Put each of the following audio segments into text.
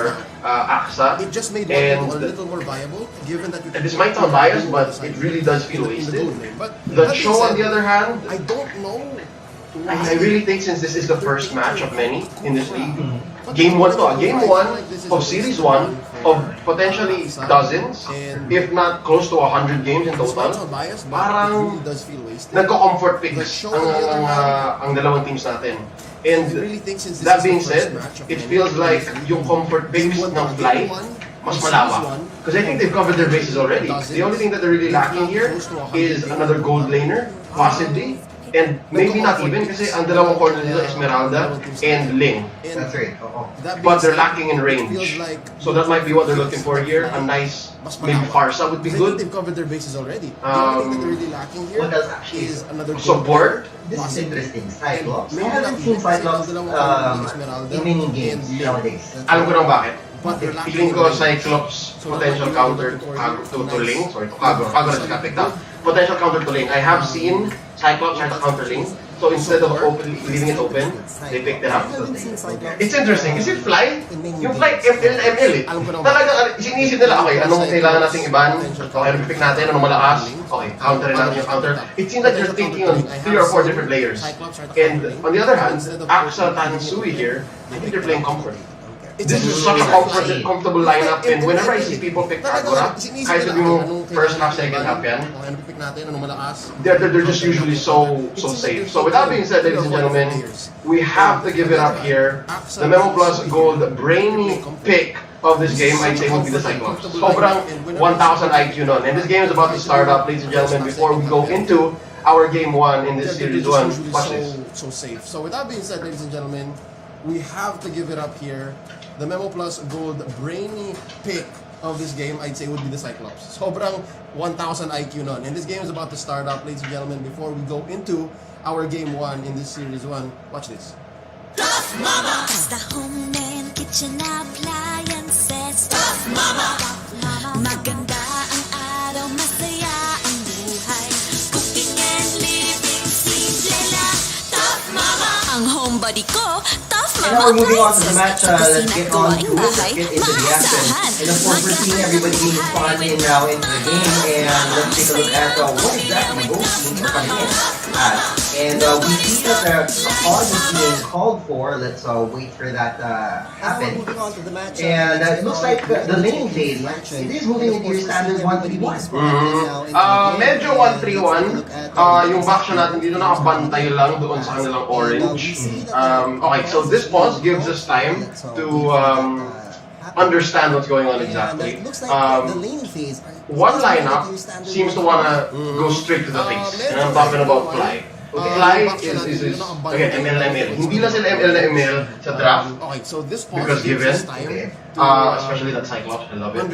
for AXA. It just made And one a little more viable, given that this might sound biased, but it really does feel wasted. The show, on the other hand, I don't know. I really think since this is the first match of many in this league, Game 1 to Game 1 of Series 1 of potentially dozens, if not close to 100 games in total, parang nagko-comfort picks ang dalawang teams natin. And that being said, it feels like yung comfort picks ng Fly mas malawak. Because I think they've covered their bases already. The only thing that they're really lacking here is another gold laner, possibly. And maybe not even kasi ang dalawang corner nila Esmeralda and Ling. That's right. But they're lacking in range. So that might be what they're looking for here. A nice, maybe Farsa would be good. They've covered their bases already. The only thing that they're really lacking here What else actually is another support. This is interesting. Cyclops. I haven't seen Cyclops in many games nowadays. Alam ko nang bakit. Feeling ko Cyclops potential counter to Ling. Sorry, to Kagura. Kagura just got picked up. Potential counter to Ling. I have seen Cyclops try to counter Ling. So instead of leaving it open, they picked it up. It's interesting. Kasi Fly, yung Fly ML eh. Talagang sinisip nila, okay, anong kailangan nating iban? Okay, ano pick natin? Anong malakas? Okay, counterin natin yung counter. It seems like they're thinking on 3 or 4 different layers. And on the other hand, Axa, Tansui here, I think they're playing comfort. This is such a comfortable lineup, and whenever I see people pick Kagura, kahit sabi mo first half, second half yan, they're just usually so safe. So with that being said, ladies and gentlemen, we have to give it up here. The Memo Plus Gold brainy pick of this game, I'd say, would be the Cyclops. Sobrang 1,000 IQ nun. And this game is about to start up, ladies and gentlemen, before we go into our game 1 in this series 1. Watch this. So safe. So with that being said, ladies and gentlemen, we have to give it up here. The Memo Plus Gold brainy pick of this game, I'd say, would be the Cyclops. Sobrang 1,000 IQ nun. And this game is about to start up, ladies and gentlemen, before we go into our game 1 in this series 1. Watch this. Tough Mama! The home and kitchen appliances. Tough Mama! Maganda ang araw, masaya ang buhay. Cooking and living, simple lang. Tough Mama! Ang homebody ko, Tough And now Mama. we're moving on to the match. Let's get on to it. Let's get into the action. And of course, we're seeing everybody being spawned in now into the game. And let's take a look at what exactly both teams are coming in at. And we see that a pause is being called for. Let's wait for that to happen. And it looks like the lane phase, it is moving into your standard 1-3-1. Medyo 1-3-1. Yung backshow natin dito nakabantay lang doon sa kanilang orange. Okay, so this pause gives us time to understand what's going on exactly. One lineup seems to want to go straight to the face. And I'm talking about Fly. Fly is again, ML. Hindi lang sila ML sa draft. Okay, so this pause Because given, especially that Cyclops, I love it.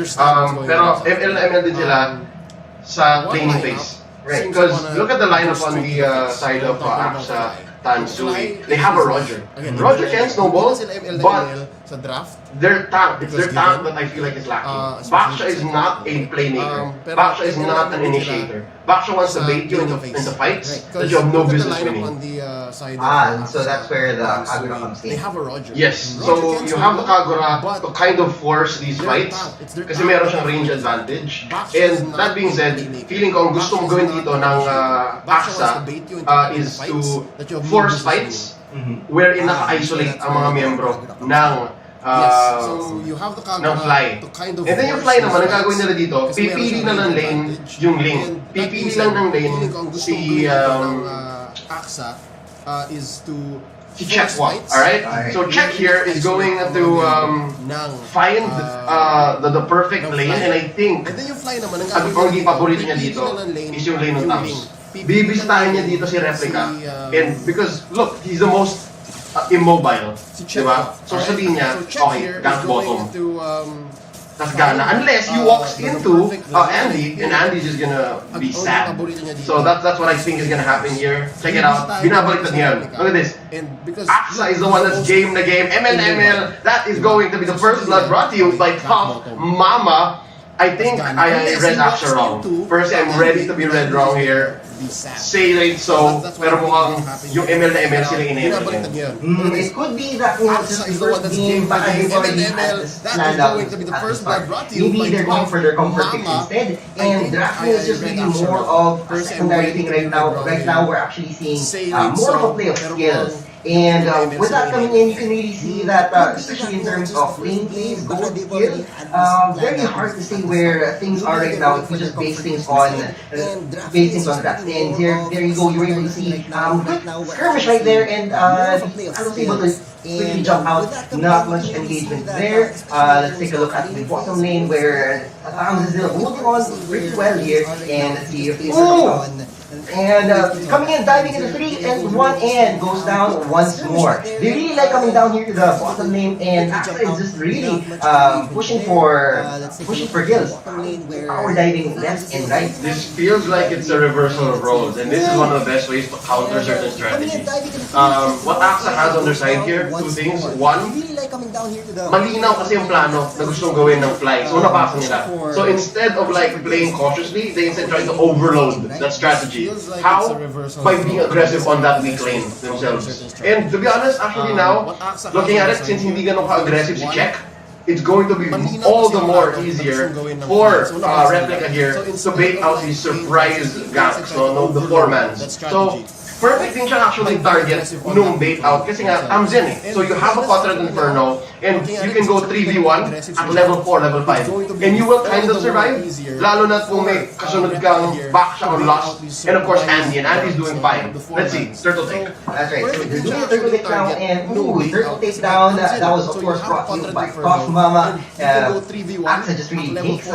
Pero ML din sila sa laning phase. Right, because look at the lineup on the side of AXA, Tansui. They have a Roger. Roger can snowball, but their tank, it's their tank that I feel like is lacking. Baksha is not a playmaker. Baksha is not an initiator. Baksha wants to bait you into fights that you have no business winning. And so that's where the Kagura comes in. They have a Roger. Yes, so you have the Kagura to kind of force these fights kasi meron siyang range advantage. And that being said, feeling ko ang gusto mong gawin dito ng AXA is to force fights wherein naka-isolate ang mga miyembro ng ng Fly. And then yung Fly naman, ang gagawin nila dito, pipili na ng lane yung Ling. Pipili lang ng lane si AXA is to check what, alright? So check here is going to find the perfect lane, and I think ang paborito niya dito is yung lane ng Tams. Bibisitahin niya dito si Replica, and because look, he's the most immobile, diba? So sabihin niya, okay, gank bottom. Tas gana, unless he walks into Andy, and Andy's just gonna be sad. So that's what I think is gonna happen here. Check it out. Binabaliktad niya. Look at this. AXA is the one that's game the game. ML. That is going to be the first blood brought to you by Tough Mama. I think I read AXA wrong. First, I'm ready to be read wrong here. be sad. say rate so, That's why pero I think mukhang it happened yung here. ML na ML sila Binabaliktad in-enable. niya yun. It could be that, you know, Aksa just is the the one first that's game, game baka again. they've already ML, had that this is planned out going to be the at first start. blood brought to you Maybe by they're going for their comfort picks Mama. instead, I and think drafting I is just read really Aksa more now. of a First, I'm secondary going thing to right be now. Red Right Rocket. now, we're actually seeing Say more of a so, play of pero skills. mukhang And yung with that ML coming in, you can really see that, especially in terms of lane plays, gold skill, very hard to say where things are right now if we just base things on that. And there you go, you're able to see good skirmish right there, and I was able to quickly jump out. Not much engagement there. Let's take a look at the bottom lane where Tams is still holding on pretty well here, and let's see if he's and coming in, diving into 3 and 1 and goes down once more. They really like coming down here to the bottom lane, and Aksa is just really pushing for kills. Power diving left and right. This feels like it's a reversal of roles, and this is one of the best ways to counter certain strategies. What Aksa has on their side here, two things. One, malinaw kasi yung plano na gustong gawin ng fly. So nabasa nila. So instead of like playing cautiously, they instead try to overload that strategy. How? By being aggressive on that weak lane themselves. And to be honest, actually now, looking at it, since hindi ganun ka-aggressive si Check, it's going to be all the more easier for Replica here to bait out these surprise ganks, no, the 4-mans. So, perfect din siya actually target nung bait out kasi nga Tamsin eh. So you have a Cotred Inferno and you can go 3v1 at level 4, level 5 and you will kind of survive lalo na kung may kasunod kang back shot or lost, and of course Andy's doing fine. Let's see, Turtle Take. That's right, so they're doing a turtle take down, and turtle take down, that was of course brought to you by Cross Mama. Aksa just really takes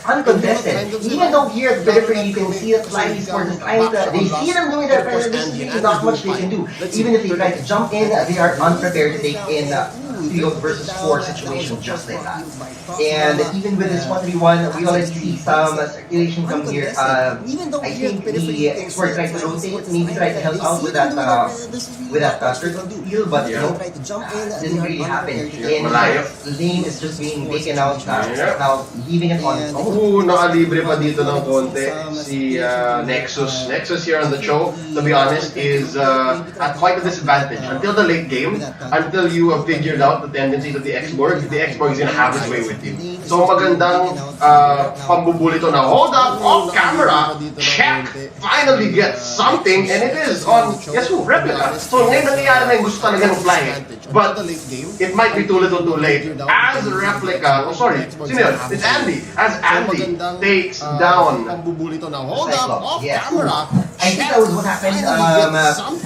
uncontested. Even though here at the periphery you can see that Flying Sports is trying to, they see them doing that, but there's really not much they can do. Even if they try to jump in, they are unprepared to take in 3 versus 4 situation just like that. And even with this 1v1, we already see some circulation come here. I think the expert tried to rotate, maybe tried to help out with that turtle deal, but you know, didn't really happen. And lane is just being taken out now, leaving it on its own. Nakalibre pa dito ng konti si Nexus. Nexus here on the show, to be honest, is at quite a disadvantage until the late game, until you have figured out the tendencies of the X-Borg is going to have his way with you. So magandang pambubuli to na, hold up, off camera, check, finally get something, and it is on, guess who, Replica. So ngayon nangyayari na yung gusto talaga ng fly. But it might be too little too late. As Replica, oh sorry, sino yun? It's Andy. As Andy takes down pambubuli to na, hold up, off camera. I think that was what happened,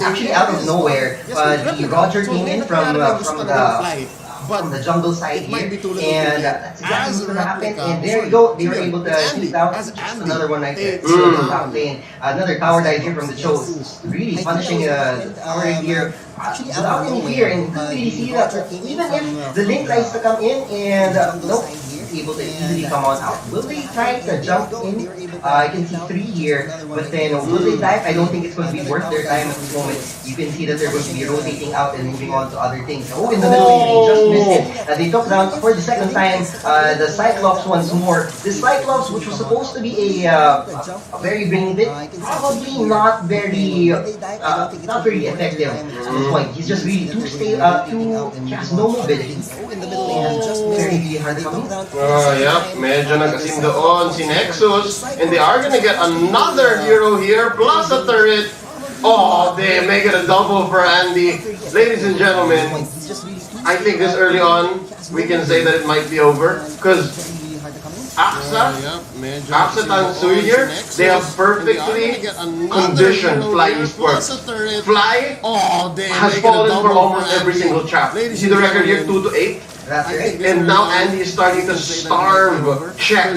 actually out of nowhere. The Roger came in from the jungle side here, and that's exactly what happened. And there you go, they were able to shoot out just another one right there. Top lane, another tower dive here from the Cho, really punishing the tower here without any fear. And you can really see that even if the lane tries to come in, and nope, able to easily come on out. Will they try to jump in? I can see 3 here, but then will they dive? I don't think it's going to be worth their time at this moment. You can see that they're going to be rotating out and moving on to other things. Oh, in the middle, they just missed it. They took down for the second time the Cyclops once more. The Cyclops, which was supposed to be a very brainy bit, probably not very effective at this point. He's just really he has no mobility. Very hard to come in. Yep, medyo nag-asim doon si Nexus, and they are gonna get another hero here, plus a turret. Oh, they make it a double for Andy. Ladies and gentlemen, I think this early on, we can say that it might be over, because Aksa Tansui here, they have perfectly conditioned Flying Sports. Fly has fallen for almost every single trap. You see the record here, 2 to 8? And now Andy is starting to starve Check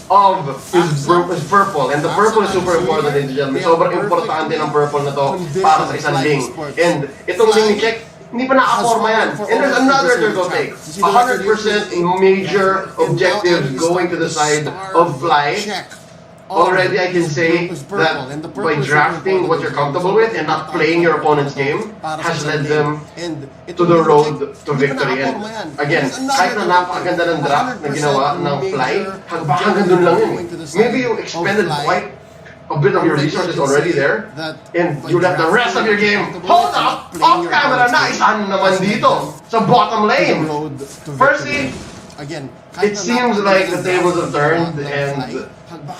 of his purple. And the purple is super important, ladies and gentlemen. Sobrang importante ng purple na to para sa isang link. And itong link ni Check, hindi pa nakaporma yan. And there's another turtle take. 100% major objectives going to the side of Fly. Already I can say that by drafting what you're comfortable with and not playing your opponent's game has led them to the road to victory. And again, kahit na napakaganda ng draft na ginawa ng Fly, hanggang dun lang yun. Maybe you expended quite a bit of your resources already there, and you let the rest of your game hold up, off camera na, isahan naman dito, sa bottom lane. Firstly, again, it seems like the tables have turned, and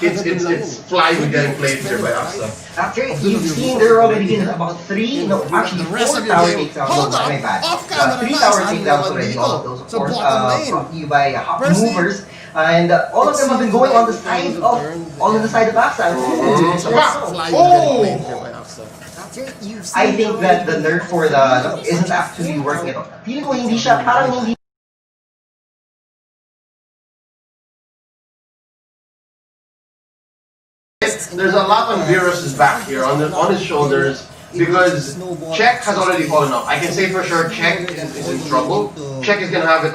it's fly with getting played here by Asa. After you've seen there are already been about 3, no, actually 4 tower takedowns. Hold No, up, my bad. off camera 3 na, tower isahan takedowns naman already. dito, All of those, of sa course, bottom lane. brought to you by Hop Firstly, Movers. And all of them have been going on the side of, all on the side of Asa. I think that the nerf for the isn't actually working at all. Feeling ko hindi siya, parang hindi. There's a lot on Virus's back here, on his shoulders, because Czech has already fallen off. I can say for sure Czech is in trouble. Czech is gonna have a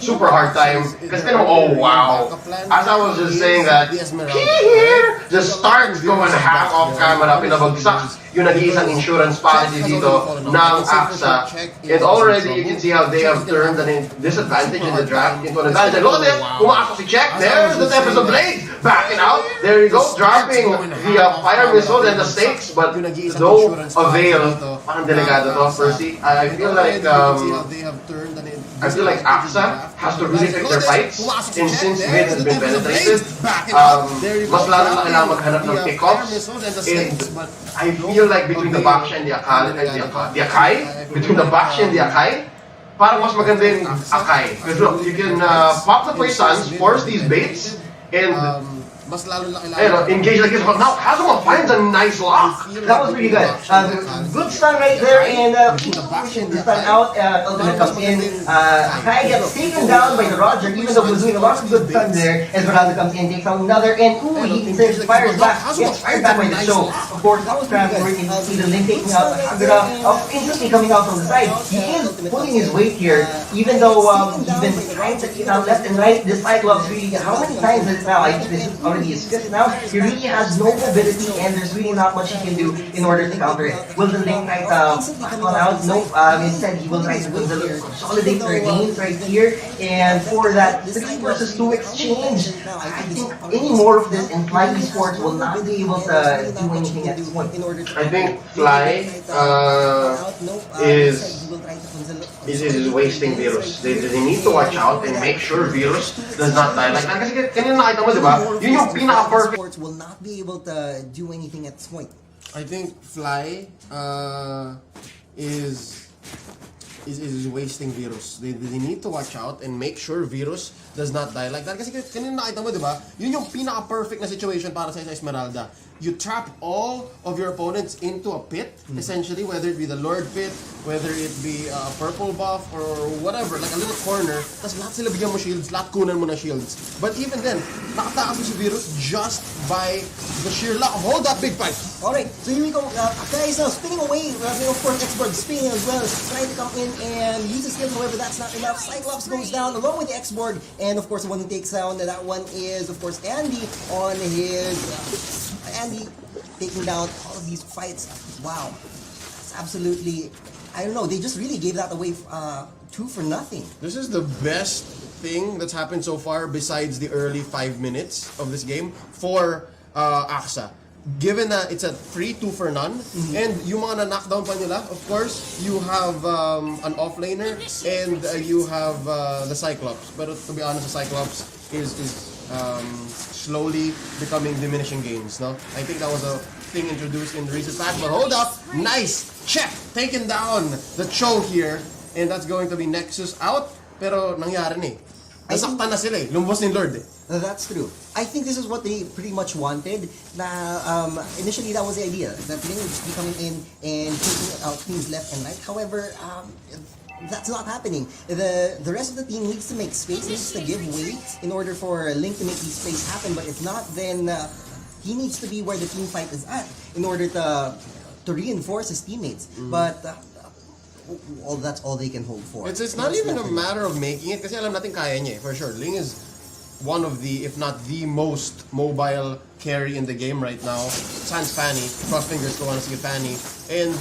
super hard time, because oh wow. As I was just saying that, here, just starts going half off camera, pinabagsak yung nag-iisang insurance policy dito ng AXA. And already you can see how they have turned a disadvantage in the draft into an advantage. And look at this, pumasok si Czech, there's the Tempest of Blades, backing out, there you go, dropping the fire missile and the stakes, but no avail. Parang delegado to, Percy. I feel like AXA has to really pick their fights, and since mid has been penetrated, mas lalo na kailangan maghanap ng pick-offs, and I feel like between the Baksha and the Akai, between the Baksha and the Akai, parang mas maganda yung Akai. Because look, you can pop the Poisons, force these baits, and mas lalo na kailangan engage like this. But now Kazuma finds a nice lock. That was pretty good. Good stun right there, and pushing the stun out. Ultimate comes in. Akai gets taken down by the Roger, even though he was doing a lot of good stun there. Esmeralda comes in, takes out another, and he fires back. Gets fired back by the show. Of course, that was transferring into the link, taking out Hagura, instantly coming out from the side. He is pulling his weight here, even though he's been trying to get out left and right. This Cyclops really, how many times is it now? I think this is already his fifth now. He really has no mobility, and there's really not much he can do in order to counter it. Will the link try to call out? Nope. Instead, he will try to consolidate their gains right here. And for that 3 versus 2 exchange, I think any more of this in Fly Esports will not be able to do anything at this point. I think Fly is wasting Virus. They need to watch out and make sure Virus does not die. Like, kasi kanina nakita mo, di ba? Yun yung pinaka-perfect. Sports will not be able to do anything at this point. I think Fly is wasting Virus. They need to watch out and make sure Virus does not die like that. Kasi kanina nakita mo, di ba? Yun yung pinaka-perfect na situation para sa Esmeralda. You trap all of your opponents into a pit, essentially, whether it be the Lord pit, whether it be a purple buff, or whatever, like a little corner, tapos lahat sila bigyan mo shields, lahat kunan mo na shields. But even then, nakatakas mo si Virus just by the sheer luck of hold that big fight. Alright, so here we go. Akai is now spinning away. Of course, Expert spinning as well, trying to come in and use his skills. However, that's not enough. Cyclops goes down along with the X-Borg, and of course, the one who takes down that one is, of course, Andy on his. Andy taking down all of these fights. Wow, that's absolutely. I don't know. They just really gave that away 2 for nothing. This is the best thing that's happened so far besides the early 5 minutes of this game for AXA. Given that it's a free 2 for none, and yung mga na-knockdown pa nila, of course, you have an offlaner and you have the Cyclops. But to be honest, the Cyclops is slowly becoming diminishing gains, no? I think that was a thing introduced in the recent past, but hold up, nice check, taken down the Cho here, and that's going to be Nexus out, pero nangyari na eh. Nasaktan na sila eh, lumabas ni Lord eh. That's true. I think this is what they pretty much wanted. Initially, that was the idea. The Bling would just be coming in and taking out teams left and right. However, that's not happening. The rest of the team needs to make space, needs to give way in order for Link to make these plays happen. But if not, then he needs to be where the team fight is at in order to reinforce his teammates. But that's all they can hope for. It's not even a matter of making it kasi alam natin kaya niya eh, for sure. Ling is one of the, if not the most mobile carry in the game right now. Sans Fanny. Cross fingers ko si Fanny. And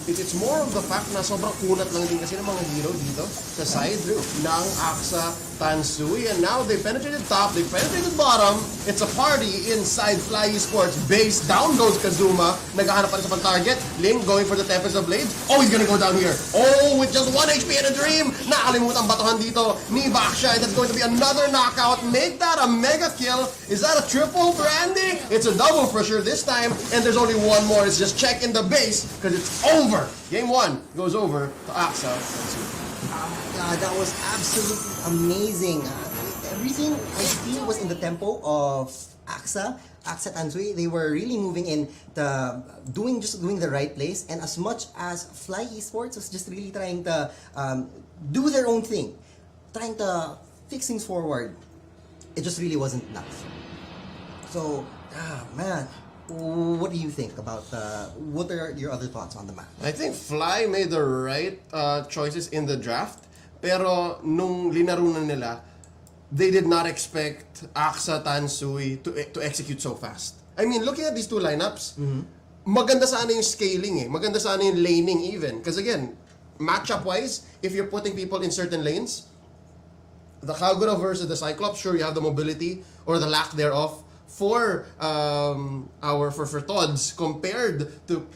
it's more of the fact na sobrang kunat lang din kasi ng mga hero dito sa side ng Aksa Tansui. And now they penetrated top, they penetrated bottom. It's a party inside Fly Esports base. Down goes Kazuma. Naghahanap pa rin sa pang-target. Ling going for the Tempest of Blades. Oh, he's gonna go down here. Oh, with just 1 HP and a dream. Nakalimutan batuhan dito ni Baksha. And that's going to be another knockout. Make that a mega kill. Is that a triple for Andy? It's a double for sure this time. And there's only one more. It's just check in the base because it's over. Game 1 goes over to Aksa. That was absolutely amazing. Everything I feel was in the tempo of Aksa Tansui. They were really moving in doing the right place, and as much as Fly Esports was just really trying to do their own thing, trying to fix things forward, it just really wasn't enough. So, man, what do you think about what are your other thoughts on the map? I think Fly made the right choices in the draft, pero nung linaro na nila, they did not expect Aksa Tansui to execute so fast. I mean, looking at these two lineups, maganda sana yung scaling maganda sana yung laning even. Because again, matchup-wise, if you're putting people in certain lanes, the Kagura versus the Cyclops, sure you have the mobility or the lack thereof for Tods compared to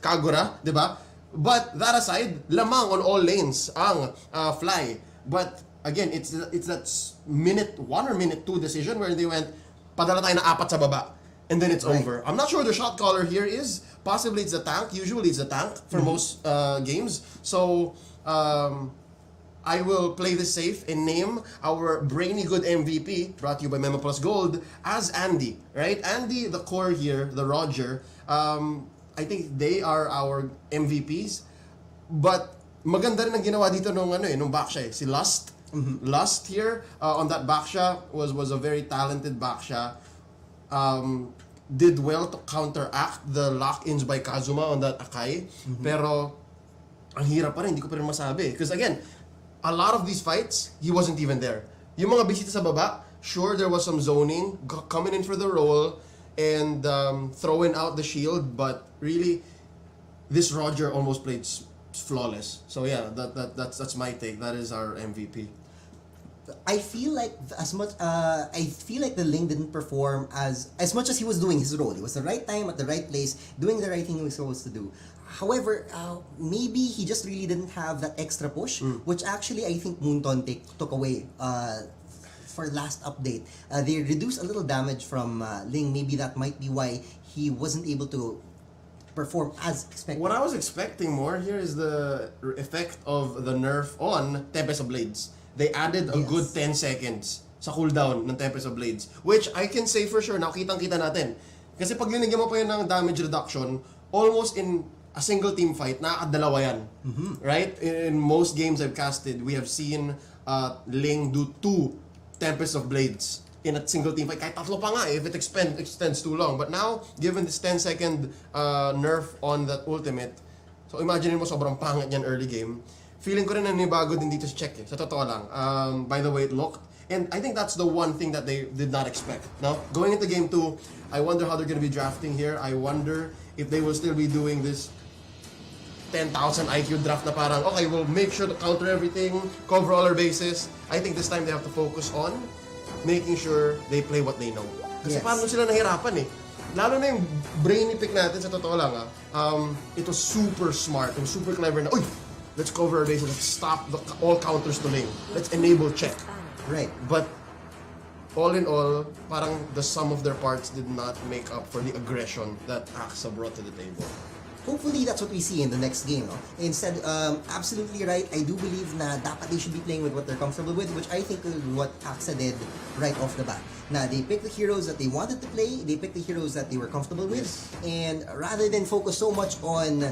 Kagura, di ba? But that aside, lamang on all lanes ang Fly. But again, it's that minute 1 or minute 2 decision where they went, padala tayo na 4 sa baba. And then it's over. I'm not sure the shot caller here is. Possibly it's the tank. Usually it's the tank for most games. So, I will play this safe and name our brainy good MVP, brought to you by Memo Plus Gold, as Andy. Right? Andy, the core here, the Roger, I think they are our MVPs. But maganda rin ang ginawa dito nung Baksha si Lust. Lust here on that Baksha was a very talented Baksha. Did well to counteract the lock-ins by Kazuma on that Akai. Pero ang hirap pa rin, hindi ko pa rin masabi. Because again, a lot of these fights, he wasn't even there. Yung mga bisita sa baba, sure there was some zoning, coming in for the role, and throwing out the shield, but really, this Roger almost played flawless. So yeah, that's my take. That is our MVP. I feel like the Ling didn't perform as much as he was doing his role. It was the right time at the right place, doing the right thing he was supposed to do. However, maybe he just really didn't have that extra push, which actually I think Moonton took away for last update. They reduced a little damage from Ling. Maybe that might be why he wasn't able to perform as expected. What I was expecting more here is the effect of the nerf on Tempest of Blades. They added a good 10 seconds sa cooldown ng Tempest of Blades, which I can say for sure, nakitang-kita natin. Kasi pag linigyan mo pa yun ng damage reduction, almost in a single team fight, nakakadalawa yan. Right? In most games I've casted, we have seen Ling do 2 Tempest of Blades in a single team fight. Kahit tatlo pa nga if it extends too long. But now, given this 10-second nerf on that ultimate, so imagine mo sobrang pangit yan early game. Feeling ko rin na nibago din dito sa check sa totoo lang. By the way it looked. And I think that's the one thing that they did not expect. Now, going into game 2, I wonder how they're going to be drafting here. I wonder if they will still be doing this 10,000 IQ draft na parang, okay, we'll make sure to counter everything, cover all our bases. I think this time they have to focus on making sure they play what they know. Kasi paano sila nahirapan Lalo na yung brainy pick natin sa totoo lang it was super smart, it was super clever na, let's cover our bases, let's stop all counters to Ling. Let's enable check. Right. But all in all, parang the sum of their parts did not make up for the aggression that Aksa brought to the table. Hopefully that's what we see in the next game. Instead, absolutely right. I do believe na dapat they should be playing with what they're comfortable with, which I think is what Aksa did right off the bat. Now, they picked the heroes that they wanted to play, they picked the heroes that they were comfortable with, and rather than focus so much on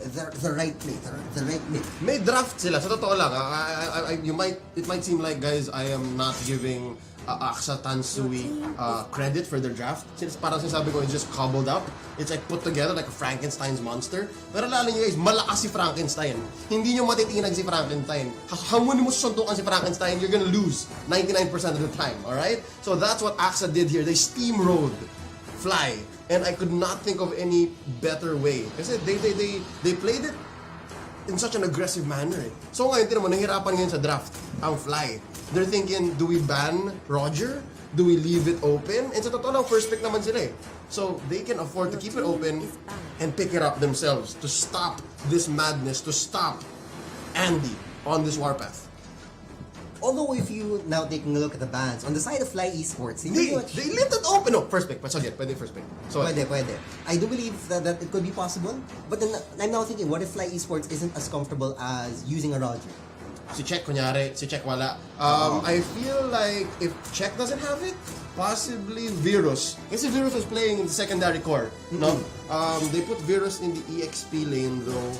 the right play, the right pick. May draft sila. Sa totoo lang, it might seem like, guys, I am not giving Aksa Tansui credit for their draft. Since parang sinasabi ko, it's just cobbled up. It's like put together like a Frankenstein's monster. Pero lalo nyo guys, malakas si Frankenstein. Hindi nyo matitinag si Frankenstein. Hamunin mo susuntukan si Frankenstein, you're gonna lose 99% of the time, alright? So that's what Aksa did here. They steamrolled Fly. And I could not think of any better way. Kasi they played it in such an aggressive manner. So ngayon, tinan mo, nahirapan ngayon sa draft ang Fly. They're thinking, do we ban Roger? Do we leave it open? And sa totoo lang, first pick naman sila eh. So they can afford to keep it open and pick it up themselves to stop this madness, to stop Andy on this warpath. Although if you now taking a look at the bans, on the side of Fly Esports, They left it open. No, first pick. Sige, pwede first pick. So, Pwede. I do believe that it could be possible, but then I'm now thinking, what if Fly Esports isn't as comfortable as using a Roger? si Check, kunyari, si Check wala. I feel like if Check doesn't have it, possibly Virus. Kasi Virus was playing in the secondary core, no? They put Virus in the EXP lane though.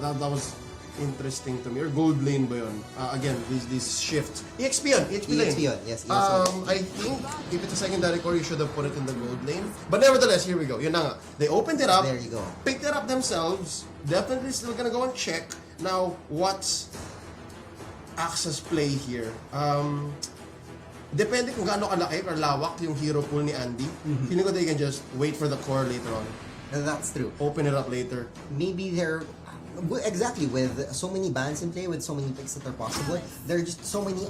That was interesting to me. Or gold lane ba yun? Again, these shifts. EXP yun, EXP lane. EXP yun, yes. I think if it's a secondary core, you should have put it in the gold lane. But nevertheless, here we go. Yun na nga. They opened it up. There you go. Picked it up themselves. Definitely still gonna go and check. Now, what's Axa's play here? Depende kung gaano kalaki or lawak yung hero pool ni Andy. Feeling ko they can just wait for the core later on. That's true. Open it up later. Maybe they're exactly with so many bans in play, with so many picks that are possible. There are just so many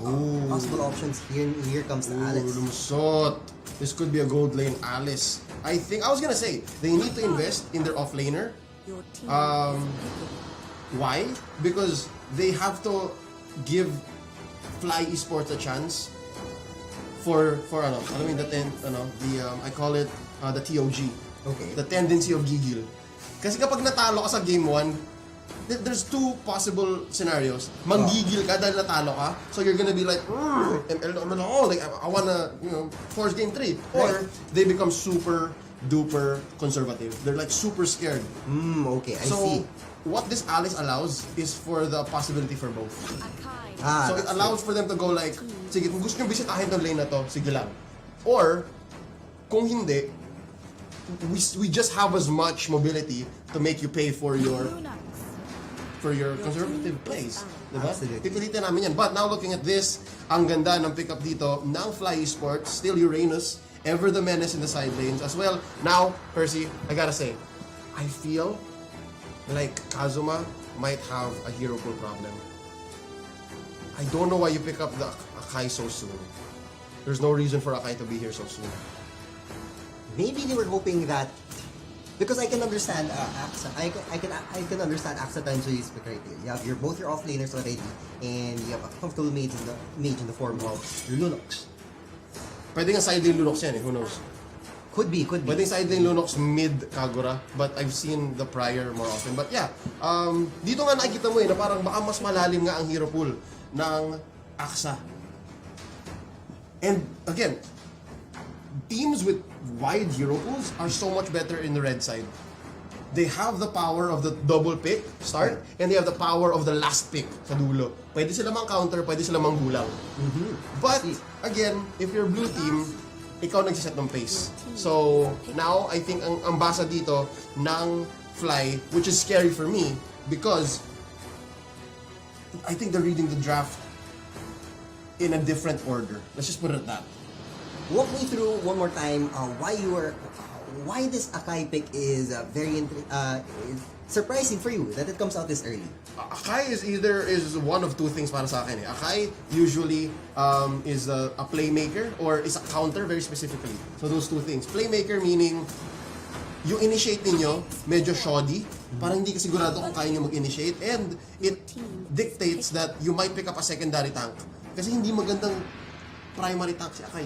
possible options. Here comes the Alice. Lumusot. This could be a gold lane Alice. I was gonna say they need to invest in their offlaner. Your team Why? Because they have to give Fly Esports a chance for I call it the TOG. Okay. The tendency of gigil. Kasi kapag natalo ka sa game 1, there's two possible scenarios. Manggigil ka dahil natalo ka, so you're gonna be like, ML naman ako, like I wanna, force game 3. Or they become super duper conservative. They're like super scared. Okay, I see. What this Alice allows is for the possibility for both. Ah, So it allows for them to go like, sige, kung gusto nyo bisitahin tong lane na to, sige lang. Or, kung hindi, we just have as much mobility to make you pay for your conservative plays. Diba? Absolutely. Pipilitin namin yan. But now looking at this, ang ganda ng pickup dito ng Fly Esports, still Uranus, ever the menace in the side lanes as well. Now, Percy, I gotta say, I feel like Kazuma might have a hero pool problem. I don't know why you pick up the Akai so soon. There's no reason for Akai to be here so soon. Maybe they were hoping that, because I can understand Axa. I can understand Axa Tansui's pick right here. You have both your offlaners already, and you have a comfortable mage in the form of Lunox. Pwede nga side lane Lunox yan eh, who knows? Could be. Pwede side lane Lunox mid Kagura, but I've seen the prior more often. But yeah, dito nga nakikita mo na parang baka mas malalim nga ang hero pool ng Axa. And again, teams with wide hero pools are so much better in the red side. They have the power of the double pick start, and they have the power of the last pick sa dulo. Pwede sila mang counter, pwede sila mang gulang. But again, if you're blue team, ikaw nagsiset ng pace. So now I think ang basa dito ng Fly, which is scary for me because I think they're reading the draft in a different order. Let's just put it at that. Walk me through one more time why this Akai pick is surprising for you that it comes out this early. Akai is one of two things para sa akin. Akai usually is a playmaker or is a counter very specifically. So those two things. Playmaker meaning yung initiate ninyo medyo shoddy, parang hindi ka sigurado kung kaya nyo mag-initiate, and it dictates that you might pick up a secondary tank kasi hindi magandang primary tank si Akai.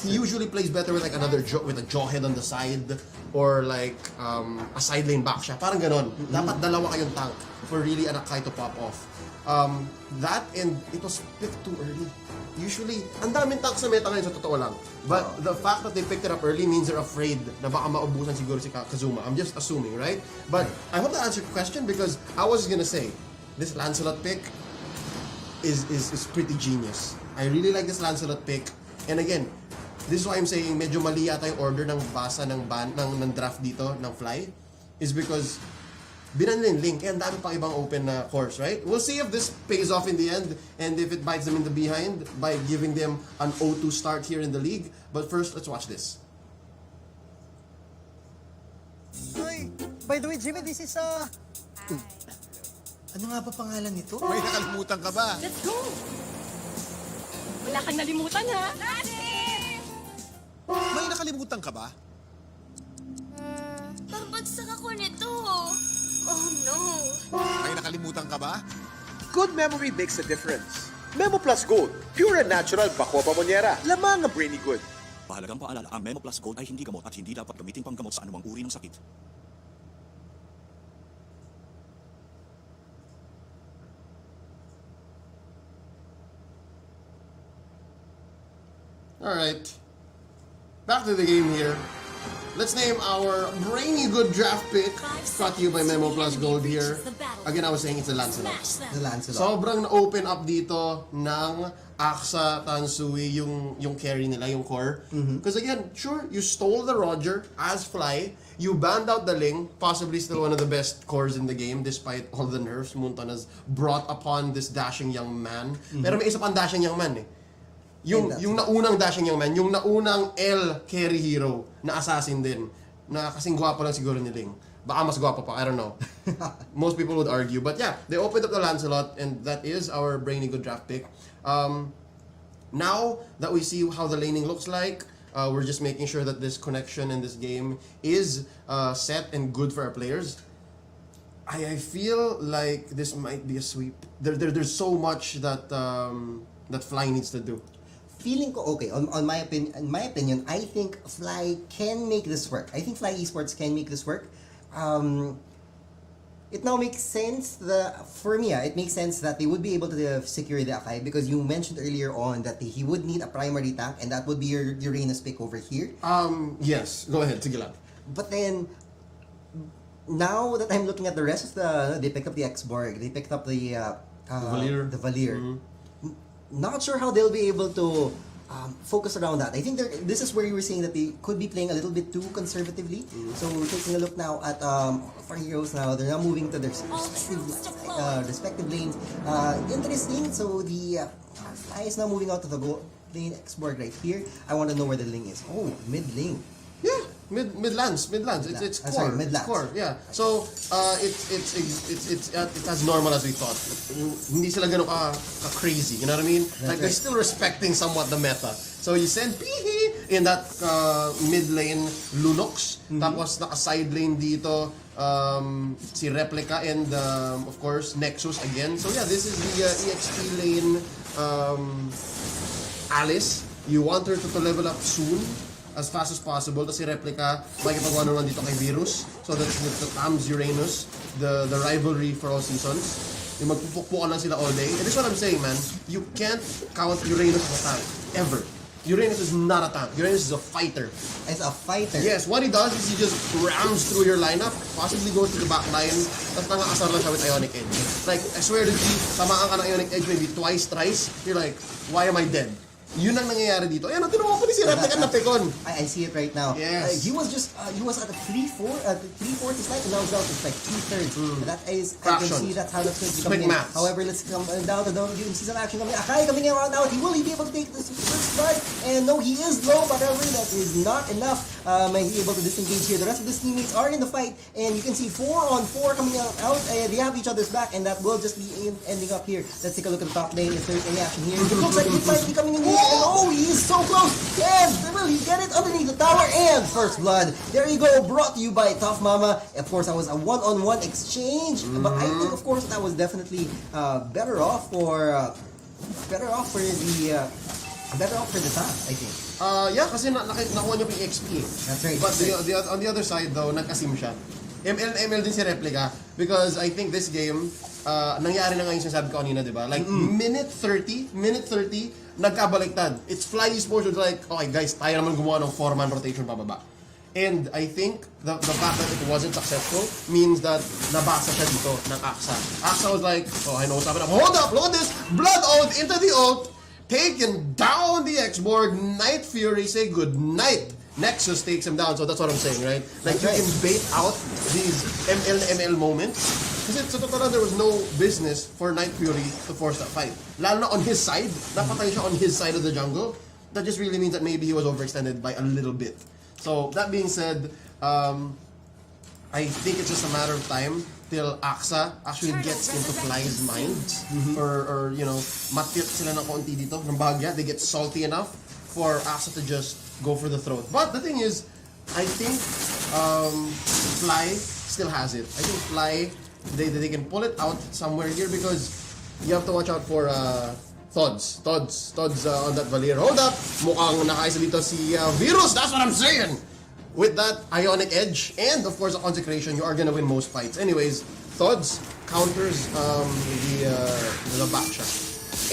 He usually plays better with like with a jawhead on the side or like a side lane back siya. Parang ganon. Dapat dalawa kayong tank for really an Akai to pop off. That and it was picked too early. Usually, ang daming tanks sa meta ngayon sa totoo lang. But the fact that they picked it up early means they're afraid na baka maubusan siguro si Kazuma. I'm just assuming, right? But I hope that answered your question because I was gonna say, this Lancelot pick is pretty genius. I really like this Lancelot pick. And again, this is why I'm saying medyo mali yata yung order ng basa ng draft dito, ng fly, is because binanlin Link, and dami pang ibang open na course, right? We'll see if this pays off in the end, and if it bites them in the behind by giving them an 0-2 start here in the league. But first, let's watch this. Hi! By the way, Jimmy, this is Ano nga ba pangalan nito? May nakalimutan ka ba? Let's go! Wala kang nalimutan, ha? May nakalimutan ka ba? Babagsak ako nito. Oh no. May nakalimutan ka ba? Good memory makes a difference. Memo Plus Gold, pure and natural bako pamonyera. Lamang ang brainy good. Mahalagang paalala, ang Memo Plus Gold ay hindi gamot at hindi dapat gamitin panggamot sa anumang uri ng sakit. Alright. Back to the game here. Let's name our brainy good draft pick. Brought to you by Memo Plus Gold here. Again, I was saying it's a Lancelot. The Lancelot. Sobrang na-open up dito ng Aksa, Tansui, yung carry nila, yung core. Because again, sure, you stole the Roger as Fly. You banned out the Ling, possibly still one of the best cores in the game despite all the nerfs Munton has brought upon this dashing young man. Pero may isa pang dashing young man eh. Yung naunang dashing young man, yung naunang L carry hero na assassin din, na kasing gwapo lang siguro ni Ling. Baka mas gwapo pa, I don't know. Most people would argue. But yeah, they opened up the Lancelot, and that is our brainy good draft pick. Now that we see how the laning looks like, we're just making sure that this connection in this game is set and good for our players. I feel like this might be a sweep. There's so much that that Fly needs to do. Feeling ko okay. On my opinion, in my opinion, I think Fly can make this work. I think Fly Esports can make this work. It now makes sense for me. It makes sense that they would be able to secure the Akai because you mentioned earlier on that he would need a primary tank, and that would be your Uranus pick over here. Yes. Go ahead. Sige lang. But then, now that I'm looking at the rest of they picked up the X-Borg, they picked up the Valier. The Valier. Not sure how they'll be able to focus around that. I think this is where you were saying that they could be playing a little bit too conservatively. So we're taking a look now at our heroes now. They're now moving to their respective lanes. Interesting. So the Fly is now moving out to the lane X-Borg right here. I want to know where the lane is. Oh, mid lane. Yeah, mid-lands. It's core. Sorry, mid-lands. It's core, yeah. So, it's as normal as we thought. Hindi sila ganun ka-crazy, you know what I mean? Like, they're still respecting somewhat the meta. So, you send Pihi in that mid lane Lunox. Tapos, naka-side lane dito, si Replica and, of course, Nexus again. So, yeah, this is the EXP lane Alice. You want her to level up soon, as fast as possible. Tapos si Replica, makikipagawa naman dito kay Virus. So that's the Tams Uranus, the rivalry for all seasons. Yung magpupukpukan lang sila all day. And this is what I'm saying, man. You can't count Uranus as a tank. Ever. Uranus is not a tank. Uranus is a fighter. As a fighter? Yes, what he does is he just rams through your lineup, possibly goes to the back line, tapos nangakasar lang siya with Ionic Edge. Like, I swear to you, tamaan ka ng Ionic Edge maybe twice, thrice, you're like, why am I dead? Yun ang nangyayari dito. Ayan, tinuwa ko ni si Replica na pikon. I see it right now. Yes. He was at a 3-4, 3/4 is like, now down to like 2/3. That is, I can Fractions. see that's how that's going to be Quick coming in. maths. However, let's come down to the season action coming. Akai coming in around now. Will he be able to take this first blood? And no, he is low, but however, that is not enough. He's able to disengage here. The rest of his teammates are in the fight, and you can see 4-on-4 coming out. They have each other's back, and that will just be ending up here. Let's take a look at the top lane. If there's any action here, it looks like he might be coming in here. And oh, he is so close. And will he get it underneath the tower? And first blood. There you go. Brought to you by Tough Mama. Of course, that was a one-on-one exchange, but I think, of course, that was definitely better off for the top, I think. Yeah, kasi nakuha niya pa yung XP. That's right. But on the other side though, nag-asim siya. ML na ML din si Replica because I think this game, nangyari na nga yung sinasabi ko kanina, di ba? Like, minute 30, nagkabaliktad. It's Fly Esports was like, okay guys, tayo naman gumawa ng 4-man rotation pababa. And I think the fact that it wasn't successful means that nabasa siya dito ng Aksa. Aksa was like, oh, I know what's happening. Hold up, look at this! Blood Oath into the ult, taken down the X-Borg, Night Fury, say good night. Nexus takes him down, so that's what I'm saying, right? Like, you can bait out these ML moments. Kasi sa totoo lang, there was no business for Night Fury to force that fight. Lalo na on his side, napatay siya on his side of the jungle. That just really means that maybe he was overextended by a little bit. So, that being said, I think it's just a matter of time till Aksa actually gets into Fly's mind. Or, you know, matilt sila ng konti dito, ng bahagya. They get salty enough for Aksa to just go for the throat. But the thing is, I think Fly still has it. I think Fly, they can pull it out somewhere here because you have to watch out for Tods on that Valier. Hold up! Mukhang nakaisa dito si Virus, that's what I'm saying! With that Ionic Edge and of course the Consecration, you are gonna win most fights. Anyways, Tods counters the backshot.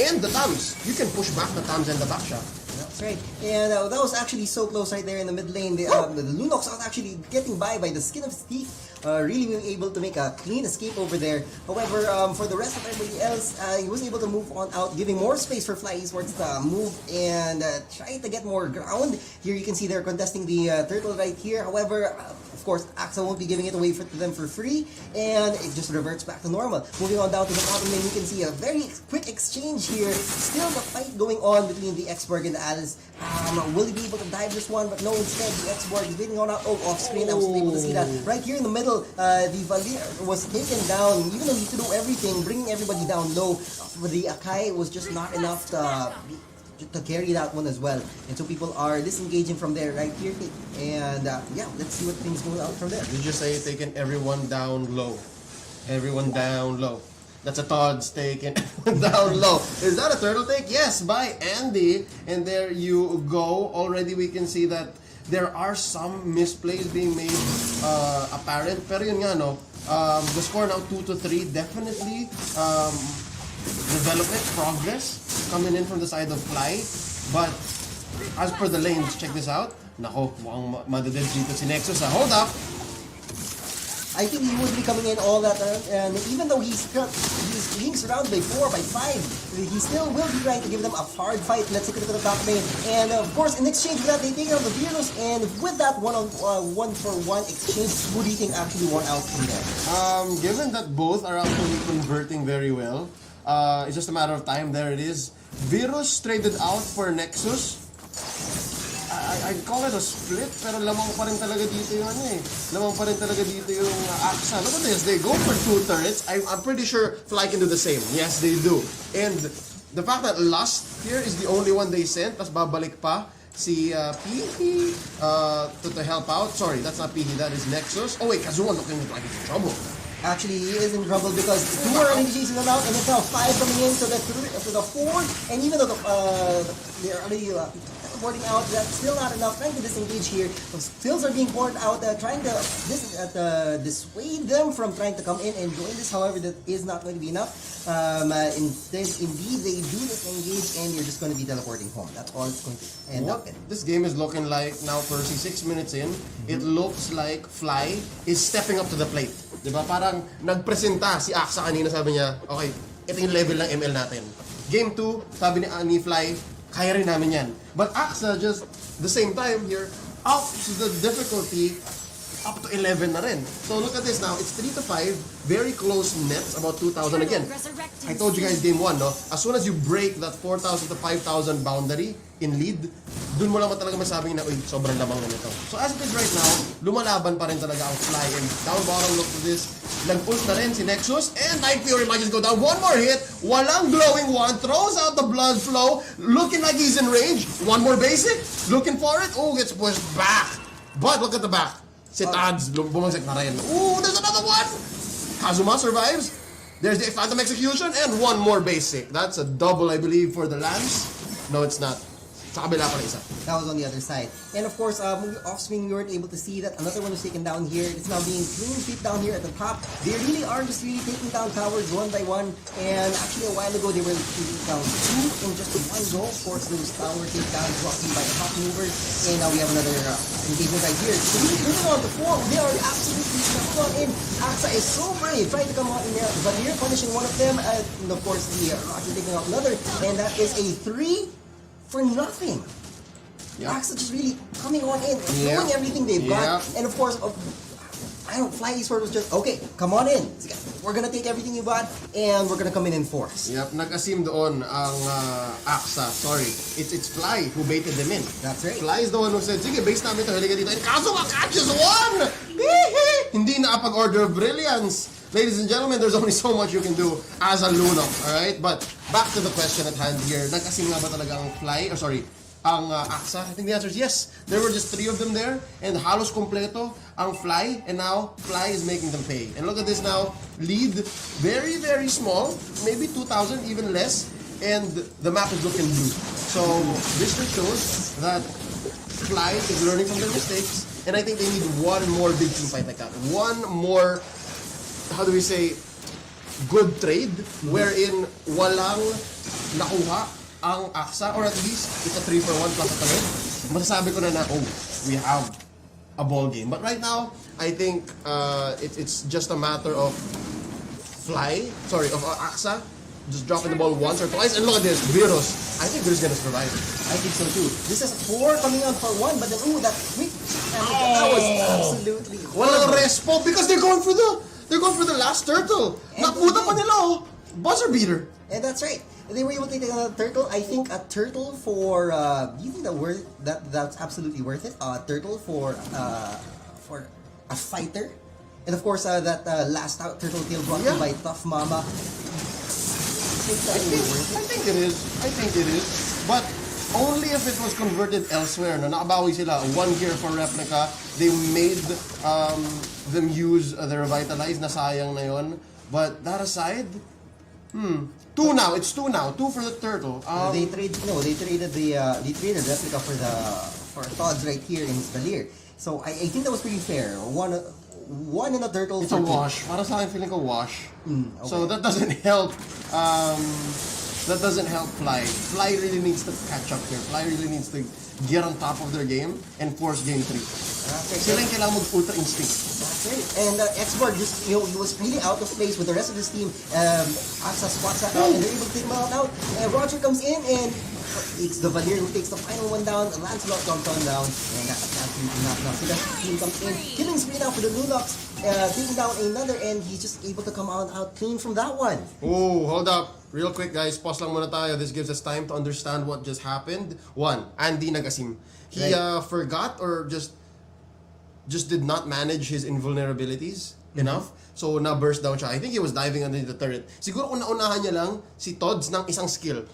And the Tams. You can push back the Tams and the backshot. That's right. And that was actually so close right there in the mid lane. The Lunox was actually getting by the skin of his teeth. Really being able to make a clean escape over there. However, for the rest of everybody else, he was able to move on out, giving more space for Fly Esports to move and try to get more ground. Here you can see they're contesting the turtle right here. However, of course, Axa won't be giving it away to them for free, and it just reverts back to normal. Moving on down to the bottom lane, you can see a very quick exchange here. Still the fight going on between the X-Borg and the Alice. Will he be able to dive this one? But no, instead, the X-Borg is waiting on out. Oh, off screen, I was able to see that. Right here in the middle, the Valier was taken down. Even though he could do everything, bringing everybody down low, the Akai was just not enough to carry that one as well. And so people are disengaging from there right here. And yeah, let's see what things go out from there. Did you say taking everyone down low? Everyone down low. That's a Todd's taking everyone down low. Is that a turtle take? Yes, by Andy. And there you go. Already we can see that there are some misplays being made apparent. Pero yun nga, no, the score now 2-3, definitely development, progress coming in from the side of Fly. But as per the lanes, check this out. Nako, mukhang madaded dito si Nexus. Hold up! I think he would be coming in all that and even though he's being surrounded by 4, by 5, he still will be trying to give them a hard fight. Let's take a look at the top lane. And of course, in exchange for that, they take out the Virus, and with that one-for-one exchange, who do you think actually won out from there? Given that both are actually converting very well, it's just a matter of time. There it is. Virus traded out for Nexus. I'd call it a split, pero lamang pa rin talaga dito yung Lamang pa rin talaga dito yung Aksa. Look at this, they go for 2 turrets. I'm pretty sure Fly can do the same. Yes, they do. And the fact that Lust here is the only one they sent, tas babalik pa si Pihi to help out. Sorry, that's not Pihi, that is Nexus. Oh wait, Kazuha looking like he's in trouble. Actually, he is in trouble because 2 are already chasing them out, and it's now 5 coming in to the 4, and even though they're already teleporting out, that's still not enough. Trying to disengage here. Skills are being poured out, trying to dissuade them from trying to come in and join this. However, that is not going to be enough. Indeed, they do disengage, and you're just going to be teleporting home. That's all it's going to end up in. This game is looking like now, Percy, 6 minutes in, it looks like Fly is stepping up to the plate. Diba? Parang nagpresenta si Aksa kanina, sabi niya, okay, ito yung level ng ML natin. Game 2, sabi ni Fly, kaya rin namin yan. But Aksa just, the same time here, ups the difficulty up to 11 na rin. So look at this now, it's 3-5, very close nets, about 2,000 again. I told you guys game 1, no? As soon as you break that 4,000 to 5,000 boundary in lead, dun mo lang talaga masabing na, uy, sobrang lamang na nito. So as it is right now, lumalaban pa rin talaga ang Fly. And down bottom, look to this, nag-ult na rin si Nexus, and Night Fury might just go down. One more hit, walang glowing one, throws out the blood flow, looking like he's in range. One more basic, looking for it, oh, gets pushed back. But look at the back. Si Tads, bumagsak na rin. Ooh, there's another one! Kazuma survives. There's the Phantom Execution, and one more basic. That's a double, I believe, for the Lance. No, it's not. Sa kabila pa na isa. That was on the other side. And of course, off screen, we weren't able to see that another one was taken down here. It's now being clean sweep down here at the top. They really are just really taking down towers one by one. And actually, a while ago, they were taking down 2 in just one go. Of course, those tower takedowns brought in by the top movers. And now we have another engagement right here. So really bringing on the 4. They are absolutely stuck on in. Axa is so brave, trying to come out in there. But here, punishing one of them. And of course, the Roger taking out another. And that is a 3 for nothing. Yep. Axa just really coming on in and Yep. throwing everything they've got. Yep. And of course, I don't Fly Eastward was just, okay, come on in. We're gonna take everything you got and we're gonna come in force. Yep, nag-asim doon ang Axa. Sorry, it's Fly who baited them in. That's right. Fly is the one who said, sige, base namin ito, halika dito. And Kazuma catches one! Hindi nakapag-order of brilliance. Ladies and gentlemen, there's only so much you can do as a Lunok, alright? But back to the question at hand here. Nag-asim nga ba talaga ang Fly? Or sorry, ang Axa? I think the answer is yes. There were just 3 of them there, and halos kompleto ang Fly, and now Fly is making them pay. And look at this now, lead very, very small, maybe 2,000, even less, and the map is looking blue. So this just shows that Fly is learning from their mistakes, and I think they need one more big team fight like that. One more, how do we say, good trade, wherein walang nakuha ang Axa, or at least it's a 3 for 1 plus a talent. Masasabi ko na oh, we have a ball game. But right now, I think it's just a matter of Axa just dropping the ball once or twice. And look at this, Virus. I think Virus is gonna survive. I think so too. This is 4 coming on for 1, but then that quick damage, that was absolutely Walang horrible. respo because they're going for the last turtle. And Nakuta pa they did. nila buzzer beater. And that's right. They were able to take another turtle. I think a turtle for do you think that's absolutely worth it? A turtle for a fighter, and of course that last out turtle tail brought in by Tough Mama. I think it is. But only if it was converted elsewhere. No, nakabawi sila. 1 gear for replica. They made them use the revitalize. Nasayang na yon. But that aside, 2 now. It's 2 now. 2 for the turtle. They traded replica for Todd's right here in Spalier. So I think that was pretty fair. One in a turtle. It's a wash. Para sa akin, feeling ko wash. Okay. So that doesn't help. That doesn't help Fly. Fly really needs to catch up here. Fly really needs to get on top of their game and force game 3. Sila yung kailangan mag-ultra instinct. That's right. And X-Borg just, he was really out of place with the rest of his team. Axa spots that out and they're able to take him out. And Roger comes in and it's the Valier who takes the final one down. Lancelot comes on down. And that's absolutely not enough. So that team comes in. Killing spree now for the Lunox. Taking down another and he's just able to come out clean from that one. Oh, hold up. Real quick guys, pause lang muna tayo. This gives us time to understand what just happened. 1, Andy nag-asim. He forgot or just did not manage his invulnerabilities enough. So na-burst down siya. I think he was diving underneath the turret. Siguro kung naunahan niya lang si Todd's ng isang skill.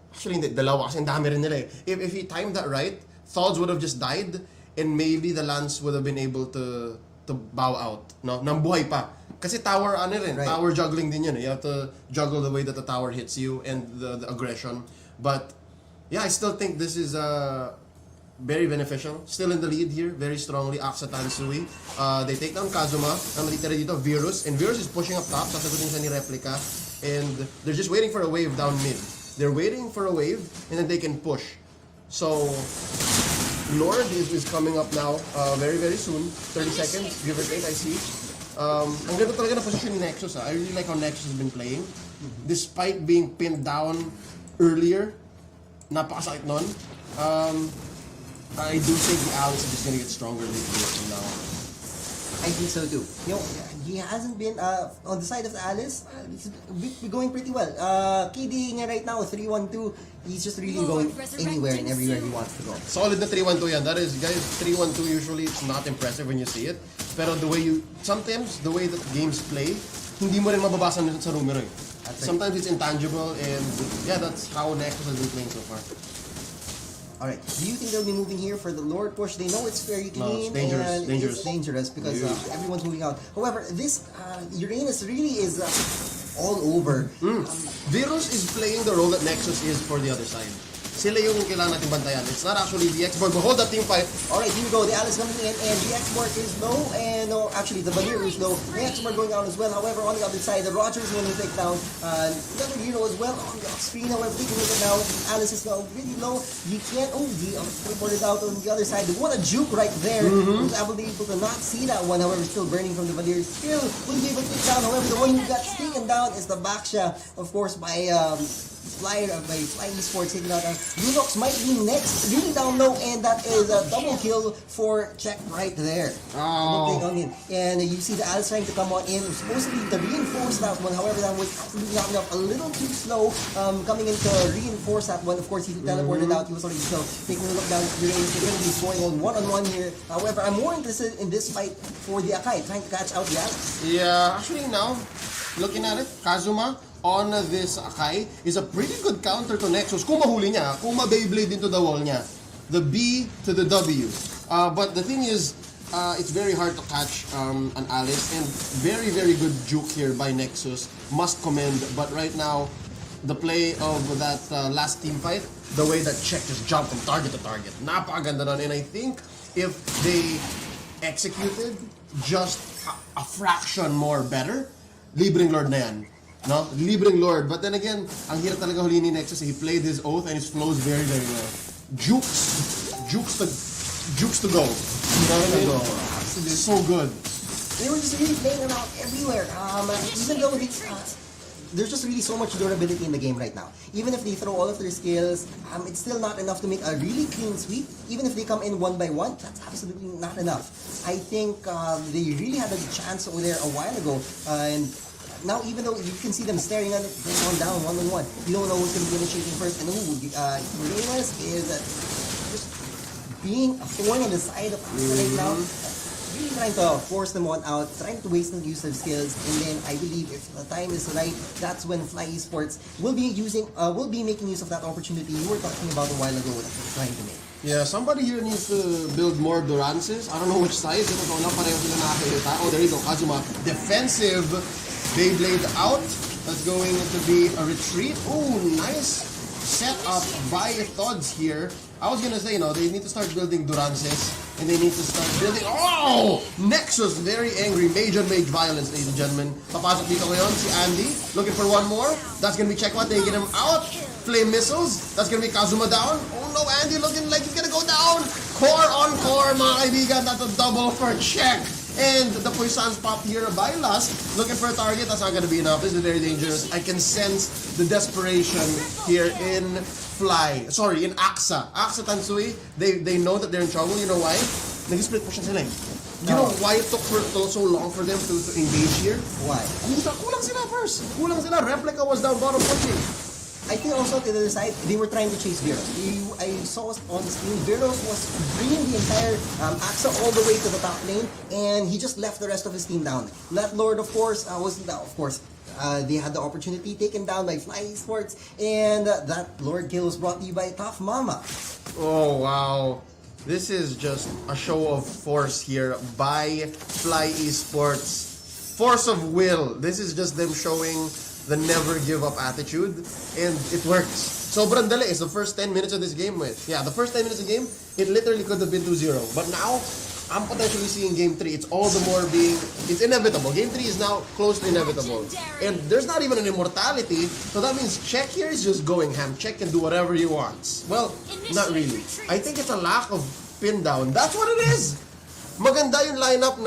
Actually hindi, dalawa kasi ang dami rin nila eh. If he timed that right, Todd's would have just died and maybe the Lance would have been able to bow out. No? Nang buhay pa. Kasi tower tower juggling din yun eh. You have to juggle the way that the tower hits you and the aggression. But yeah, I still think this is very beneficial. Still in the lead here, very strongly. Axa Tansui. They take down Kazuma. Ang natitira dito, Virus. And Virus is pushing up top. Sasagutin siya ni Replica. And they're just waiting for a wave down mid. They're waiting for a wave and then they can push. So Lord is coming up now very, very soon. 30 seconds, give or take, I see. Ang ganda talaga na position ni Nexus. I really like how Nexus has been playing. Despite being pinned down earlier, napakasakit nun. I do think the Alex is just gonna get stronger lately from now on. I think so too. He hasn't been on the side of the Alice. He's going pretty well. KD nga right now 3-1-2. He's just really going anywhere and everywhere he wants to go. Solid na 3-1-2 yan. That is, guys, 3-1-2 usually it's not impressive when you see it. Pero sometimes the way that games play, hindi mo rin mababasa sa numero eh. Sometimes it's intangible and yeah, that's how Nexus has been playing so far. Alright, do you think they'll be moving here for the Lord push? They know it's very clean it's dangerous, and dangerous. it's dangerous because everyone's moving out. However, this Uranus really is all over. Virus is playing the role that Nexus is for the other side. Sila yung kailangan natin bantayan. It's not actually the X-Board, but hold that team fight. Alright, here we go. The Alice coming in, and the X-Board is low, and no, actually the Valier is low. The X-Board going out as well. However, on the other side, the Rogers will take down another hero as well on the screen. However, taking a look at now, Alice is now really low. You can't, the reported out on the other side. What a juke right there. Was able to not see that one. However, still burning from the Valier. Still wouldn't be able to take down. However, the one who got taken down is the Baksha, of course, by Fly Esports taking out. Lunox might be next, really down low, and that is a double kill for Check right there. Oh. And you see the Alice trying to come on in, supposedly to reinforce that one. However, that was absolutely not enough, a little too slow coming in to reinforce that one. Of course, he teleported out, he was already slow. Taking a look down at the range, they're going to be going on one-on-one here. However, I'm more interested in this fight for the Akai, trying to catch out the Alice. Yeah, actually now, looking at it, Kazuma on this Akai is a pretty good counter to Nexus. Kung mahuli niya, kung ma-Beyblade into the wall niya. The B to the W. But the thing is, it's very hard to catch an Alice, and very, very good juke here by Nexus. Must commend, but right now, the play of that last team fight, the way that Check just jumped from target to target, napakaganda nun. And I think if they executed just a fraction more better, libreng Lord na yan. No? Libreng Lord. But then again, ang hirap talaga huli ni Nexus. He played his oath and his flows very, very well. Jukes to go. You know what I mean? Absolutely. So good. They were just really playing around everywhere. Even though there's just really so much durability in the game right now. Even if they throw all of their skills, it's still not enough to make a really clean sweep. Even if they come in one by one, that's absolutely not enough. I think they really had a chance over there a while ago, and now, even though you can see them staring at it, going on down one-on-one, you don't know who's going to be initiating first. And Reyes is just being a thorn on the side of Asa right now. Really trying to force them on out, trying to waste and use their skills. And then I believe if the time is right, that's when Fly Esports will be making use of that opportunity you were talking about a while ago that they're trying to make. Yeah, somebody here needs to build more Durances. I don't know which size. Oh, there you go, Kazuma. Defensive. Beyblade out. That's going to be a retreat. Oh, nice setup by Thods here. I was gonna say, they need to start building Durances, and they need to start building... Oh! Nexus, very angry. Major violence, ladies and gentlemen. Papasok dito ngayon si Andy. Looking for one more. That's gonna be Checkmate. They get him out. Flame missiles. That's gonna be Kazuma down. Oh no, Andy looking like he's gonna go down. Core on core, mga kaibigan. That's a double for Check. And the Poisons pop here by Lust, looking for a target. That's not going to be enough. This is very dangerous. I can sense the desperation here in in Axa. Axa Tansui, they know that they're in trouble. You know why? Nag-split push sila. You know why it took so long for them to engage here? Why? Kulang sila first. Kulang sila. Replica was down bottom pushing. I think also to the other side, they were trying to chase Viros. I saw on the screen, Viros was bringing the entire Axa all the way to the top lane, and he just left the rest of his team down. That Lord, of course, they had the opportunity taken down by Fly Esports, and that Lord kill was brought to you by Tough Mama. Oh, wow. This is just a show of force here by Fly Esports. Force of will. This is just them showing the never give up attitude, and it works. Sobrang dali. It's the first 10 minutes of this game the first 10 minutes of the game, it literally could have been 2-0. But now, I'm potentially seeing Game 3. It's all the more it's inevitable. Game 3 is now close to inevitable. And there's not even an immortality, so that means Check here is just going ham. Check can do whatever he wants. Well, not really. I think it's a lack of pin down. That's what it is! Maganda yung lineup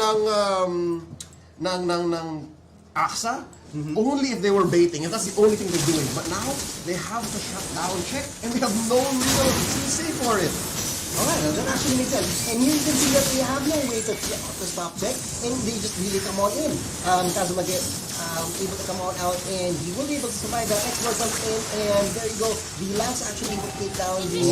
ng Axa. Only if they were baiting, and that's the only thing they're doing. But now, they have to shut down Check, and they have no real CC for it. Alright, that actually makes sense. And here you can see that they have no way to stop Check, and they just really come on in. Kazuma able to come on out, and he will be able to survive that. X-Lord comes in, and there you go. The Lance actually will take down the...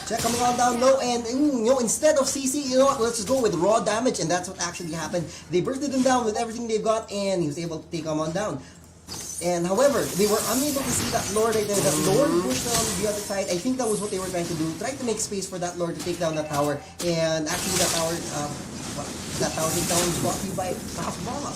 Check coming on down low, and instead of CC, let's just go with raw damage, and that's what actually happened. They bursted him down with everything they've got, and he was able to take him on down. And however, they were unable to see that Lord right there. That Lord pushed on the other side. I think that was what they were trying to do. Trying to make space for that Lord to take down that tower. And actually that tower That Thousand Towns brought to you by Half Mama.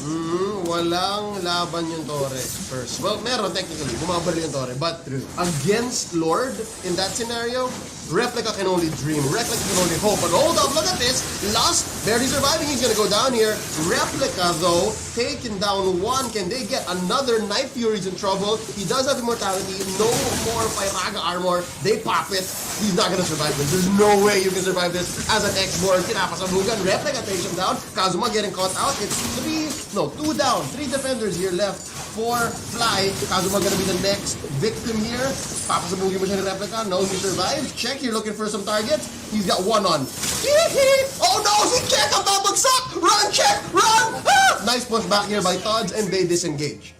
Walang laban yung Torre first. Well, meron technically. Bumabalik yung Torre. But against Lord, in that scenario, Replica can only dream. Replica can only hope. But hold up, look at this. Lost, barely surviving. He's gonna go down here. Replica, though, taken down one. Can they get another Night Fury's in trouble? He does have immortality. No more Pyraga armor. They pop it. He's not gonna survive this. There's no way you can survive this as an X-Born. Kinapasabugan. Replica takes him down. Kazuma getting caught out. It's 2 down. 3 defenders here left. 4 fly. Kazuma gonna be the next victim here. Papasabugin mo siya ni Replica. No, he survives. Check, you're looking for some targets. He's got 1 on. Oh no, si Check ang babagsak! Run, Check! Run! Ah! Nice push back here by Tods and they disengage.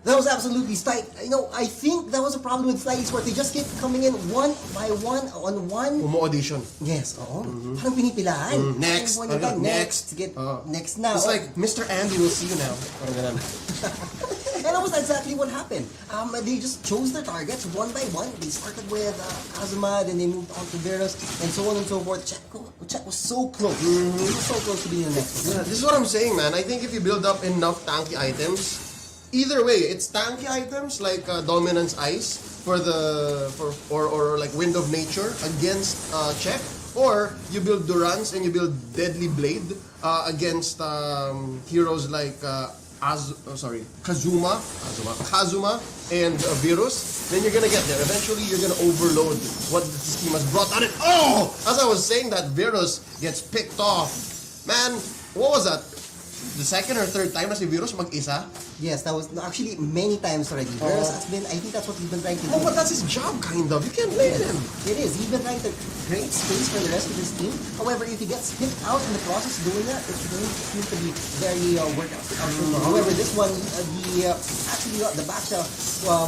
That was absolutely tight. You know, I think that was a problem with Flying Sport. They just keep coming in one by one on one. Umo-audition. Yes, oo. Parang pinipilaan. Next. One again, next. Next now. It's like, Mr. Andy will see you now. Parang ganun. And that was exactly what happened. They just chose their targets one by one. They started with Kazuma, then they moved on to Virus, and so on and so forth. Check was so close. He was so close to being the next one. Yeah, this is what I'm saying, man. I think if you build up enough tanky items, either way, it's tanky items like Dominance Ice for or like Wind of Nature against Check, or you build Durance and you build Deadly Blade against heroes like Kazuma and Virus. Then you're gonna get there. Eventually, you're gonna overload what this team has brought on it. Oh, as I was saying, that Virus gets picked off. Man, what was that? The second or third time na si Virus mag-isa? Yes, that was actually many times already. Virus has been, I think that's what he's been trying to do. Oh, but that's his job, kind of. You can't blame him. It is. He's been trying to create space for the rest of his team. However, if he gets picked out in the process doing that, it's going to be very workout. However, this one, actually got the back shot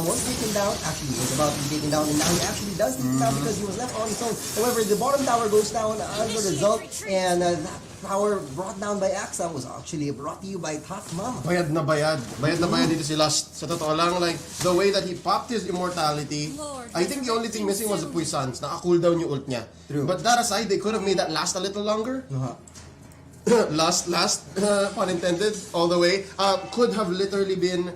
was taken down. Actually, he was about to be taken down, and now he actually does take it down because he was left on his own. However, the bottom tower goes down as a result, and that tower brought down by Axa was actually brought to you by Tough Mama. Bayad na bayad. Bayad na bayad dito si Lust. Sa totoo lang, like, the way that he popped his immortality, I think the only thing missing was the Puissance. Naka-cooldown yung ult niya. True. But that aside, they could have made that last a little longer. last, pun intended, all the way. Could have literally been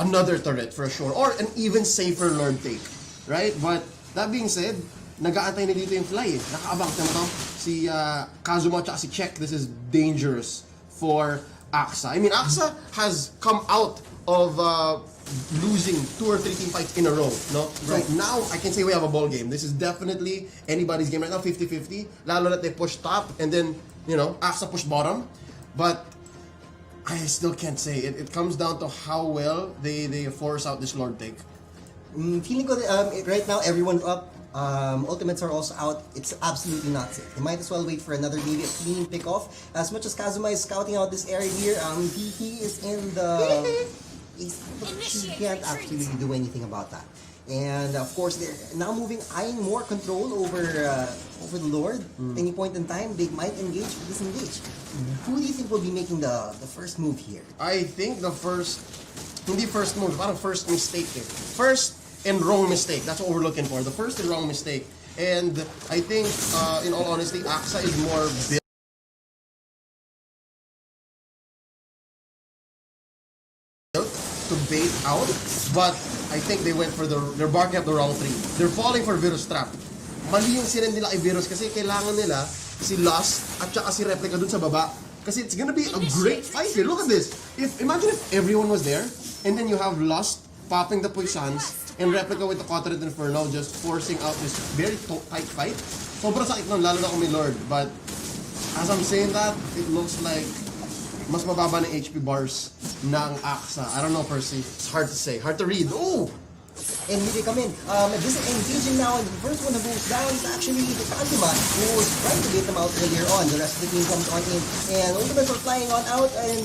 another turret for sure. Or an even safer Lord take. Right? But, that being said, nag-aantay na dito yung Fly. Nakaabang na to. Si Kazuma at si Check. This is dangerous for Axa. I mean, Axa has come out of losing 2 or 3 team fights in a row, no? Right. So now, I can say we have a ball game. This is definitely anybody's game right now, 50-50. Lalo that they push top, and then, you know, Axa push bottom. But, I still can't say. It comes down to how well they force out this Lord take. Feeling ko, right now, everyone's up. Ultimates are also out. It's absolutely not safe. They might as well wait for another maybe a clean pick-off. As much as Kazuma is scouting out this area here, he is in the... he can't actually do anything about that. And of course, they're now eyeing more control over the Lord. At any point in time, they might engage or disengage. Who do you think will be making the first move here? I think the first... Hindi first move, parang first mistake eh. First and wrong mistake. That's what we're looking for. The first and wrong mistake. And I think, in all honesty, Axa is more built to bait out. But I think they went for they're barking up the wrong tree. They're falling for Virus Trap. Mali yung sinend nila kay Virus kasi kailangan nila si Lost at saka si Replica dun sa baba. Kasi it's gonna be a great fight here. Look at this. Imagine if everyone was there and then you have Lost popping the Puissance and Replica with the Cottered Inferno just forcing out this very tight fight. Sobrang sakit nun, lalo na kung may Lord. But as I'm saying that, it looks like mas mababa ng HP bars ng Axa. I don't know, Percy. It's hard to say. Hard to read. Oh! And here they come in. This is engaging now, and the first one who goes down is actually the Kazuma, who was trying to get them out earlier on. The rest of the team comes on in, and Ultimates are flying on out, and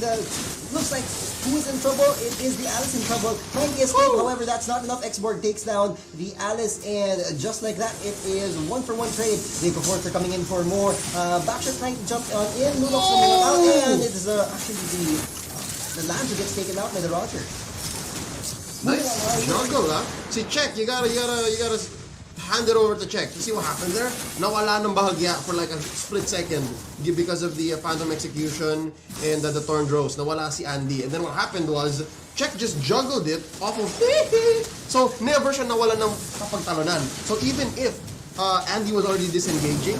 looks like who is in trouble? It is the Alice in trouble. Trying to escape, however, that's not enough. X-Borg takes down the Alice, and just like that, it is 1-for-1 trade. The Forts are coming in for more. Backshot trying to jump on in, Lunox coming out, and it is actually the Lance who gets taken out by the Roger. Nice juggle, huh? See, Check, you gotta hand it over to Check. You see what happened there? Nawala ng bahagya for like a split second because of the Phantom Execution and the Torn Rose. Nawala si Andy. And then what happened was, Check just juggled it off of so never siya nawala ng kapagtalunan. So even if Andy was already disengaging,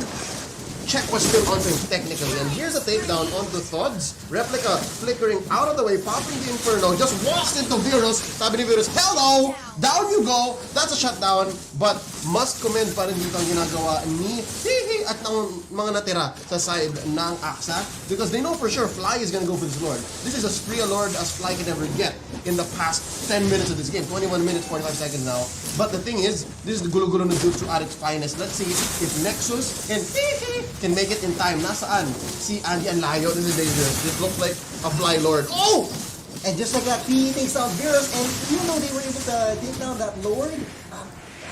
Check was still onto him technically. And here's a takedown onto Thods. Replica flickering out of the way, popping the Inferno, just walks into Virus. Sabi ni Virus, hello! Down you go! That's a shutdown. But must commend pa rin dito ang ginagawa ni Hihi at ng mga natira sa side ng Aksa. Because they know for sure Fly is gonna go for this Lord. This is as free a Lord as Fly can ever get in the past 10 minutes of this game. 21 minutes, 45 seconds now. But the thing is, this is the gulo-gulo no jutsu at its finest. Let's see if Nexus and Hihi can make it in time. Nasaan? Si Andy ang layo. This is dangerous. This looks like a Fly Lord. Oh! And just like that, he takes out Virus, and even though they were able to take down that Lord,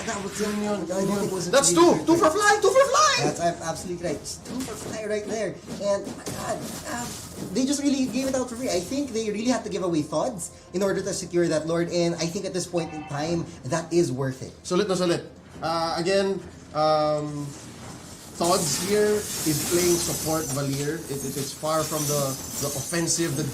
that was I don't think it was. That's two. Two for Fly. Two for Fly. That's absolutely right. It's 2 for Fly right there. And my God, they just really gave it out for free. I think they really had to give away Thods in order to secure that Lord, and I think at this point in time, that is worth it. Sulit na sulit. Again, Thods here is playing support Valier. It's far from the offensive, the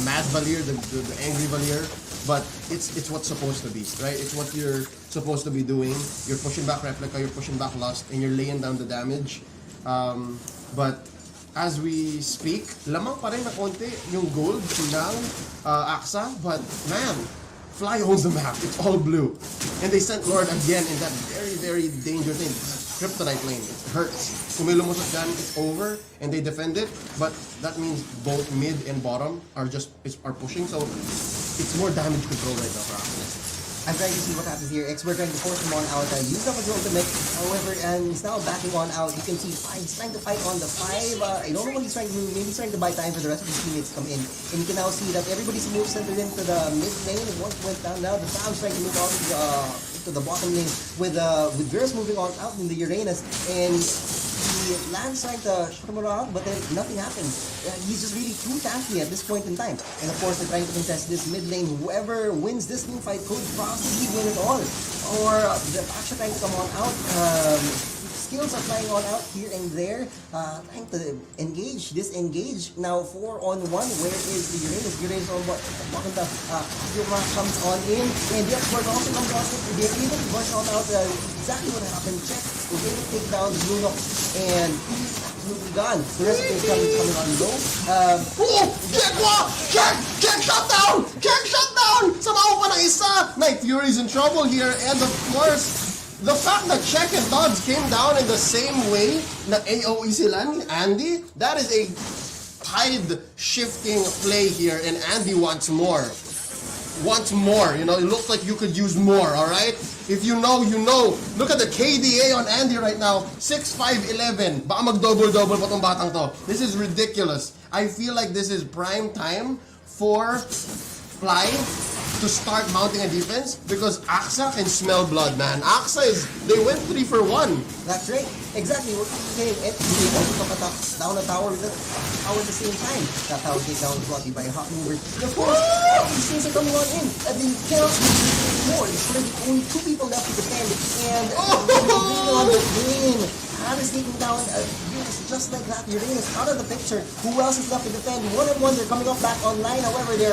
mad Valier, the angry Valier. But it's what's supposed to be, right? It's what you're supposed to be doing. You're pushing back Replica, you're pushing back Lust, and you're laying down the damage. But as we speak, lamang pa rin na konti yung gold ng Aksa. But man, Fly owns the map. It's all blue. And they sent Lord again in that very, very dangerous thing. Kryptonite lane. It hurts. Kung may lumusot dyan, it's over. And they defend it. But that means both mid and bottom are pushing. So it's more damage control right now for Aquanet. I'm trying to see what happens here. Expert trying to force him on out. Used up his ultimate. However, and he's now backing on out. You can see he's trying to fight on the 5. I don't know what he's trying to do. Maybe he's trying to buy time for the rest of his teammates to come in. And you can now see that everybody's move centered into the mid lane. One went down now. The Fal's trying to move on to the bottom lane with Virus moving on out in the Uranus. And the Lance trying to shoot him around, but then nothing happens. He's just really too tanky at this point in time. And of course, they're trying to contest this mid lane. Whoever wins this new fight could possibly win it all. Or they're actually trying to come on out. Skills are flying on out here and there, trying to disengage. Now 4-on-1. Where is the Uranus? Uranus on what? Yuma comes on in, and the expert also comes on in. They're able to rush on out exactly what happened. Check was able to take down Lunox, and he's absolutely gone. The rest of the team is coming on low. Check shut down! Check shut down! Samaw pa ng isa! Night Fury's in trouble here, and of course, the fact that Check and Thods came down in the same way na AOE sila ni Andy, that is a tide-shifting play here, and Andy wants more. Wants more, you know, it looks like you could use more, alright? If you know, you know. Look at the KDA on Andy right now, 6'5", 11. Baka mag-double-double pa tong batang to. This is ridiculous. I feel like this is prime time for Fly to start mounting a defense because Aksa can smell blood, man. Aksa they went 3 for 1. That's right. Exactly what you're saying. And they also took down a tower with a tower at the same time. That tower take down was brought by a hot mover. And of course, these things are coming on in. And they cannot do more. There's only 2 people left to defend. And on the green. Harris taking down Uranus just like that. Uranus out of the picture. Who else is left to defend? 1-on-1. They're coming off back online. However, they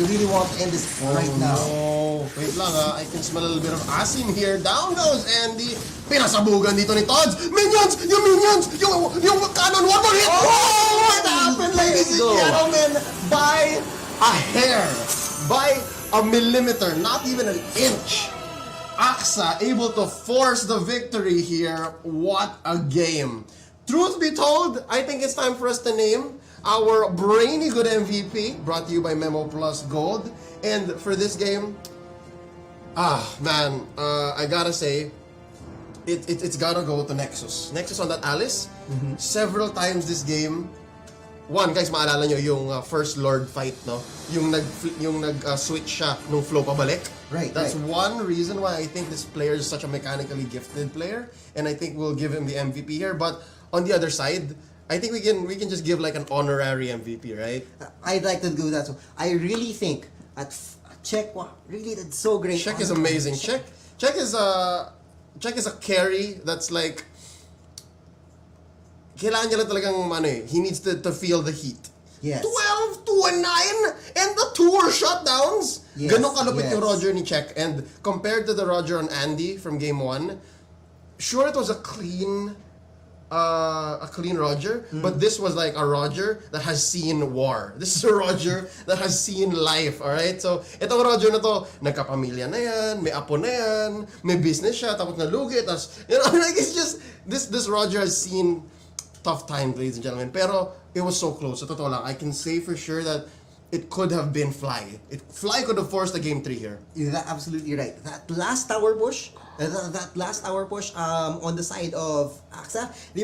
really want to end this right now. Oh, wait lang I can smell a little bit of asim here. Down goes Andy. Pinasabugan dito ni Thods. Minions! Yung minions! Yung cannon, one more hit! Oh! What happened, ladies and gentlemen? By a hair. By a millimeter. Not even an inch. Aksa able to force the victory here. What a game. Truth be told, I think it's time for us to name our brainy good MVP, brought to you by Memo Plus Gold. And for this game, man, I gotta say, it's gotta go to Nexus. Nexus on that Alice. Several times this game, one, guys, maalala nyo yung first Lord fight, no? Yung nag-switch siya nung flow pabalik. Right. That's one reason why I think this player is such a mechanically gifted player, and I think we'll give him the MVP here. But on the other side, I think we can just give like an honorary MVP, right? I'd like to do that. So I really think Check really did so great. Check is amazing. Check Check is a carry that's like kailangan niya lang talagang he needs to feel the heat. Yes. 12, 2 and 9, and the 2 were shutdowns. Yes, Ganon kalupit yes. yung Roger ni Check. And compared to the Roger on Andy from game 1, sure it was a clean Roger, but this was like a Roger that has seen war. This is a Roger that has seen life, alright? So, itong Roger na to, nagkapamilya na yan, may apo na yan, may business siya, tapos nalugi, tapos, like it's just, this Roger has seen tough times, ladies and gentlemen. Pero, it was so close. Sa totoo lang, I can say for sure that it could have been Fly. Fly could have forced the game 3 here. You're absolutely right. That last tower push, on the side of AXA, they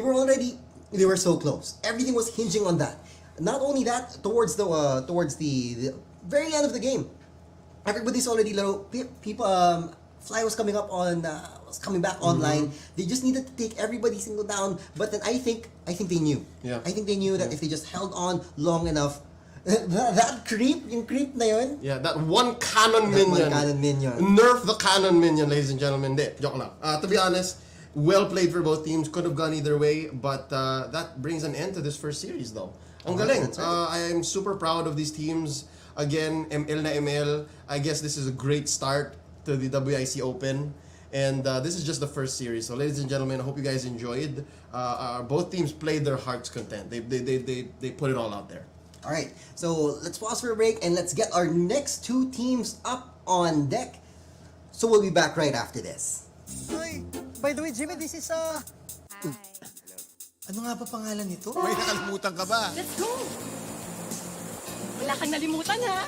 were so close. Everything was hinging on that. Not only that, towards the very end of the game, everybody's already low. People, Fly was coming up on, was coming back online. They just needed to take everybody single down. But then I think they knew. Yeah. I think they knew that if they just held on long enough, that creep na yun. Yeah, that one cannon minion. Nerf the cannon minion, ladies and gentlemen. De, joke lang. To be honest, well played for both teams. Could have gone either way, but that brings an end to this first series, though. Ang galing. I am super proud of these teams. Again, ML na ML. I guess this is a great start to the WIC Open. And this is just the first series. So, ladies and gentlemen, I hope you guys enjoyed. Both teams played their heart's content. They put it all out there. All right, so let's pause for a break and let's get our next 2 teams up on deck. So we'll be back right after this. Ay, by the way, Jimmy, this is ano nga ba pangalan nito? May nakalimutan ka ba? Let's go! Wala kang nalimutan, ha?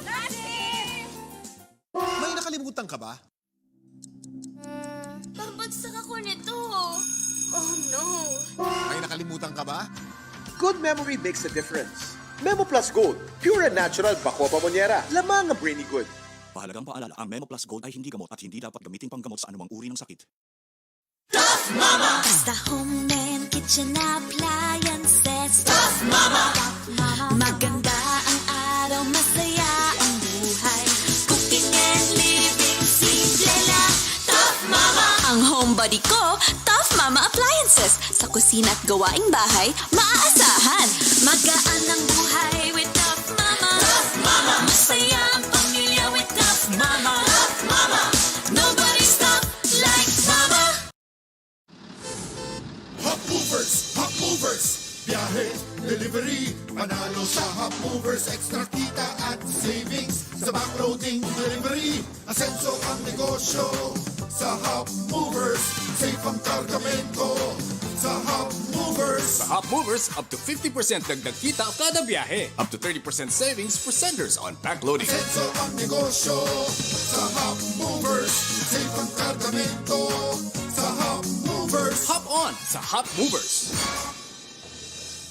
May nakalimutan ka ba? Babagsak ako nito. Oh no. May nakalimutan ka ba? Good memory makes a difference. Memo Plus Gold, pure and natural bako pamonyera. Lamang ang brainy good. Mahalagang paalala, ang Memo Plus Gold ay hindi gamot at hindi dapat gamitin panggamot sa anumang uri ng sakit. Tough Mama! Basta home and kitchen appliances. Tough Mama! Maganda ang araw, masaya ang buhay. Cooking and living, simple lang. Tough Mama! Ang homebody ko, Tough Mama Appliances. Sa kusina at gawaing bahay, maaasahan. Magaan ang buhay with Tough Mama. Tough Mama! Masaya ang pamilya with Tough Mama. Tough Mama! Nobody's tough like Mama. Hop movers, biyahe, delivery, panalo sa Hop Movers, extra kita at savings, sa backloading delivery, asenso ang negosyo, sa Hop Movers, safe ang kargamento, sa Hop Movers. Sa Hop Movers, up to 50% dagdag kita kada biyahe. Up to 30% savings for senders on backloading. Asenso ang negosyo, sa Hop Movers, safe ang kargamento, sa Hop Movers. Hop on sa Hop Movers.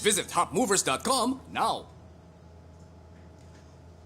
Visit hopmovers.com now.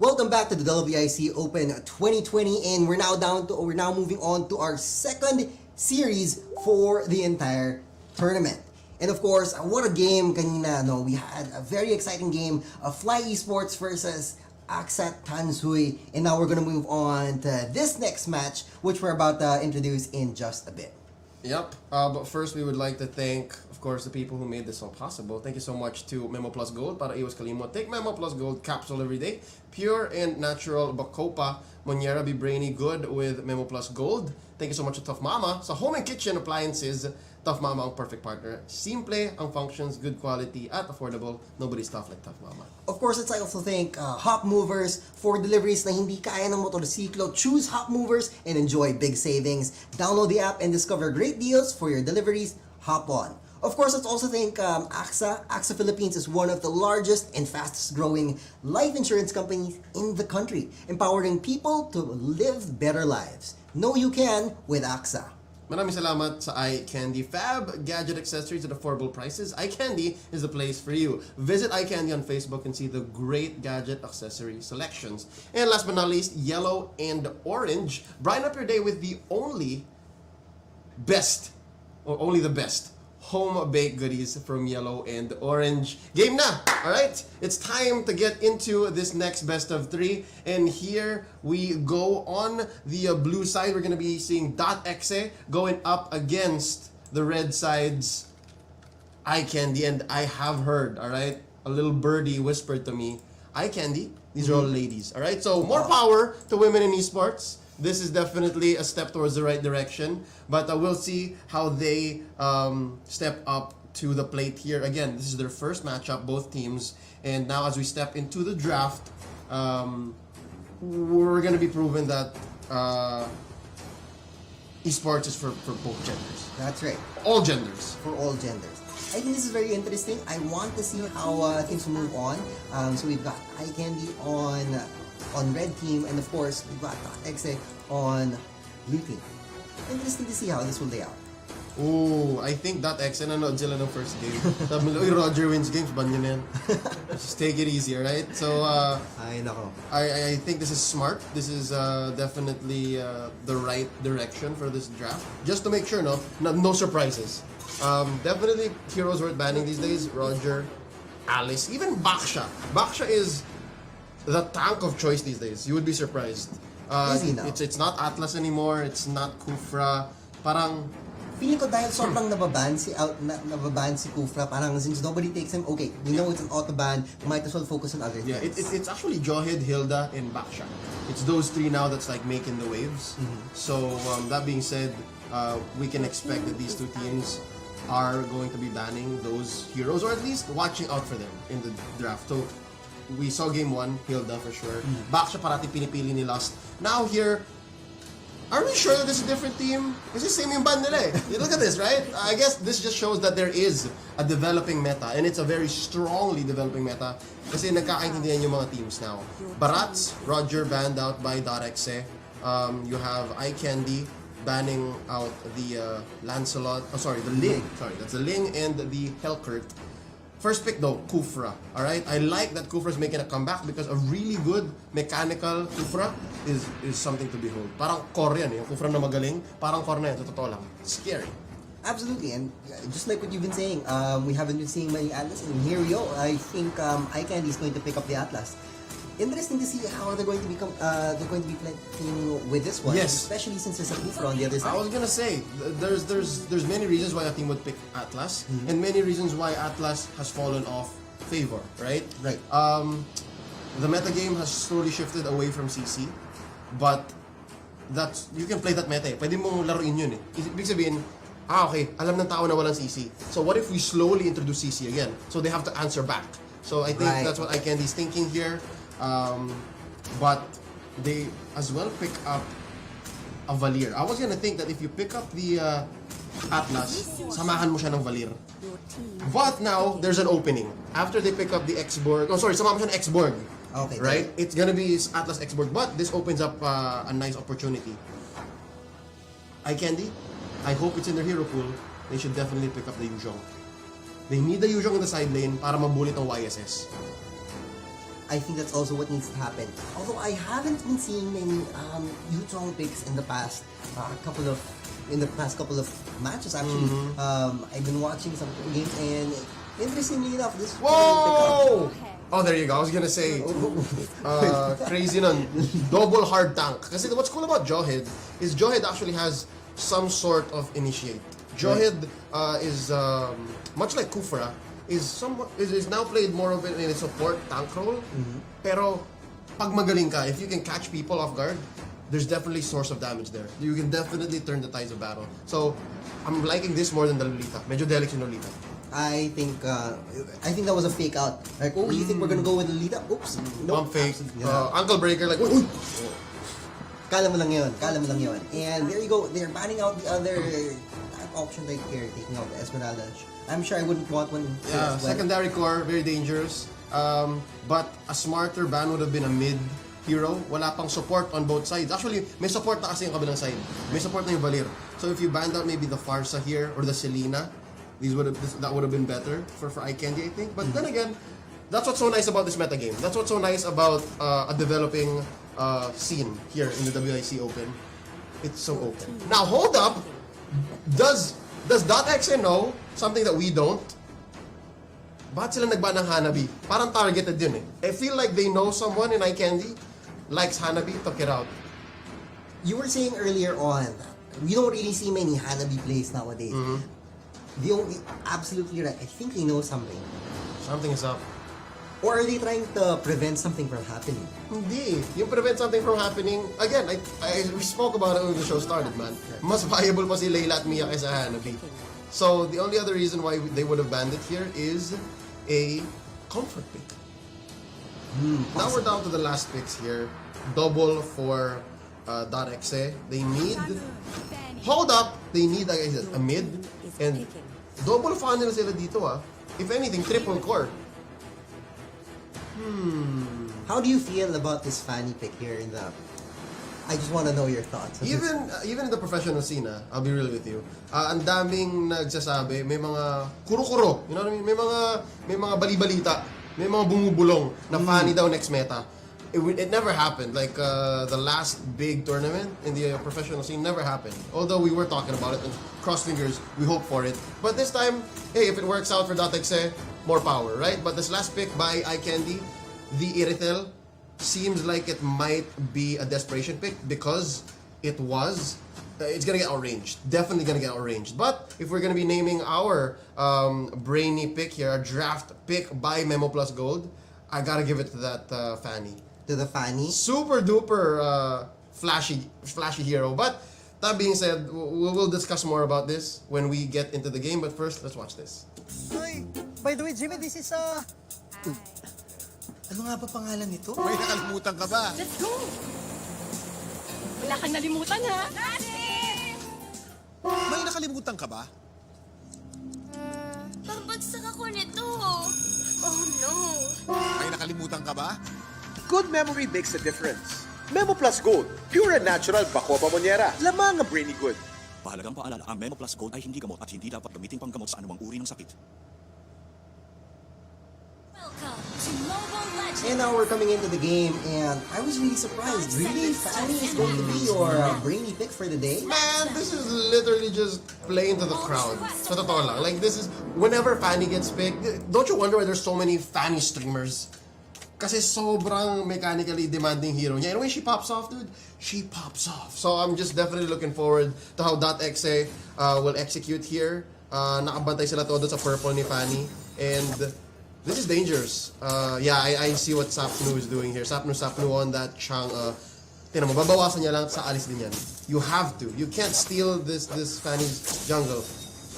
Welcome back to the WIC Open 2020, and we're now moving on to our second series for the entire tournament. And of course, what a game kanina, no? We had a very exciting game of Fly Esports versus AXA Tanshui, and now we're gonna move on to this next match, which we're about to introduce in just a bit. Yep. But first, we would like to thank, of course, the people who made this all possible. Thank you so much to Memo Plus Gold para iwas kalimot. Take Memo Plus Gold capsule every day. Pure and natural Bacopa Monnieri. Be brainy good with Memo Plus Gold. Thank you so much to Tough Mama. Sa home and kitchen appliances, Tough Mama ang perfect partner. Simple ang functions, good quality, at affordable. Nobody's tough like Tough Mama. Of course, let's also thank Hop Movers for deliveries na hindi kaya ng motorsiklo. Choose Hop Movers and enjoy big savings. Download the app and discover great deals for your deliveries. Hop on. Of course, let's also thank AXA. AXA Philippines is one of the largest and fastest growing life insurance companies in the country, empowering people to live better lives. Know you can with AXA. Maraming salamat sa iCandy Fab gadget accessories at affordable prices. iCandy is the place for you. Visit iCandy on Facebook and see the great gadget accessory selections. And last but not least, yellow and orange. Brighten up your day with the only the best home baked goodies from yellow and orange. Game na! Alright? It's time to get into this next best of 3. And here we go on the blue side. We're gonna be seeing .exe going up against the red side's Eye Candy. And I have heard, alright, a little birdie whispered to me, Eye Candy, these are all ladies. Alright? So more power to women in esports. This is definitely a step towards the right direction, but we'll see how they step up to the plate here. Again, this is their first matchup, both teams, and now as we step into the draft, we're going to be proven that esports is for both genders. That's right. All genders. For all genders. I think this is very interesting. I want to see how things move on. So we've got Eye Candy on red team, and of course we've got .exe on blue team. Interesting to see how this will lay out. Ooh, I think .exe nanood sila ng first game. Sabi nila, "Uy, Roger wins games, ban yun yan." Just take it easy, right? So, Ay, nako. I think this is smart. This is definitely the right direction for this draft. Just to make sure, no surprises. Definitely heroes worth banning these days. Roger, Alice, even Baksha. Baksha is the tank of choice these days. You would be surprised. Easy now. It's not Atlas anymore. It's not Kufra. Parang Feeling ko dahil sobrang nababan si Kufra, parang since nobody takes him, okay, we know it's an auto ban, might as well focus on other things. yeah, it's actually Johid, Hilda, and Baksha. It's those three now that's like making the waves. So that being said, we can expect that these two teams are going to be banning those heroes, or at least watching out for them in the draft. So we saw game 1, Hilda for sure. Baksha parati pinipili ni Lost. Now here, are we sure that this is a different team? It's the same yung ban nila eh. You look at this, right? I guess this just shows that there is a developing meta, and it's a very strongly developing meta kasi nagkakaintindihan yung mga teams now. Barats, Roger banned out by .exe. You have Eye Candy banning out the Lancelot. Oh, sorry, the Ling. Sorry, that's the Ling and the Helkert. First pick though, Kufra. Alright? I like that Kufra is making a comeback because a really good mechanical Kufra is something to behold. Parang core yan eh. Yung Kufra na magaling, parang core na yan. Totoo lang. Scary. Absolutely, and just like what you've been saying, we haven't been seeing many Atlas, and here we go. I think Eye Candy is going to pick up the Atlas. Interesting to see how they're going to playing with this one, Yes. especially since there's a Kufra on the other side. I was gonna say, there's many reasons why a team would pick Atlas, and many reasons why Atlas has fallen off favor, right? Right. The meta game has slowly shifted away from CC, but you can play that meta eh. Pwede mong laruin yun eh. Ibig sabihin, okay, alam ng tao na walang CC. So what if we slowly introduce CC again? So they have to answer back. So I think Right. that's what Eye Candy's thinking here. But they as well pick up a Valir. I was gonna think that if you pick up the Atlas, samahan mo siya ng Valir. But now, there's an opening. After they pick up the X-Borg, samahan mo siya ng X-Borg. Okay. Right? It's gonna be Atlas X-Borg, but this opens up a nice opportunity. Eye Candy, I hope it's in their hero pool. They should definitely pick up the Yuzhong. They need the Yuzhong in the side lane para mabulit ang YSS. I think that's also what needs to happen. Although I haven't been seeing many Yuzhong picks in the past couple of matches actually. I've been watching some games, and interestingly enough, this Whoa! Oh, there you go. I was gonna say, crazy nun. Double hard tank. Kasi what's cool about Johid is Johid actually has some sort of initiate. Johid is much like Kufra, is now played more of it in a support tank role. Pero pag magaling ka, if you can catch people off guard, there's definitely source of damage there. You can definitely turn the tides of battle. So I'm liking this more than the Lolita. Medyo delik yung Lolita. I think that was a fake out. Like, oh, you think we're gonna go with Lolita? Oops. Pump fake. Yeah. Ankle breaker, like, uy! Kala mo lang yun. And there you go. They're banning out the other option right here, taking out the Esmeralda. I'm sure I wouldn't want one. Yeah, secondary core, very dangerous. But a smarter ban would have been a mid hero. Wala pang support on both sides. Actually, may support na kasi yung kabilang side. May support na yung Valir. So if you banned out maybe the Farsa here or the Selena, that would have been better for Eye Candy, I think. But then again, that's what's so nice about this meta game. That's what's so nice about a developing scene here in the WIC Open. It's so open. Now, hold up. Does Does .exe know something that we don't? Bakit sila nagban ng Hanabi? Parang targeted yun eh. I feel like they know someone in iCandy likes Hanabi, took it out. You were saying earlier on, we don't really see many Hanabi plays nowadays. Absolutely right. I think they know something. Something is up. Or are they trying to prevent something from happening? Hindi. Yung prevent something from happening, again, we spoke about it when the show started, man. Mas viable pa si Layla at Mia kaysa Hanabi. So, the only other reason why they would have banned it here is a comfort pick. Now we're down to the last picks here. Double for .exe. They need... Hold up! They need, like I said, a mid. And double fan nila sila dito ah. If anything, triple core. How do you feel about this Fanny pick here in the... I just want to know your thoughts. Even in the professional scene, I'll be real with you. Ang daming nagsasabi, may mga kuro-kuro, you know what I mean? May mga bali-balita, may mga bumubulong na Fanny daw next meta. It never happened. Like the last big tournament in the professional scene never happened. Although we were talking about it and cross fingers, we hope for it. But this time, hey, if it works out for .exe, more power, right? But this last pick by iCandy, the Iritel, seems like it might be a desperation pick because it's gonna get outranged. Definitely gonna get outranged. But if we're gonna be naming our brainy pick here, a draft pick by Memo Plus Gold, I gotta give it to that Fanny. To the Fanny? Super duper flashy hero. But that being said, we'll discuss more about this when we get into the game. But first, let's watch this. Ay, by the way, Jimmy, this is ano nga ba pangalan nito? May nakalimutan ka ba? Let's go! Wala kang nalimutan, ha? May nakalimutan ka ba? Babagsak ako nito. Oh no. May nakalimutan ka ba? Good memory makes a difference. Memo Plus Gold, pure and natural bako pamonyera. Lamang ang brainy good. Mahalagang paalala, ang Memo Plus Gold ay hindi gamot at hindi dapat gamitin panggamot sa anumang uri ng sakit. Welcome to Mobile Legends. And now we're coming into the game, and I was really surprised. Really? Fanny is going to be your brainy pick for the day? Man, this is literally just playing to the crowd. Sa totoo lang. Like, this is, whenever Fanny gets picked, don't you wonder why there's so many Fanny streamers? Kasi sobrang mechanically demanding hero niya. And when she pops off, dude, she pops off. So I'm just definitely looking forward to how .exe will execute here. Nakabantay sila todo sa purple ni Fanny. And this is dangerous. Yeah, I see what Sapnu is doing here. Sapnu on that Chang. Tingnan mo, babawasan niya lang sa alis din yan. You have to. You can't steal this Fanny's jungle.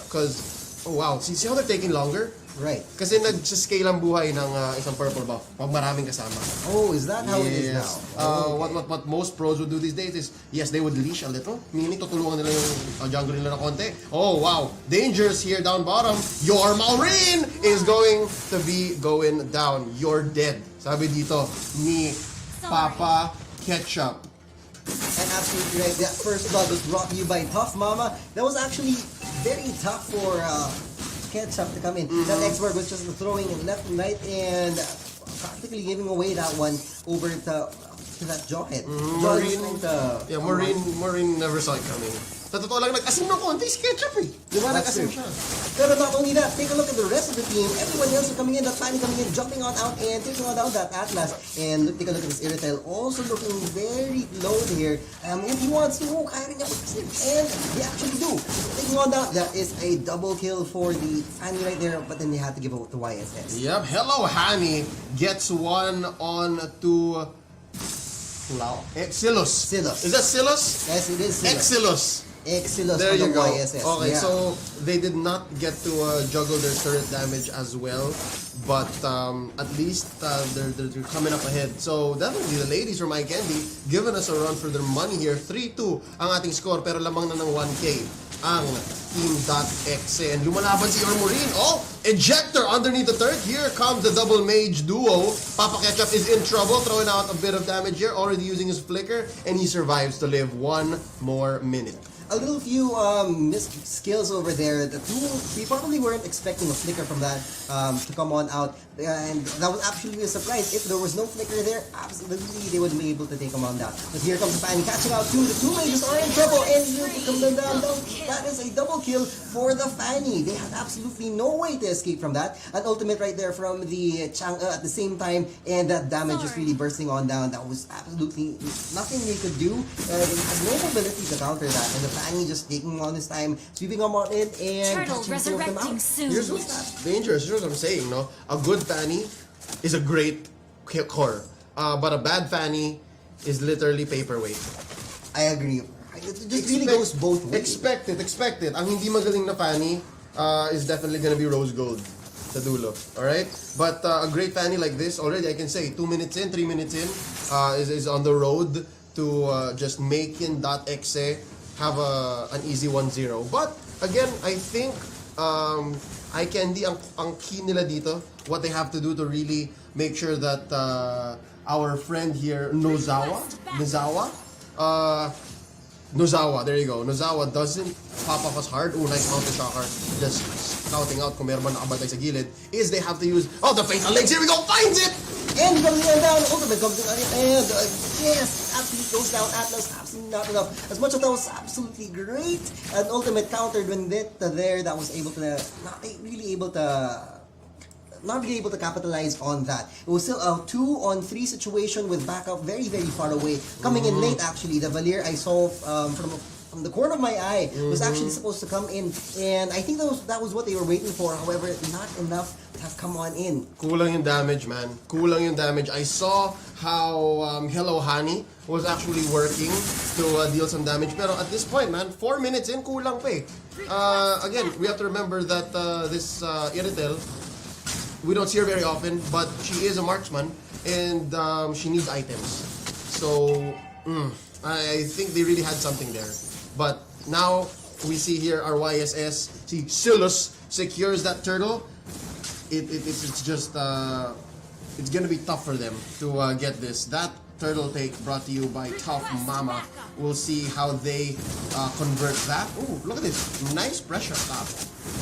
Because, oh wow, see how they're taking longer? Right. Kasi nag-scale ang buhay ng isang purple buff pag maraming kasama. Oh, is that how it is now? Okay. What most pros would do these days is, yes, they would leash a little. Meaning, tutulungan nila yung jungle nila na konti. Oh, wow. Dangers here down bottom. Your Maureen is going to be going down. You're dead. Sabi dito ni Papa Ketchup. And absolutely right. That first blood was brought to you by Tough Mama. That was actually very tough for Ketchup to come in. That expert was just throwing it left and right and practically giving away that one over to that Jawhead. Maureen never saw it coming. Sa totoo lang, nag-asim ng konti si Ketchup eh. Di ba? Nag-asim siya. Pero not only that, take a look at the rest of the team. Everyone else is coming in, that Fanny coming in, jumping on out and taking on down that Atlas. And take a look at this Iritel, also looking very low here. If he wants to, kaya rin niya mag-asim. And they actually do. Taking on down, that is a double kill for the Fanny right there, but then they had to give out to YSS. Yep, Hello Hani gets one on to Exilus. Is that Silus? Yes, it is Silus. Exilus. Exilus There you for the go. YSS. Okay, yeah. so they did not get to juggle their turret damage as well, but at least they're coming up ahead. So definitely the ladies from iCandy giving us a run for their money here. 3-2 ang ating score, pero lamang na ng 1K ang Team .exe. And lumalaban si Maureen. Oh, ejector underneath the turret. Here comes the double mage duo. Papa Ketchup is in trouble, throwing out a bit of damage here, already using his flicker, and he survives to live one more minute. a little few missed skills over there. We probably weren't expecting a flicker from that to come on out, and that was absolutely a surprise. If there was no flicker there, absolutely they wouldn't be able to take him on down. But here comes the Fanny catching out two. The two mages are in trouble, and will come down. That is a double kill for the Fanny. They had absolutely no way to escape from that. An ultimate right there from the Chang'e at the same time, and that damage is really bursting on down. That was absolutely nothing they could do. They had no mobility to counter that, and the Fanny just taking on his time, sweeping them on in, and Turtle catching two of them out. resurrecting soon. Here's what's dangerous. Here's what I'm saying, no? A good Fanny is a great core. But a bad Fanny is literally paperweight. I agree. It just really goes both ways. Expect it. Ang hindi magaling na Fanny is definitely gonna be rose gold sa dulo. Alright? But a great Fanny like this, already I can say 2 minutes in, 3 minutes in, is on the road to just making .exe have an easy 1-0. But again, I think iCandy, ang key nila dito, what they have to do to really make sure that our friend here, Nozawa, there you go. Nozawa doesn't pop off as hard. Oh, nice counter shocker. Just scouting out kung meron man nakabatay sa gilid. Is they have to use, the fatal legs. Here we go, finds it! And comes down, ultimate comes in, and yes, absolutely goes down. Atlas, absolutely not enough. As much as that was absolutely great, an ultimate countered Vendetta there that was able to, not really able to capitalize on that. It was still a 2-on-3 situation with backup very, very far away. Coming in late, actually. The Valier I saw from the corner of my eye was actually supposed to come in, and I think that was what they were waiting for. However, not enough to have come on in. Kulang yung damage, man. Kulang yung damage. I saw how Hello Honey was actually working to deal some damage. Pero at this point, man, 4 minutes in, kulang pa eh. Again, we have to remember that this Iritel, we don't see her very often, but she is a marksman, and she needs items. So, I think they really had something there. But now, we see here our YSS, see Silus secures that turtle. It's just, it's gonna be tough for them to get this. That turtle take brought to you by Tough Mama. We'll see how they convert that. Oh, look at this. Nice pressure stop.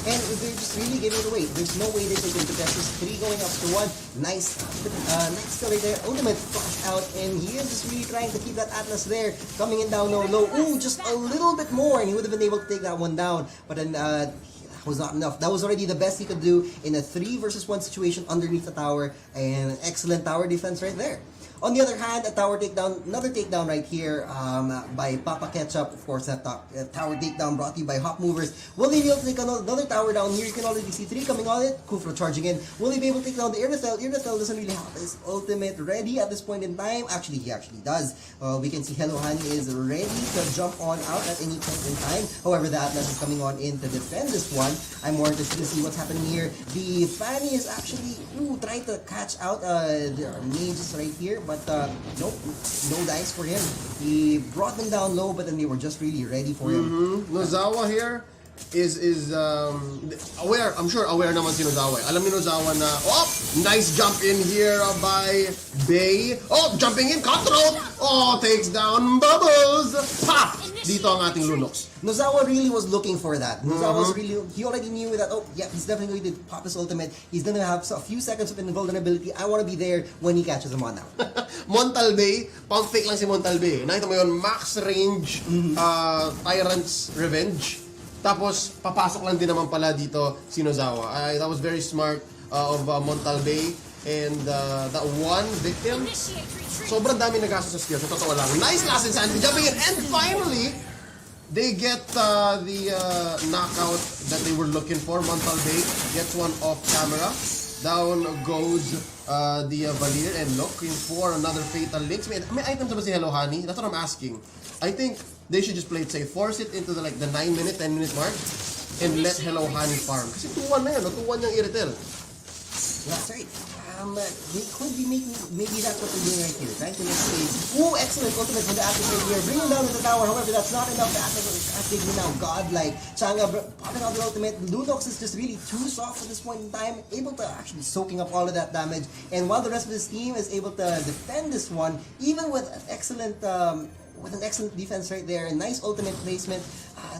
And they're just really giving it away. There's no way they can contest this. 3 going up to 1. Nice skill right there. Ultimate flash out, and he is just really trying to keep that Atlas there. Coming in down low. Ooh, just a little bit more, and he would have been able to take that one down. But then that was not enough. That was already the best he could do in a 3 versus 1 situation underneath the tower, and an excellent tower defense right there. On the other hand, a tower takedown, another takedown right here by Papa Ketchup. Of course, that tower takedown brought to you by Hop Movers. Will they be able to take another tower down here? You can already see 3 coming on it. Kufra charging in. Will they be able to take down the Irithel? Irithel doesn't really have his ultimate ready at this point in time. Actually, he actually does. We can see Hello Honey is ready to jump on out at any point in time. However, the Atlas is coming on in to defend this one. I'm more interested to see what's happening here. The Fanny is actually trying to catch out the mages right here. But nope, no dice for him. He brought them down low, but then they were just really ready for him. Nozawa here is aware. I'm sure aware naman si Nozawa. Alam ni Nozawa na, nice jump in here by Bay. Jumping in, control. Takes down Bubbles. Pop! Dito ang ating Lunox. Nozawa really was looking for that. Nozawa's really, he already knew that, he's definitely going to pop his ultimate. He's going to have a few seconds of invulnerability. I want to be there when he catches him on now. Montalbay, pump fake lang si Montalbay. Nakita mo yun, max range Tyrant's Revenge. Tapos, papasok lang din naman pala dito si Nozawa. That was very smart of Montalbay. And that one victim, sobrang dami nagastos sa skills. So, totoo lang. Nice last insanity jumping in. And finally, they get the knockout that they were looking for. Montalbay gets one off camera. Down goes the Valier, and looking for another Fatal Links. May items ba si Hello Honey? That's what I'm asking. I think they should just play it safe. Force it into the 9-minute, 10-minute mark, and let Hello Honey farm. Kasi 2-1 na yan. 2-1 yung Iritel. That's right. They could be maybe that's what they're doing right here. Trying to make space. Excellent ultimate from the Atlas right here. Bring him down to the tower. However, that's not enough. The Atlas is active now. Godlike. Chang'e popping out the ultimate. Lunox is just really too soft at this point in time. Able to actually soaking up all of that damage. And while the rest of his team is able to defend this one, even with an excellent with an excellent defense right there, a nice ultimate placement.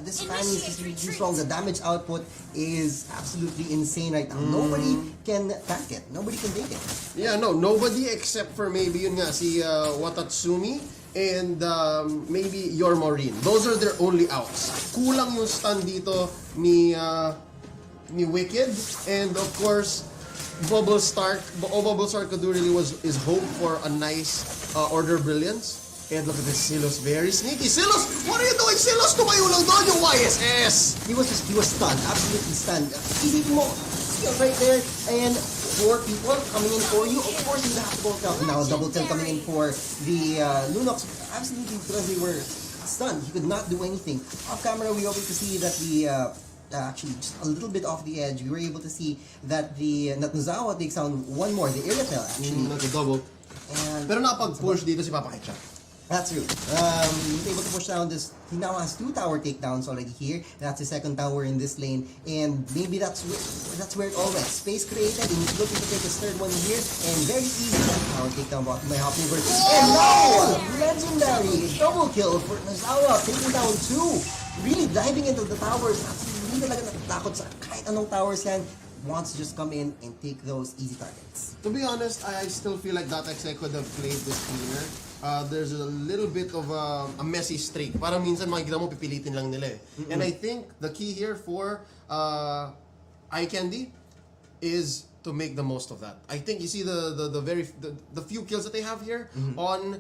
This fan is just really too strong. The damage output is absolutely insane right now. Nobody can tank it. Nobody can take it. Yeah, no, nobody except for maybe yun nga, si Watatsumi and maybe your Maureen. Those are their only outs. Kulang yung stun dito ni Wicked, and of course Bubble Stark. All Bubble Stark could do really is hope for a nice Order of Brilliance. And look at this, Silos, very sneaky. Silos, what are you doing? Silos, tumayo lang doon yung YSS. He was stunned, absolutely stunned. Isipin mo, skills right there, and 4 people coming in for you. Of course, you have to go down. Now, double kill coming in for the Lunox, absolutely because they were stunned. He could not do anything. Off camera, we were able to see that the actually just a little bit off the edge. We were able to see that the Nozawa takes down one more, the Irithel actually. Not a double. And pero nakapag-push dito si Papa Ketchup. that's true. He was able to push down this. He now has 2 tower takedowns already here. That's his second tower in this lane, and maybe that's where it all went. Space created, and he's looking to take his third one here, and very easy tower takedown bottom by Hop Mover. And now, legendary double kill for Nozawa, taking down 2. Really diving into the towers. Absolutely, hindi talaga natatakot sa kahit anong towers yan. Wants to just come in and take those easy targets. To be honest, I still feel like .exe could have played this cleaner. There's a little bit of a messy streak. Parang minsan makikita mo pipilitin lang nila eh. And I think the key here for Eye Candy is to make the most of that. I think you see the few kills that they have here on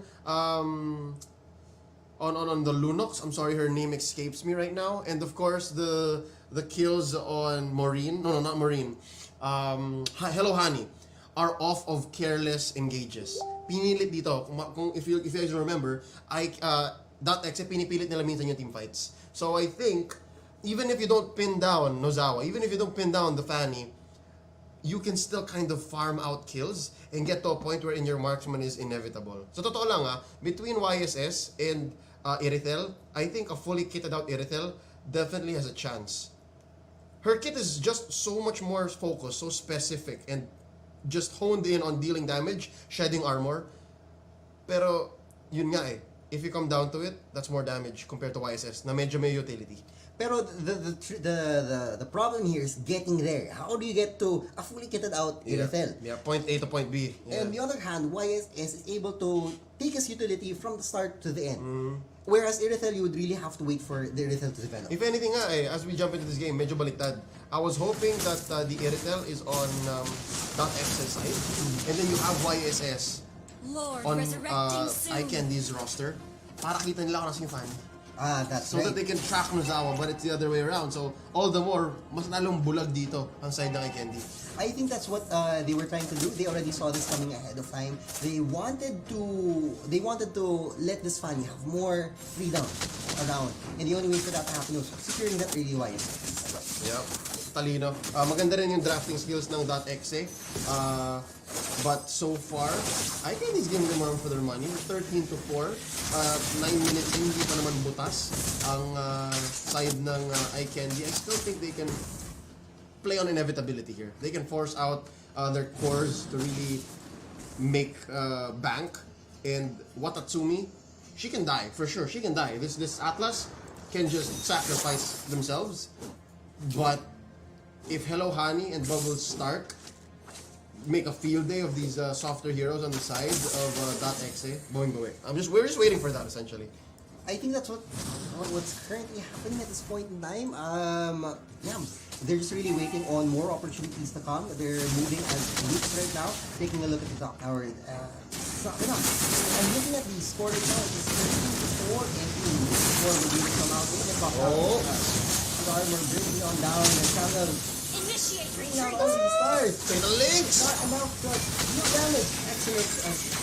the Lunox. I'm sorry, her name escapes me right now. And of course the kills on Maureen. No, not Maureen. Hello Honey are off of careless engages. Pinilit dito. If you guys remember, .exe pinipilit nila minsan yung team fights. So I think even if you don't pin down Nozawa, even if you don't pin down the Fanny, you can still kind of farm out kills and get to a point wherein your marksman is inevitable. So totoo lang between YSS and Irithel, I think a fully kitted out Irithel definitely has a chance. Her kit is just so much more focused, so specific, and just honed in on dealing damage, shedding armor. Pero yun nga if you come down to it, that's more damage compared to YSS na medyo may utility. Pero the problem here is getting there. How do you get to a fully kitted out Irithel? Yeah, point A to point B. Yeah. And on the other hand, YSS is able to take his utility from the start to the end. Whereas Irithel, you would really have to wait for the Irithel to develop. If anything as we jump into this game, medyo baliktad. I was hoping that the Irithel is on .exe side, and then you have YSS Lord, on resurrecting soon. Eye Candy's roster para kita nila kung nasa yung fan. That's so right. that they can track Nozawa, but it's the other way around. So all the more, mas lalong bulag dito ang side ng Eye Candy. I think that's what they were trying to do. They already saw this coming ahead of time. They wanted to let this Fanny have more freedom around, and the only way for that to happen was securing that early YSS. Yep. Talino. Maganda rin yung drafting skills ng .exe. But so far, I think he's giving them a run for their money. 13 to 4. 9 minutes in, hindi pa naman butas ang side ng Eye Candy. I still think they can play on inevitability here. They can force out their cores to really make bank. And Watatsumi, she can die, for sure. She can die. This Atlas can just sacrifice themselves. But if Hello Honey and Bubble Stark make a field day of these softer heroes on the side of .exe, we're just waiting for that essentially. I think that's what's currently happening at this point in time. Yeah, they're just really waiting on more opportunities to come. They're moving as groups right now. Taking a look at the top tower, it's not enough. I'm looking at the score right now. It's 13 to 4, and the score will really come out. Look at the top. The armor bringing on down and kind of Initiate bringing out retreat. all the stars. Say the links! Not enough to deal damage. Excellent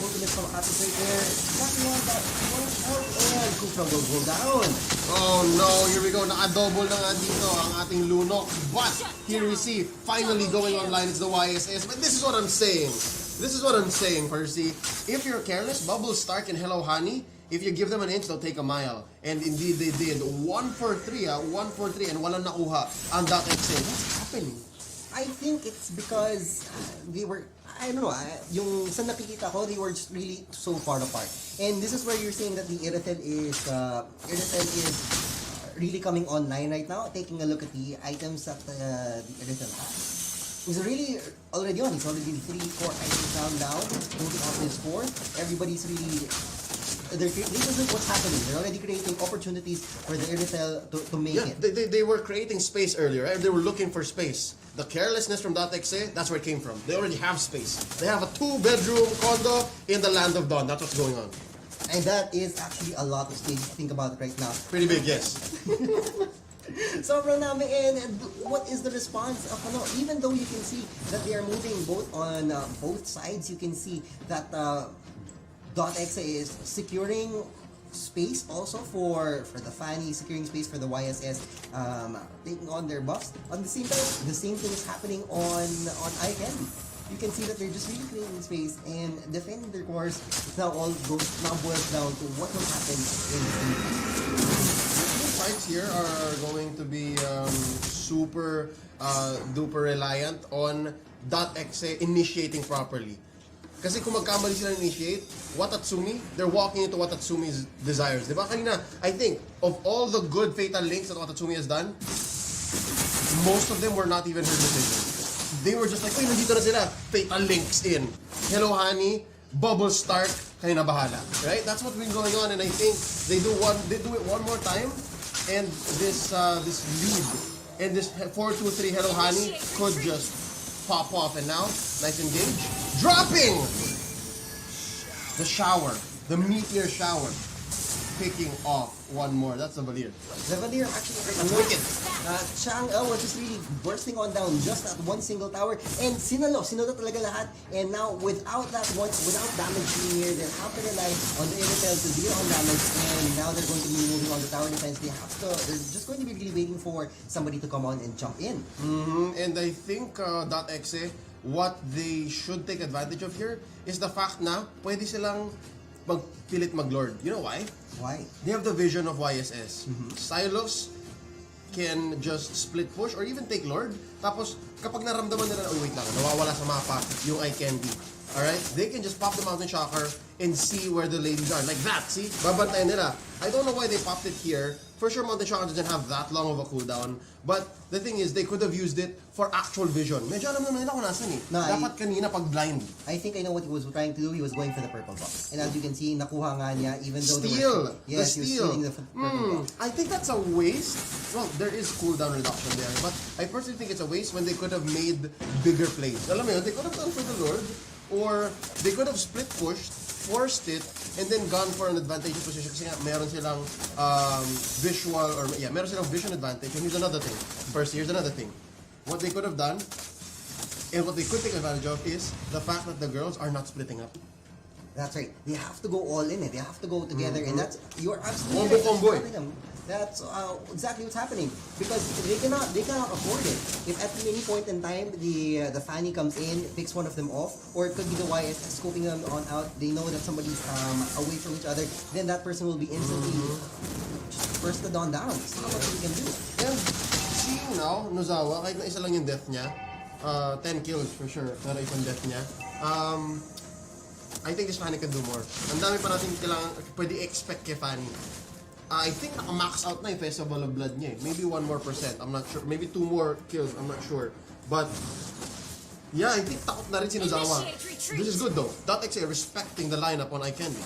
ultimate from Atlas right there. Nothing on that. One out, and Kufra will go down. Oh no, here we go. Naka-double na nga dito ang ating Lunox. But here we see, finally going online, it's the YSS. But this is what I'm saying. Percy. If you're careless, Bubble Stark and Hello Honey, if you give them an inch, they'll take a mile. And indeed they did. 1 for 3, and walang nakuha ang .exe. What's happening? I think it's because they were. I don't know, yung sa nakikita ko, they were just really so far apart. And this is where you're saying that the Irithel is really coming online right now. Taking a look at the items that the Irithel has. He's really already on. He's already 3-4 items down, moving on to his 4. Everybody's really... This is what's happening. They're already creating opportunities for the Irithel to make it. They were creating space earlier, right? They were looking for space. The carelessness from .exe, that's where it came from. They already have space. They have a 2-bedroom condo in the land of Dawn. That's what's going on. And that is actually a lot of space if you think about it right now. Pretty big, yes. Sobrang dami, and what is the response of even though you can see that they are moving both on both sides, you can see that .exe is securing space also for the Fanny, securing space for the YSS, taking on their buffs. At the same time, the same thing is happening on iCandy. You can see that they're just really creating space and defending their cores. It now boils down to what will happen in the Fights here are going to be super duper reliant on .exe initiating properly. Kasi kung magkamali sila initiate, Watatsumi, they're walking into Watatsumi's desires. Diba? Kanina, I think, of all the good fatal links that Watatsumi has done, most of them were not even her decision. They were just like, uy, nandito na sila, fatal links in. Hello, honey, bubble start, kayo na bahala. Right? That's what's been going on, and I think they do it one more time, and this lead, and this 4-2-3 Hello, honey, could just pop off, and now, nice engage. Dropping the shower, the meteor shower, picking off one more. That's the Valir. The Valir actually wicked. Chang'e was just really bursting on down just at one single tower, and sinalo talaga lahat. And now without damage being here, they'll have to rely on the Irithel to deal on damage, and now they're going to be moving on the tower defense. They're just going to be really waiting for somebody to come on and jump in. And I think .exe, what they should take advantage of here is the fact na pwede silang magpilit mag-lord. You know why? Why? They have the vision of YSS. Silos can just split push or even take lord. Tapos kapag naramdaman nila, oh wait lang, nawawala sa mapa yung iCandy. Alright? They can just pop the Mountain Shocker and see where the ladies are. Like that, see? Babantayan nila. I don't know why they popped it here. For sure, Mountain Shocker doesn't have that long of a cooldown. But the thing is, they could have used it for actual vision. Medyo alam naman nila kung nasan eh. Dapat kanina pag blind. I think I know what he was trying to do. He was going for the purple box. And as you can see, nakuha nga niya even though Steal! Yes, the he was steal! stealing the purple box. I think that's a waste. Well, there is cooldown reduction there. But I personally think it's a waste when they could have made bigger plays. Alam mo yun, they could have gone for the Lord. Or they could have split pushed, forced it, and then gone for an advantageous position kasi nga meron silang meron silang vision advantage. And here's another thing. First, here's another thing. What they could have done, and what they could take advantage of is the fact that the girls are not splitting up. That's right. They have to go all in. They have to go together, and you're absolutely right. Combo. That's exactly what's happening because they cannot afford it. If at any point in time the Fanny comes in, picks one of them off, or it could be the YS scoping them on out. They know that somebody's away from each other. Then that person will be instantly bursted on down. It's not what we can do. And seeing now, Nozawa, kahit na isa lang yung death niya, 10 kills for sure, pero isang death niya. I think this Fanny can do more. Ang dami pa natin kailangan, pwede expect kay Fanny. I think naka-max out na yung Festival of Blood niya eh. Maybe 1% more. I'm not sure. Maybe 2 more kills. I'm not sure. But, yeah, I think takot na rin si Nozawa. This is good though. .exe respecting the lineup on iCandy.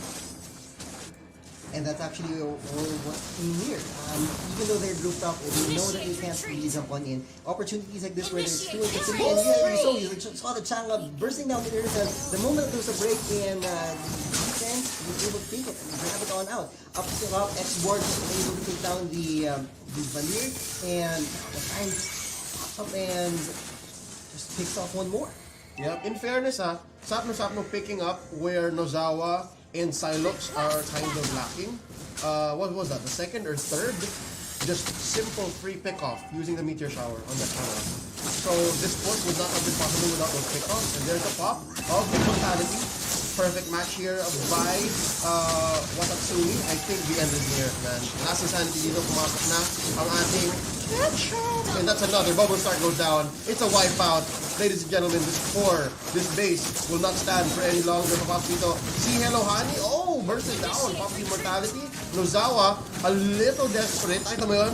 And that's actually what's in here. Even though they're grouped up, we know that they can't really jump on in. Opportunities like this where there's 2 against 3, and you saw the Chang'e bursting down the Irithel. The moment there was a break in defense, he was able to take it and grab it on out. Up, X-Board was able to take down the Valir, and the time pops up and just picks off one more. Yep. In fairness, Sapno picking up where Nozawa and Silops are kind of lacking. What was that? The second or third? Just simple free pick-off using the Meteor Shower on that camera. So this push would not have been possible without those pick-offs. And there's the pop of the totality. Perfect match here by Watatsumi. I think the end is near, man. Last insanity dito, pumasok na ang ating headshot. And that's another. Bubble start goes down. It's a wipeout. ladies and gentlemen, this core, this base will not stand for any longer. Papasok dito si Hello Honey. Oh, versus down. Pop Immortality. Nozawa, a little desperate. Nakita mo yun?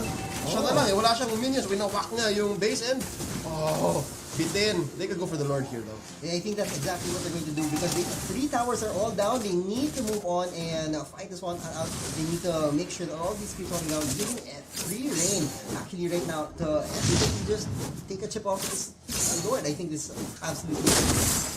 Siya na lang eh. Wala siyang minions. Winawak niya yung base and oh, bitin. They could go for the Lord here though. Yeah, I think that's exactly what they're going to do because the 3 towers are all down. They need to move on and fight this one out. They need to make sure that all these creeps are down, giving it free reign. Actually, right now, to just take a chip off this Lord. I think this is absolutely.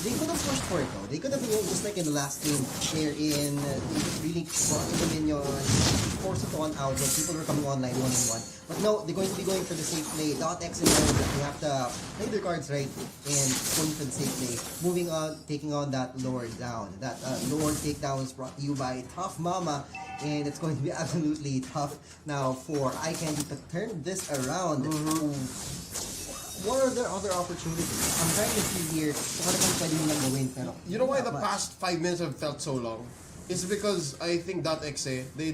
They could have pushed for it though. They could have been just like in the last game, wherein they just really brought in the minions, forced it on out when people were coming online 1-on-1. But no, they're going to be going for the safe play. .x and they have to play their cards right and going for the safe play. Moving on, taking on that Lord down. That Lord takedown is brought to you by Tough Mama. And it's going to be absolutely tough now for iCandy to turn this around. What are their other opportunities? I'm trying to see here kung ano kung pwede nilang gawin. Pero You know why the past 5 minutes have felt so long? It's because I think .exe, they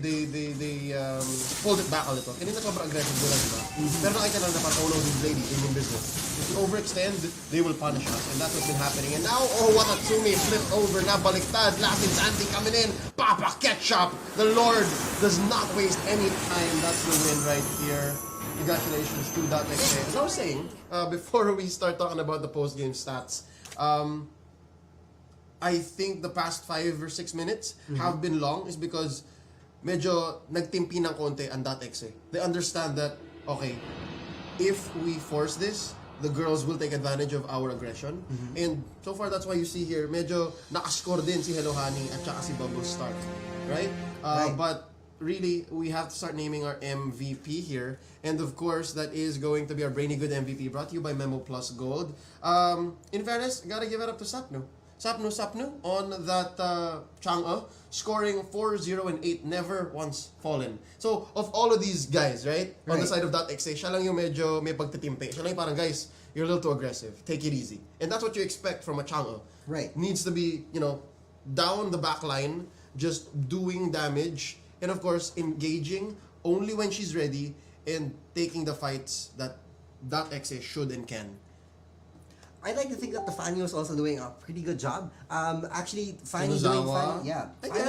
pulled it back a little. Kanina sobrang aggressive nila, diba? Pero nakita lang na parang, oh no, these ladies in business. If we overextend, they will punish us. And that's what's been happening. And now, oh, Watatsumi flipped over na baliktad. Latin Santi coming in. Papa Ketchup. The Lord does not waste any time. That's the win right here. Congratulations to .exe. As I was saying, before we start talking about the post-game stats, I think the past 5 or 6 minutes have been long is because medyo nagtimpi ng konti ang .exe. They understand that, okay, if we force this, the girls will take advantage of our aggression. And so far, that's why you see here, medyo nakascore din si Hello Honey at saka si Bubble Stark. Right? But really, we have to start naming our MVP here. And of course, that is going to be our Brainy Good MVP, brought to you by Memo Plus Gold. In fairness, gotta give it up to Sapno. Sapno on that Chang'e, scoring 4-0 and 8, never once fallen. So, of all of these guys, right? On the side of .exe, siya lang yung medyo may pagtitimpe. Siya lang yung parang, guys, you're a little too aggressive. Take it easy. And that's what you expect from a Chang'e. Right. Needs to be, you know, down the back line, just doing damage, and of course, engaging only when she's ready, and taking the fights that .exe should and can. I'd like to think that the Fanny was also doing a pretty good job. Actually, Fanny Nozawa,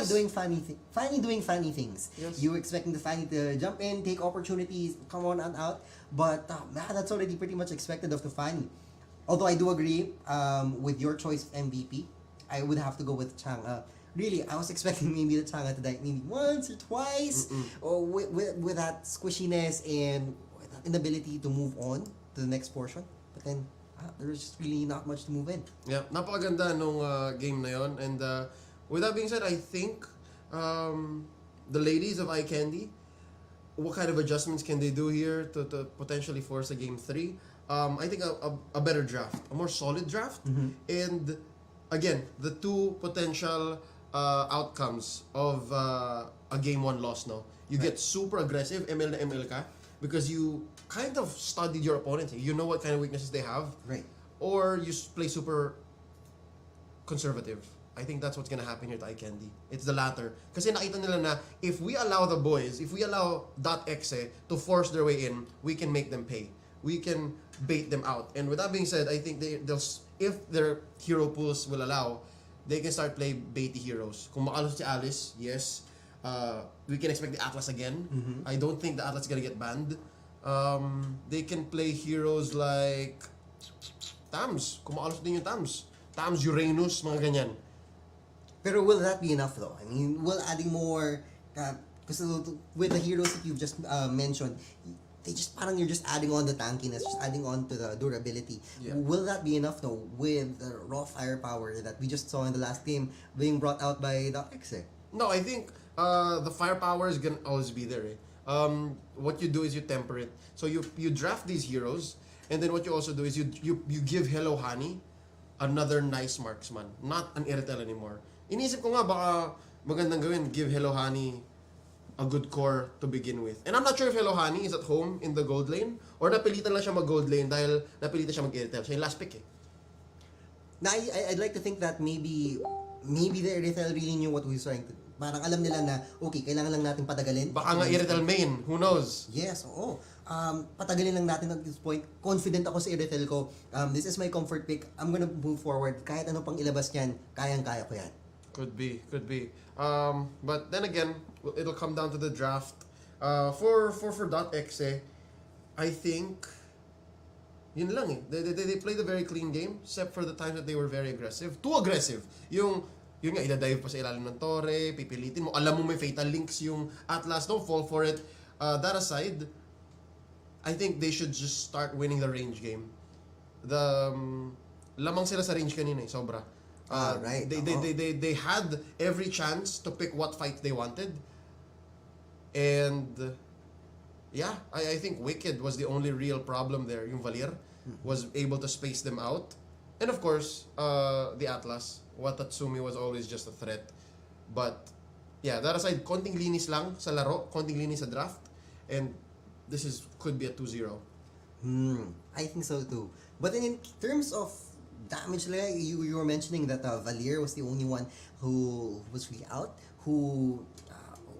doing Fanny doing funny things. Yes. You were expecting the Fanny to jump in, take opportunities, come on and out, but man, that's already pretty much expected of the Fanny. Although I do agree with your choice of MVP, I would have to go with Chang'e. Really, I was expecting maybe the Chang'e to die maybe once or twice, or with that squishiness and with that inability to move on to the next portion. But then there's just really not much to move in. Yeah, napakaganda nung game na yon. And with that being said, I think the ladies of iCandy, what kind of adjustments can they do here to potentially force a game 3? I think a better draft, a more solid draft. And again, the two potential outcomes of a game 1 loss now. You get super aggressive, ML na ML ka, because you kind of studied your opponent. You know what kind of weaknesses they have. Right. Or you play super conservative. I think that's what's gonna happen here to iCandy. It's the latter. Kasi nakita nila na if we allow the boys, if we allow .exe to force their way in, we can make them pay. We can bait them out. And with that being said, I think they'll if their hero pools will allow, they can start play baity heroes. Kung makalos si Alice, yes. We can expect the Atlas again. I don't think the Atlas is gonna get banned. They can play heroes like Tams. Kung makalos din yung Tams. Tams, Uranus, mga ganyan. Pero will that be enough though? I mean, will adding more, because with the heroes that you've just mentioned, they just parang you're just adding on the tankiness, just adding on to the durability. Yeah. Will that be enough though with the raw firepower that we just saw in the last game being brought out by .exe? No, I think the firepower is gonna always be there. What you do is you temper it. So you draft these heroes, and then what you also do is you give Hello Honey another nice marksman, not an Irritel anymore. Inisip ko nga baka magandang gawin, give Hello Honey a good core to begin with. And I'm not sure if Hello Honey is at home in the gold lane or napilitan lang siya mag-gold lane dahil napilitan siya mag-Irritel. Siya yung last pick eh. Now, I'd like to think that maybe maybe the Irithel really knew what we were trying to do. Parang alam nila na, okay, kailangan lang natin patagalin. Baka nga Irithel main, who knows? Yes, oo. Patagalin lang natin at this point. Confident ako sa Irithel ko. This is my comfort pick. I'm gonna move forward. Kahit ano pang ilabas niyan, kayang-kaya ko yan. Could be. But then again, it'll come down to the draft. For .exe, I think, yun lang eh. They played a very clean game, except for the times that they were very aggressive. Too aggressive. Yun nga, idadive pa sa ilalim ng torre, pipilitin mo. Alam mo may fatal links yung Atlas, don't fall for it. That aside, I think they should just start winning the range game. Lamang sila sa range kanina eh, sobra. Right. They had every chance to pick what fight they wanted. And yeah, I think Wicked was the only real problem there. Yung Valir was able to space them out. And of course, the Atlas, Watatsumi was always just a threat. But yeah, that aside, konting linis lang sa laro, konting linis sa draft, and this could be a 2-0. I think so too. But then in terms of damage, you were mentioning that Valir was the only one who was really out, who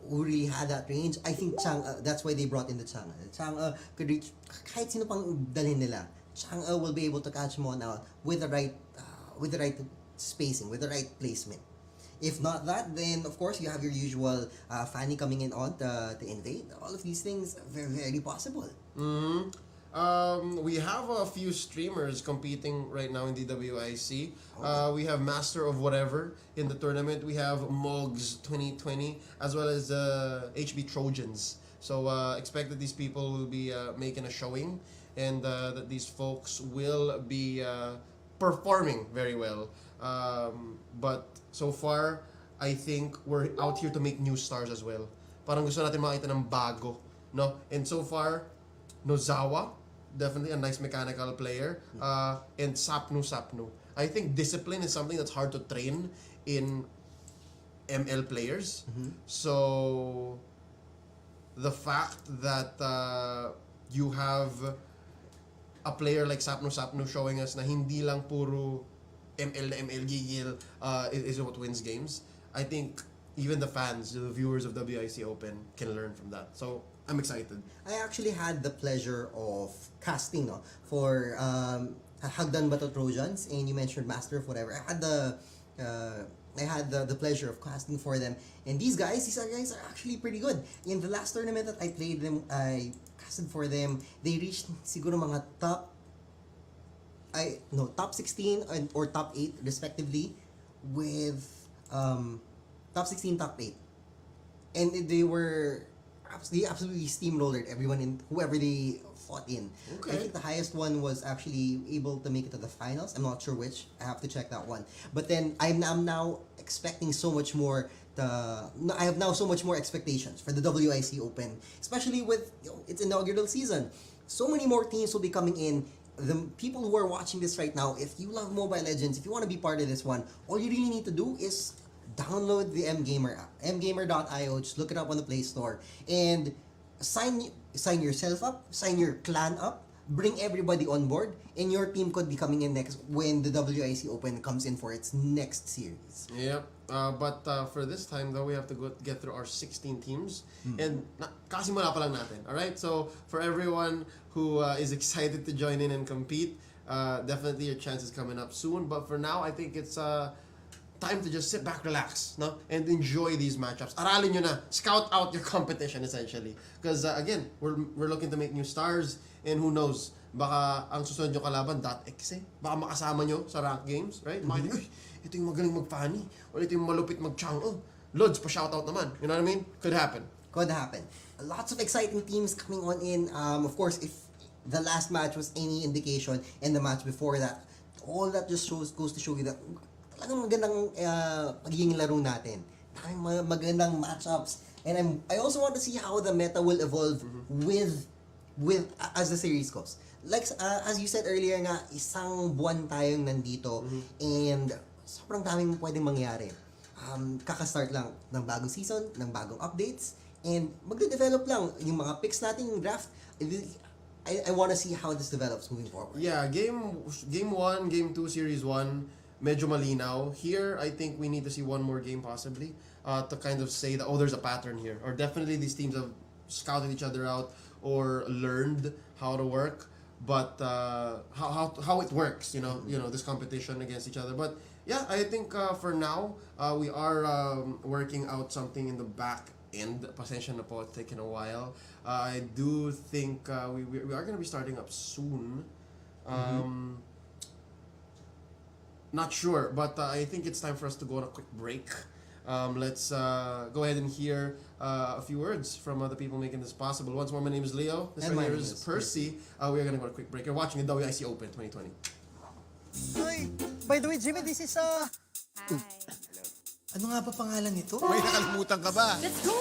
really had that range. I think Chang, that's why they brought in the Chang. Chang could reach kahit sino pang dalhin nila. Chang will be able to catch him on out with the right spacing, with the right placement. If not that, then of course you have your usual Fanny coming in on to invade. All of these things very, very possible. We have a few streamers competing right now in the WIC. We have Master of Whatever in the tournament. We have Mogs 2020 as well as HB Trojans. So expect that these people will be making a showing, and that these folks will be performing very well. But so far, I think we're out here to make new stars as well. Parang gusto natin makita ng bago, no? And so far, Nozawa, definitely a nice mechanical player, and Sapnu. I think discipline is something that's hard to train in ML players. So the fact that you have a player like Sapnu showing us na hindi lang puro ML gigil is what wins games. I think even the fans, the viewers of WIC Open can learn from that. So I'm excited. I actually had the pleasure of casting for Hagdan Bato Trojans, and you mentioned Master of Whatever. I had the pleasure of casting for them, and these guys are actually pretty good. In the last tournament that I played them, I casted for them. They reached siguro mga top 16 or top 8 respectively, with top 16, top 8, and they absolutely steamrolled everyone in whoever they fought in. Okay. I think the highest one was actually able to make it to the finals. I'm not sure which. I have to check that one. But then I'm now expecting so much more. I have now so much more expectations for the WIC Open, especially with its inaugural season. So many more teams will be coming in. The people who are watching this right now, if you love Mobile Legends, if you want to be part of this one, all you really need to do is download the mgamer app, mgamer.io. Just look it up on the Play Store and sign yourself up, sign your clan up, bring everybody on board, and your team could be coming in next when the WIC Open comes in for its next series. Yep. But for this time though, we have to get through our 16 teams, and kasimula pa lang natin. All right. So for everyone who is excited to join in and compete, definitely your chance is coming up soon. But for now, I think it's time to just sit back, relax, no, and enjoy these matchups. Aralin nyo na, scout out your competition essentially. Because again, we're looking to make new stars, and who knows, baka ang susunod nyo kalaban .exe, baka makasama nyo sa rank games, right? Makita, uy, ito yung magaling mag-funny, or ito yung malupit mag-chang. Lods pa shoutout naman. You know what I mean? Could happen. Lots of exciting teams coming on in. Of course, if the last match was any indication, and the match before that, all that just goes to show you that talagang magandang pagiging laro natin. Magandang matchups. And I also want to see how the meta will evolve with as the series goes. Like as you said earlier nga, isang buwan tayong nandito, and sobrang daming pwedeng mangyari. Kaka-start lang ng bagong season, ng bagong updates, and magde-develop lang yung mga picks natin, yung draft. I want to see how this develops moving forward. Yeah, game 1, game 2, series 1, medyo malinaw. Here, I think we need to see one more game possibly to kind of say that, oh, there's a pattern here. Or definitely these teams have scouted each other out or learned how to work, but how it works, you know, this competition against each other. But yeah, I think for now, we are working out something in the back end. Pasensya na po, it's taken a while. I do think we are going to be starting up soon. Not sure, but I think it's time for us to go on a quick break. Let's go ahead and hear a few words from the people making this possible. Once more, my name is Leo. This And right my here name is is Percy. We are going to go on a quick break. You're watching the WIC Open 2020. Ay, by the way, Jimmy, this is Ano nga ba pangalan nito? May nakalimutan ka ba? Let's go!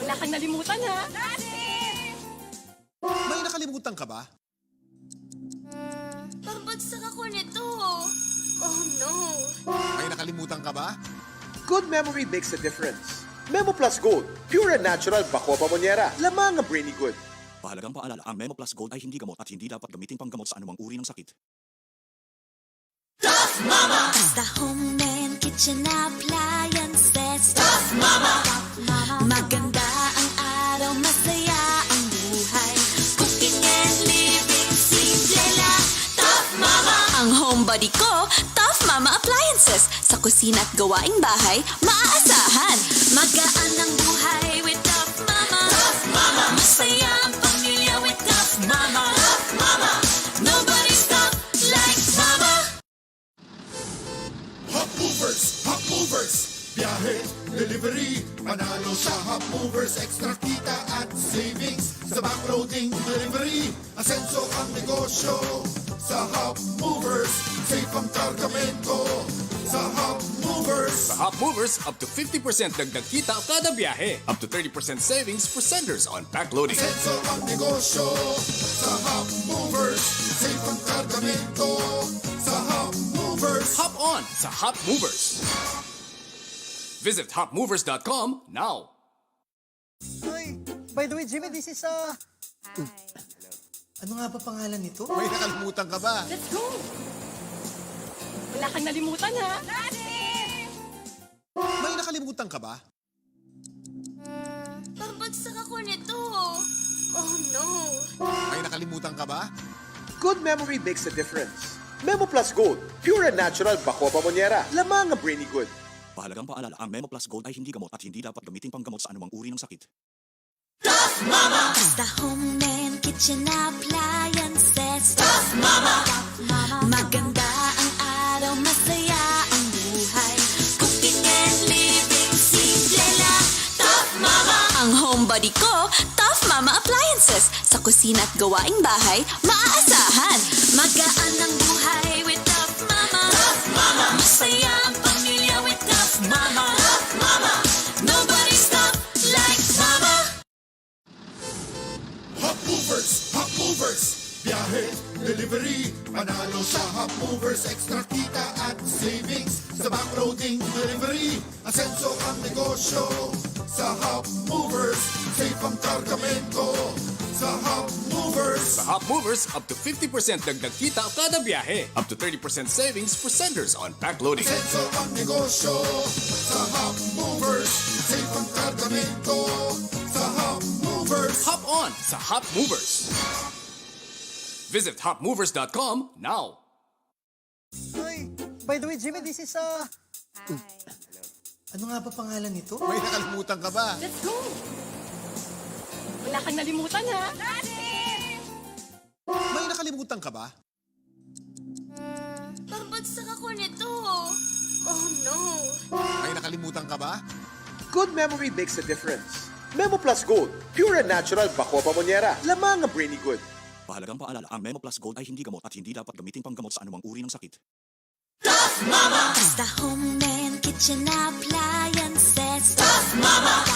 Wala kang nalimutan, ha? May nakalimutan ka ba? Parbagsak ako nito. Oh no. May nakalimutan ka ba? Good memory makes a difference. Memo Plus Gold, pure and natural bako pamonyera. Lamang ang brainy good. Mahalagang paalala, ang Memo Plus Gold ay hindi gamot at hindi dapat gamitin panggamot sa anumang uri ng sakit. Basta home and kitchen appliances. Tough Mama. Maganda ang araw, masaya ang buhay. Cooking and living, simple lang. Tough Mama. Ang homebody ko, Tough Mama Appliances. Sa kusina at gawaing bahay, maaasahan. Magaan ang buhay with Tough Mama. Tough Mama. Masaya ang pamilya with Tough Mama. Tough Mama. Nobody's tough like Mama. Hop movers, biyahe, delivery, panalo sa Hop Movers, extra kita at savings, sa backloading delivery, asenso ang negosyo, sa Hop Movers, safe ang kargamento, sa Hop Movers. Sa Hop Movers, up to 50% dagdag kita kada biyahe. Up to 30% savings for senders on backloading. Asenso ang negosyo, sa Hop Movers, safe ang kargamento, sa Hop Movers. Hop on sa Hop Movers. Visit hopmovers.com now. Ay, by the way, Jimmy, this is Ano nga ba pangalan nito? May nakalimutan ka ba? Let's go! Wala kang nalimutan, ha? May nakalimutan ka ba? Parbagsak ako nito. Oh no. May nakalimutan ka ba? Good memory makes a difference. Memo Plus Gold, pure and natural bako pamonyera. Lamang ang brainy good. Mahalagang paalala, ang Memo Plus Gold ay hindi gamot at hindi dapat gamitin panggamot sa anumang uri ng sakit. Basta home and kitchen appliances. Tough Mama. Maganda ang araw, masaya ang buhay. Cooking and living, simple lang. Tough Mama. Ang homebody ko, Tough Mama Appliances. Sa kusina at gawaing bahay, maaasahan. Magaan ang buhay with Tough Mama. Tough Mama. Masaya ang pamilya with Tough Mama. Tough Mama. Nobody's tough like Mama. Hop movers, biyahe, delivery, panalo sa Hop Movers, extra kita at savings, sa backloading delivery, asenso ang negosyo, sa Hop Movers, safe ang kargamento, sa Hop Movers. Sa Hop Movers, up to 50% dagdag kita kada biyahe. Up to 30% savings for senders on backloading. Asenso ang negosyo, sa Hop Movers, safe ang kargamento, sa Hop Movers. Hop on sa Hop Movers. Visit hopmovers.com now. Ay, by the way, Jimmy, this is Ano nga ba pangalan nito? May nakalimutan ka ba? Let's go! Wala kang nalimutan, ha? May nakalimutan ka ba? Parbagsak ako nito. Oh no. May nakalimutan ka ba? Good memory makes a difference. Memo Plus Gold, pure and natural bako pamonyera. Lamang ang brainy good. Mahalagang paalala, ang Memo Plus Gold ay hindi gamot at hindi dapat gamitin panggamot sa anumang uri ng sakit. Tough Mama. Basta home and kitchen appliances. Tough Mama.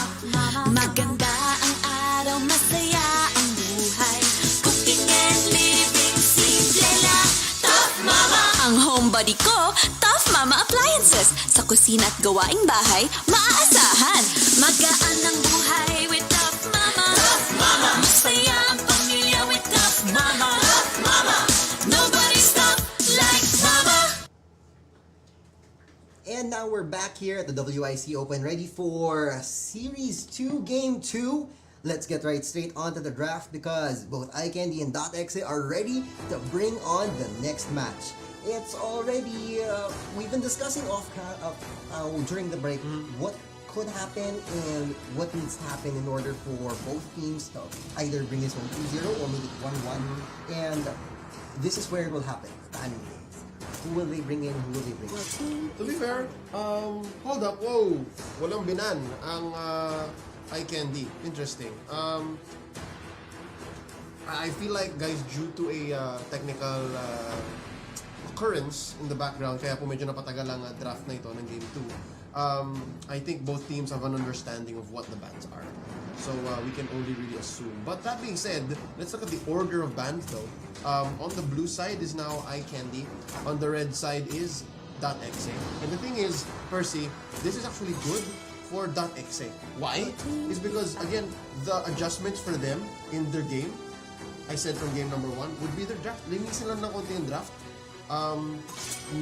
Maganda ang araw, masaya ang buhay. Cooking and living, simple lang. Tough Mama. Ang homebody ko, Tough Mama Appliances. Sa kusina at gawaing bahay, maaasahan. Magaan ang buhay with Tough Mama. Tough Mama. Masaya ang pamilya with Tough Mama. Tough Mama. Nobody's tough like Mama. time, we're back here at the WIC Open, ready for Series 2, Game 2. Let's get right straight onto the draft because both iCandy and .exe are ready to bring on the next match. It's already, we've been discussing during the break what could happen and what needs to happen in order for both teams to either bring this home 2-0 or make it 1-1. And this is where it will happen. Timing games. Who will they bring in? Who will they bring in? To be fair, hold up, whoa, walang binan ang iCandy. Interesting. I feel like guys, due to a technical occurrence in the background, kaya po medyo napatagal ang draft na ito ng Game 2. I think both teams have an understanding of what the bans are. So we can only really assume. But that being said, let's look at the order of bans though. On the blue side is now iCandy. On the red side is .exe. And the thing is, Percy, this is actually good for .exe. Why? Is because, again, the adjustments for them in their game, I said from game number 1, would be their draft. Linisin lang ng konti yung draft.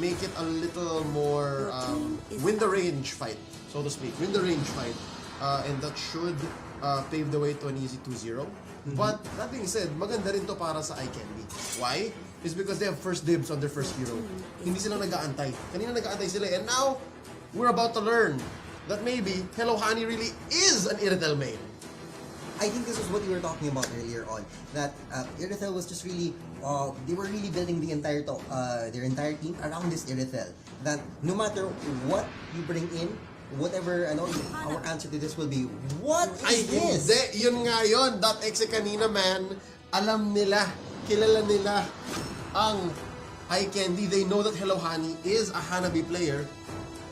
Make it a little more win the range fight, so to speak. Win the range fight. And that should pave the way to an easy 2-0. But that being said, maganda rin to para sa iCandy. Why? Is because they have first dibs on their first hero. Hindi sila nag-aantay. Kanina nag-aantay sila. And now, we're about to learn that maybe Hello Honey really is an Irithel main. I think this is what you were talking about earlier on. That Irithel was just really, they were really building the their entire team around this Irithel. That no matter what you bring in, whatever, our answer to this will be, what is this? Hindi, yun nga yun. .exe kanina, man, alam nila, kilala nila ang iCandy. They know that Hello Honey is a Hanabi player.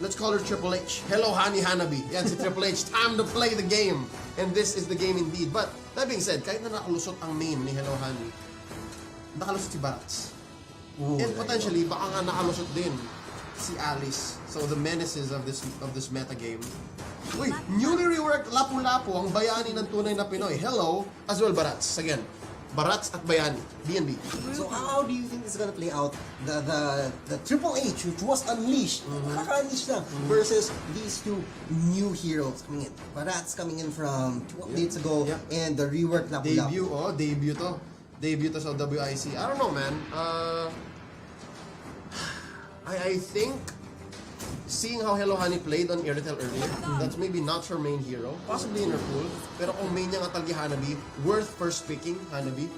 Let's call her Triple H. Hello Honey Hanabi. Yan si Triple H. Time to play the game. And this is the game indeed. But, that being said, kahit na nakalusot ang main ni Hello Honey, nakalusot si Barats. And potentially, baka nga nakalusot din si Alice. So the menaces of this meta game. Uy, newly reworked Lapu-Lapu, ang bayani ng tunay na Pinoy. Hello, as well Barats. Again, Barats at Bayani, BNB. So how do you think this is gonna play out? The Triple H, which was unleashed, unleashed na, versus these two new heroes coming in. Barats coming in from 2 updates ago, and the reworked Lapu-Lapu. Debut to. Debut to sa WIC. I don't know, man. I think seeing how Hello Honey played on Irithel earlier, that's maybe not her main hero, possibly in her pool, pero kung main niya nga talaga Hanabi, worth first picking Hanabi,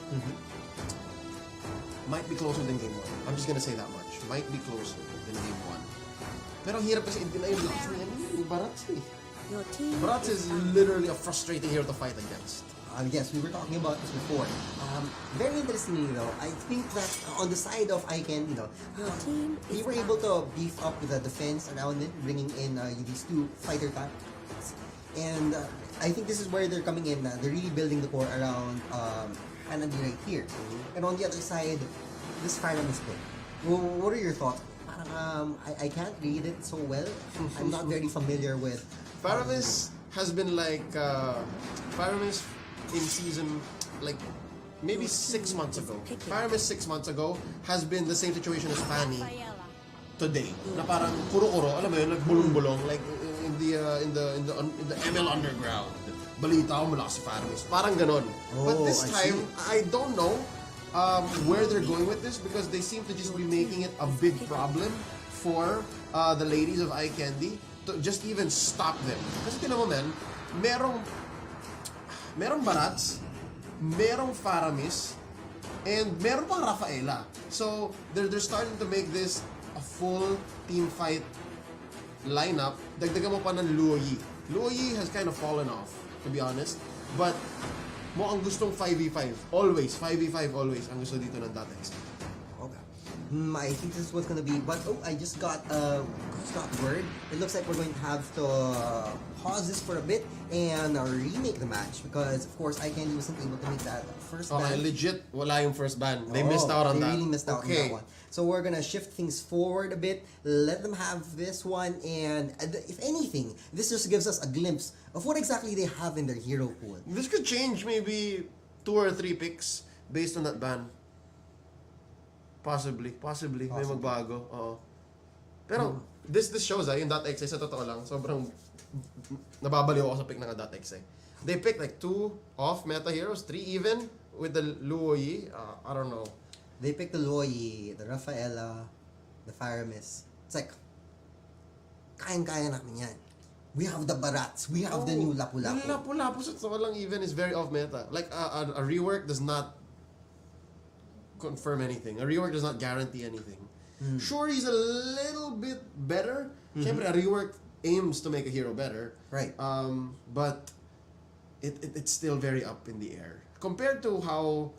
might be closer than Game 1. I'm just gonna say that much. Might be closer than Game 1. Pero hirap kasi i-deny yung lakas na yan ni Barats eh. Barats is literally a frustrating hero to fight against. Yes, we were talking about this before. Very interestingly though, I think that on the side of iCandy, we were able to beef up the defense around it, bringing in these two fighter types. And I think this is where they're coming in. They're really building the core around Hanabi right here. And on the other side, this Faramis pick. What are your thoughts? I can't read it so well. I'm not very familiar with... Faramis has been like... Faramis in season, like, maybe 6 months ago. Faramis 6 months ago has been the same situation as Fanny today. Na parang kuro-kuro, alam mo yun, nagbulong-bulong, like in the ML underground. Balita ko mula si Faramis. Parang ganon. But this time, I don't know where they're going with this because they seem to just be making it a big problem for the ladies of iCandy to just even stop them. Kasi tinan mo, man, merong Barats, merong Faramis, and meron pang Rafaela. So, they're starting to make this a full team fight lineup. Dagdagan mo pa ng Luoyi. Luoyi has kind of fallen off, to be honest. But, mo ang gustong 5v5. Always, 5v5 always ang gusto dito ng .exe. Okay. I think this is what's gonna be, but I just got word. It looks like we're going to have to pause this for a bit and remake the match because, of course, iCandy wasn't able to make that first ban. Okay, legit, wala yung first ban. They missed out on that. They really missed out on that one. So we're gonna shift things forward a bit, let them have this one, and if anything, this just gives us a glimpse of what exactly they have in their hero pool. This could change maybe 2 or 3 picks based on that ban. Possibly. May magbago. Oo. Pero, this shows yung .exe sa totoo lang, sobrang nababaliw ako sa pick ng .exe. They picked like 2 off-meta heroes, 3 even, with the Luo Yi. I don't know. They picked the Luo Yi, the Rafaela, the Faramis. It's like, kayang-kaya namin yan. We have the Barats. We have the new Lapu-Lapu. Yung Lapu-Lapu sa totoo lang even is very off-meta. Like, a rework does not confirm anything. A rework does not guarantee anything. Sure, he's a little bit better. Siyempre, a rework aims to make a hero better. Right. But it's still very up in the air. Compared to how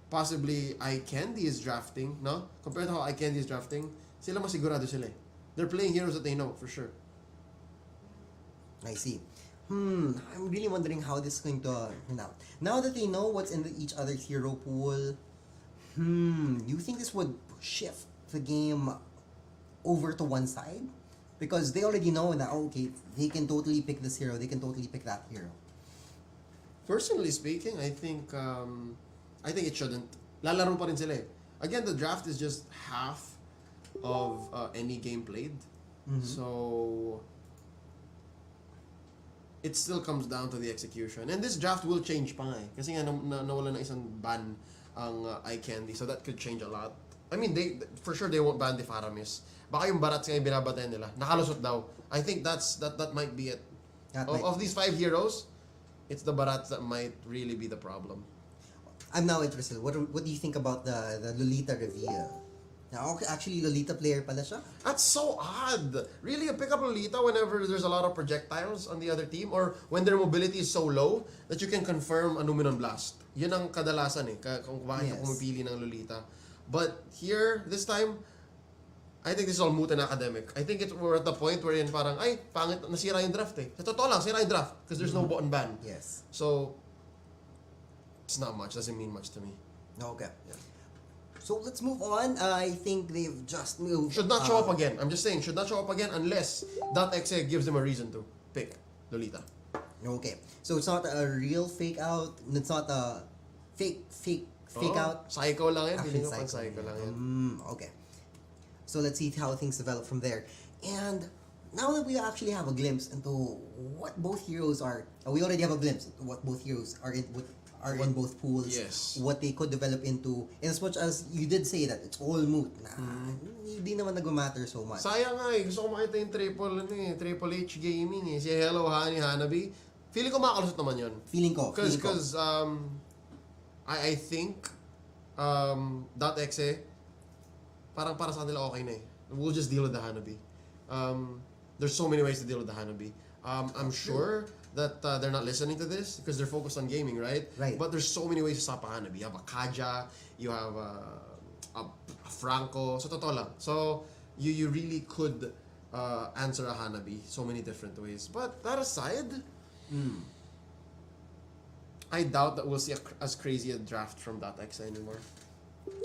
possibly Eye Candy is drafting, no? Compared to how Eye Candy is drafting, sila masigurado sila eh. They're playing heroes that they know, for sure. I see. I'm really wondering how this is going to turn out. Now that they know what's in each other's hero pool, you think this would shift the game over to one side? Because they already know that, okay, they can totally pick this hero, they can totally pick that hero. Personally speaking, I think it shouldn't. Lalaro pa rin sila eh. Again, the draft is just half of any game played. So it still comes down to the execution. And this draft will change pa nga eh. Kasi nga nawala na isang ban ang Eye Candy. So that could change a lot. I mean, for sure they won't ban the Faramis. Baka yung Barats nga yung binabatay nila. Nakalusot daw. I think that might be it. Of these 5 heroes, it's the Barats that might really be the problem. I'm now interested. What do you think about the Lolita reveal? Now, actually, Lolita player pala siya. That's so odd. Really, you pick up Lolita whenever there's a lot of projectiles on the other team or when their mobility is so low that you can confirm a Numenon Blast. Yun ang kadalasan eh, kung bakit ka pumipili ng Lolita. But here, this time, I think this is all moot and academic. I think we're at the point wherein parang, ay, pangit, nasira yung draft eh. Sa totoo lang, sira yung draft because there's no button ban. Yes. So, it's not much. Doesn't mean much to me. Okay. Yeah. So let's move on. I think they've just moved. Should not show up again. I'm just saying, should not show up again unless .exe gives them a reason to pick Lolita. Okay. So it's not a real fake out. It's not a fake out. Psycho lang yan. Actually, Feeling ko pang psycho lang yan. Okay. So let's see how things develop from there. And now that we actually have a glimpse into what both heroes are, we already have a glimpse into what both heroes are in both pools. Yes. What they could develop into. In as much as you did say that it's all moot. Hindi naman nag-matter so much. Sayang nga eh. Gusto ko makita yung Triple H Gaming eh. Si Hello Honey Hanabi. Feeling ko makalusot naman yun. Feeling ko. Because I think .exe parang para sa kanila okay na eh. We'll just deal with the Hanabi. There's so many ways to deal with the Hanabi. I'm sure that they're not listening to this because they're focused on gaming, right? Right. But there's so many ways to stop a Hanabi. You have a Kaja, you have a Franco, so totoo lang. So you really could answer a Hanabi so many different ways. But that aside, I doubt that we'll see as crazy a draft from .exe anymore.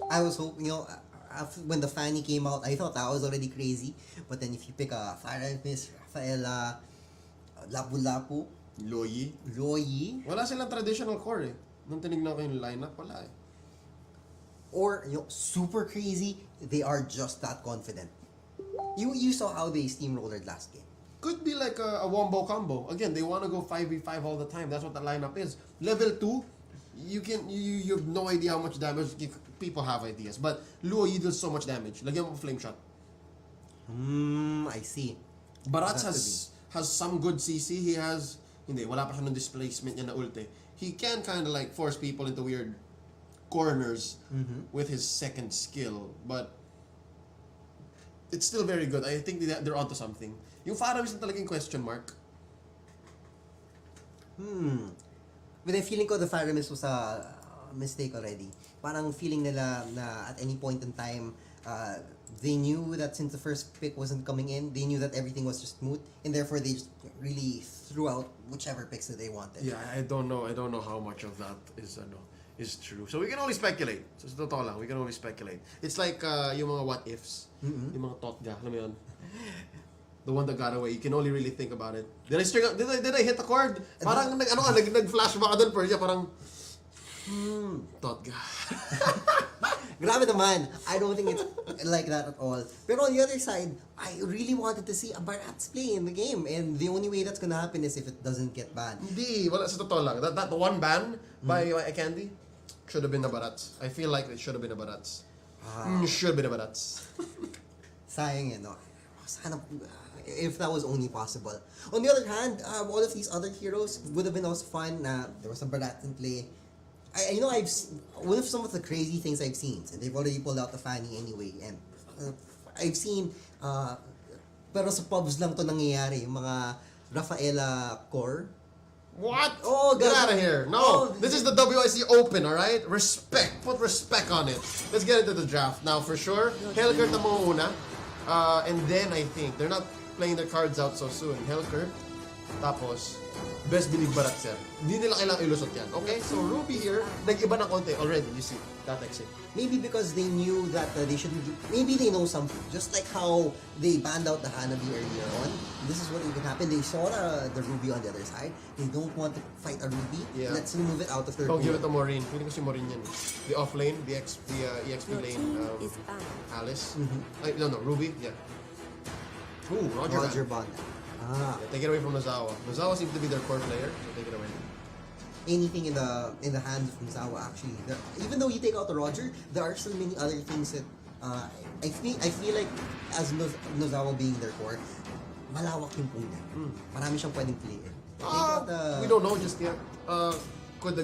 I was hoping, when the Fanny came out, I thought that was already crazy. But then if you pick a Faramis, Rafaela, Lapu-Lapu, Loyi, wala silang traditional core eh. Nung tinignan ko yung lineup, wala eh. or super crazy, they are just that confident. You saw how they steamrolled last game. Could be like a wombo combo. Again, they want to go 5v5 all the time. That's what the lineup is. Level 2, you have no idea how much damage. People have ideas. But Luo Yi does so much damage. Lagyan mo flame shot. I see. Barats has some good CC. He has, wala pa siya ng displacement niya na ulti. He can kind of like force people into weird corners with his second skill. But it's still very good. I think they're onto something. Yung Faramis na talagang question mark. But I feeling ko the Faramis was a mistake already. Parang feeling nila na at any point in time, they knew that since the first pick wasn't coming in, they knew that everything was just moot, and therefore they just really threw out whichever picks that they wanted. Yeah, I don't know how much of that is true. So we can only speculate. So sa totoo lang, we can only speculate. It's like yung mga what ifs, yung mga totga, alam mo yun? The one that got away, you can only really think about it. Did I hit the chord? Parang nag-flashback ka dun, Persia, parang totga. Grabe naman. I don't think it's like that at all. Pero on the other side, I really wanted to see a Barats play in the game. And the only way that's gonna happen is if it doesn't get banned. Hindi, wala sa totoo lang. That one ban by Candy should have been the Barats. I feel like it should have been the Barats. Should have been the Barats. Sayang no? Sana, if that was only possible. On the other hand, all of these other heroes would have been also fun na there was some Barats in play. I've seen, one of some of the crazy things I've seen, and they've already pulled out the Fanny anyway, and I've seen, pero sa pubs lang to nangyayari, yung mga Rafaela core. What? Oh, get God. out of here. No, this is the WIC Open, alright? Respect. Put respect on it. Let's get into the draft. Now, for sure, Helker na una. And then I think, they're not playing their cards out so soon. Helker, tapos, best believe Barats yan. Hindi nila kailangang ilusot yan. Okay? So, Ruby here, nag-iba na konti already, you see. That exit. Maybe because they knew that they shouldn't do, maybe they know something. Just like how they banned out the Hanabi earlier on. This is what even happened. They saw the Ruby on the other side. They don't want to fight a Ruby. Yeah. Let's remove it out of their Don't give pool. it to Maureen. Feeling ko si Maureen yan. The off lane, the EXP lane, Alice. No, Ruby, yeah. Ooh, Roger Bond. Yeah, take it away from Nozawa. Nozawa seems to be their core player, so take it away. Anything in the hands of Misawa actually. Even though you take out the Roger, there are still many other things that I feel like as Nozawa being their core, malawak yung pool niya. Marami siyang pwedeng playin. We don't know just yet. Could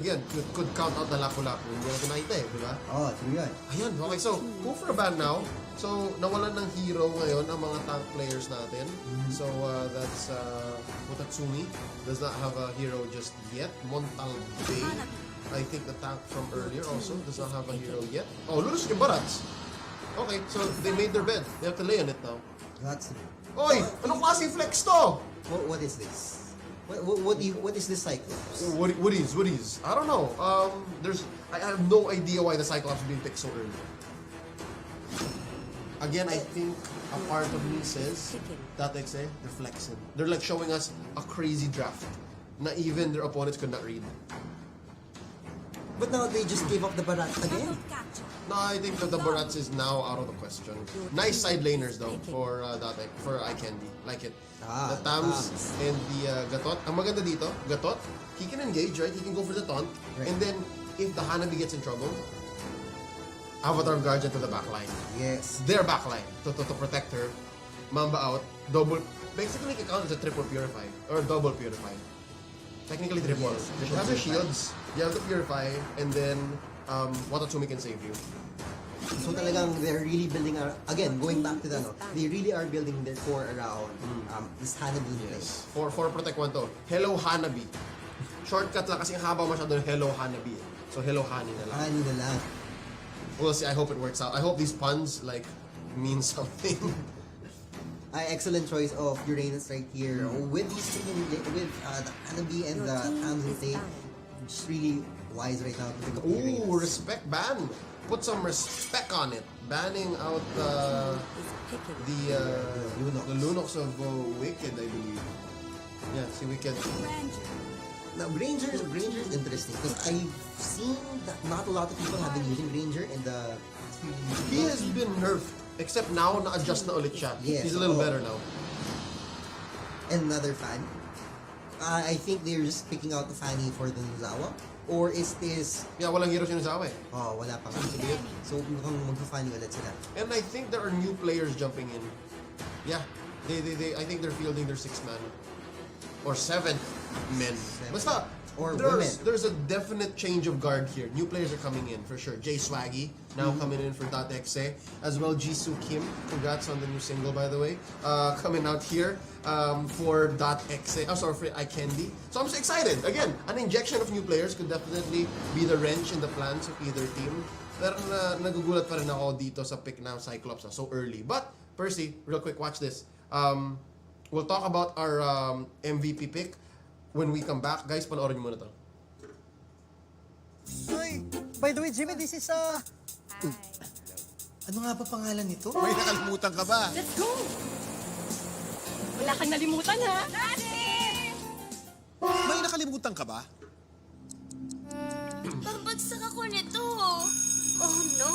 count out the Lapu-Lapu. Hindi natin nakita di ba? Oh, true yan. Ayan, okay, so go for a ban now. So, nawalan ng hero ngayon ang mga tank players natin. So, that's Mutatsumi. Does not have a hero just yet. Montal Bay, I think the tank from earlier also does not have a hero yet. Oh, Lulus yung Barats. Okay, so they made their bed. They have to lay on it now. That's Oy! Anong klase flex to? What is this? What is this Cyclops? What is? I don't know. I have no idea why the Cyclops is being picked so early. Again, I think a part of me says that they're flexing. They're like showing us a crazy draft na even their opponents could not read. But now they just gave up the Barat again. No, I think that the Barats is now out of the question. Nice side laners though for Eye Candy. Like it. The Tams and the Gatot. Ang maganda dito, Gatot, he can engage, right? He can go for the taunt. Right. And then, if the Hanabi gets in trouble, Avatar Guardian to the backline. Yes. Their backline to protect her. Mamba out. Double. Basically, it counts as a triple purify. Or double purify. Technically triple. Yes, She has her shields. You have to purify. And then, Watatsumi can save you. So talagang they're really building again, going back to the they really are building their core around this Hanabi place. For Protect 1 to. Hello Hanabi. Shortcut lang kasi ang haba masyado ng Hello Hanabi. So Hello Hani na lang. Hani na lang. We'll see. I hope it works out. I hope these puns mean something. Excellent choice of Uranus right here. With these two, with the Hanabi and the Tams in play, just really wise right now to pick up Ooh, Uranus. respect ban. Put some respect on it. Banning out the Lunox of Wicked, I believe. Yeah, see Wicked. Now, Granger is interesting because I've seen that not a lot of people have been using Granger in the. He has been nerfed, except now na-adjust na ulit siya. Yes, He's a little better now. Another fan. I think they're just picking out the Fanny for the Nozawa. Or is this... Yeah, walang hero sinusawa eh. Oh, wala pa. So, mukhang magpa-Fanny ulit sila. And I think there are new players jumping in. Yeah, I think they're fielding their 6-man. Or 7 men. Basta, Or there's a definite change of guard here. New players are coming in, for sure. Jay Swaggy, now coming in for .exe. As well, Jisoo Kim. Congrats on the new single, by the way. Coming out here for .exe. Oh, sorry, for iCandy. So I'm so excited. Again, an injection of new players could definitely be the wrench in the plans of either team. Pero nagugulat pa rin ako dito sa pick ng Cyclops so early. But, Percy, real quick, watch this. We'll talk about our MVP pick when we come back. Guys, panoorin nyo muna to. Hey, by the way, Jimmy, this is Ano nga ba pangalan nito? May nakalimutan ka ba? Let's go! Wala kang nalimutan, ha? May nakalimutan ka ba? Pagbagsak ako nito. Oh no!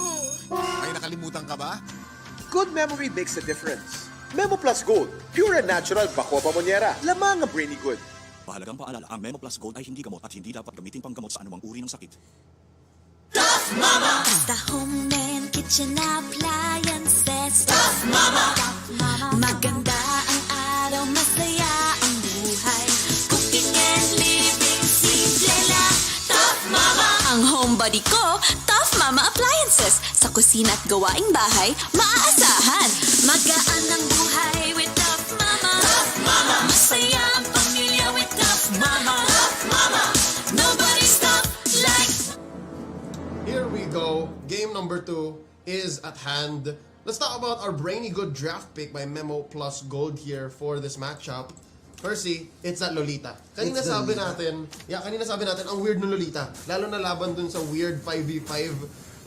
nakalimutan ka ba? Good memory makes a difference. Memo Plus Gold, pure and natural bakwa pamonyera. Lamang ang brainy good. Mahalagang paalala, ang Memo Plus Gold ay hindi gamot at hindi dapat gamitin panggamot sa anumang uri ng sakit. Basta home and kitchen appliances Tough Mama! Maganda ang araw, masaya ang buhay Cooking and living, simple lang Tough Mama! Ang homebody ko, Tough Mama Appliances Sa kusina at gawaing bahay, maaasahan Magaan ang buhay with Tough Mama Tough Mama! Masaya ang pamilya with Tough Mama Tough Mama! Nobody's tough like Here we go. Game number 2 is at hand. Let's talk about our brainy good draft pick by Memo Plus Gold here for this matchup. Percy, it's that Lolita. Kanina It's the sabi Lolita. natin, kanina sabi natin, ang weird ng Lolita. Lalo na laban dun sa weird 5v5.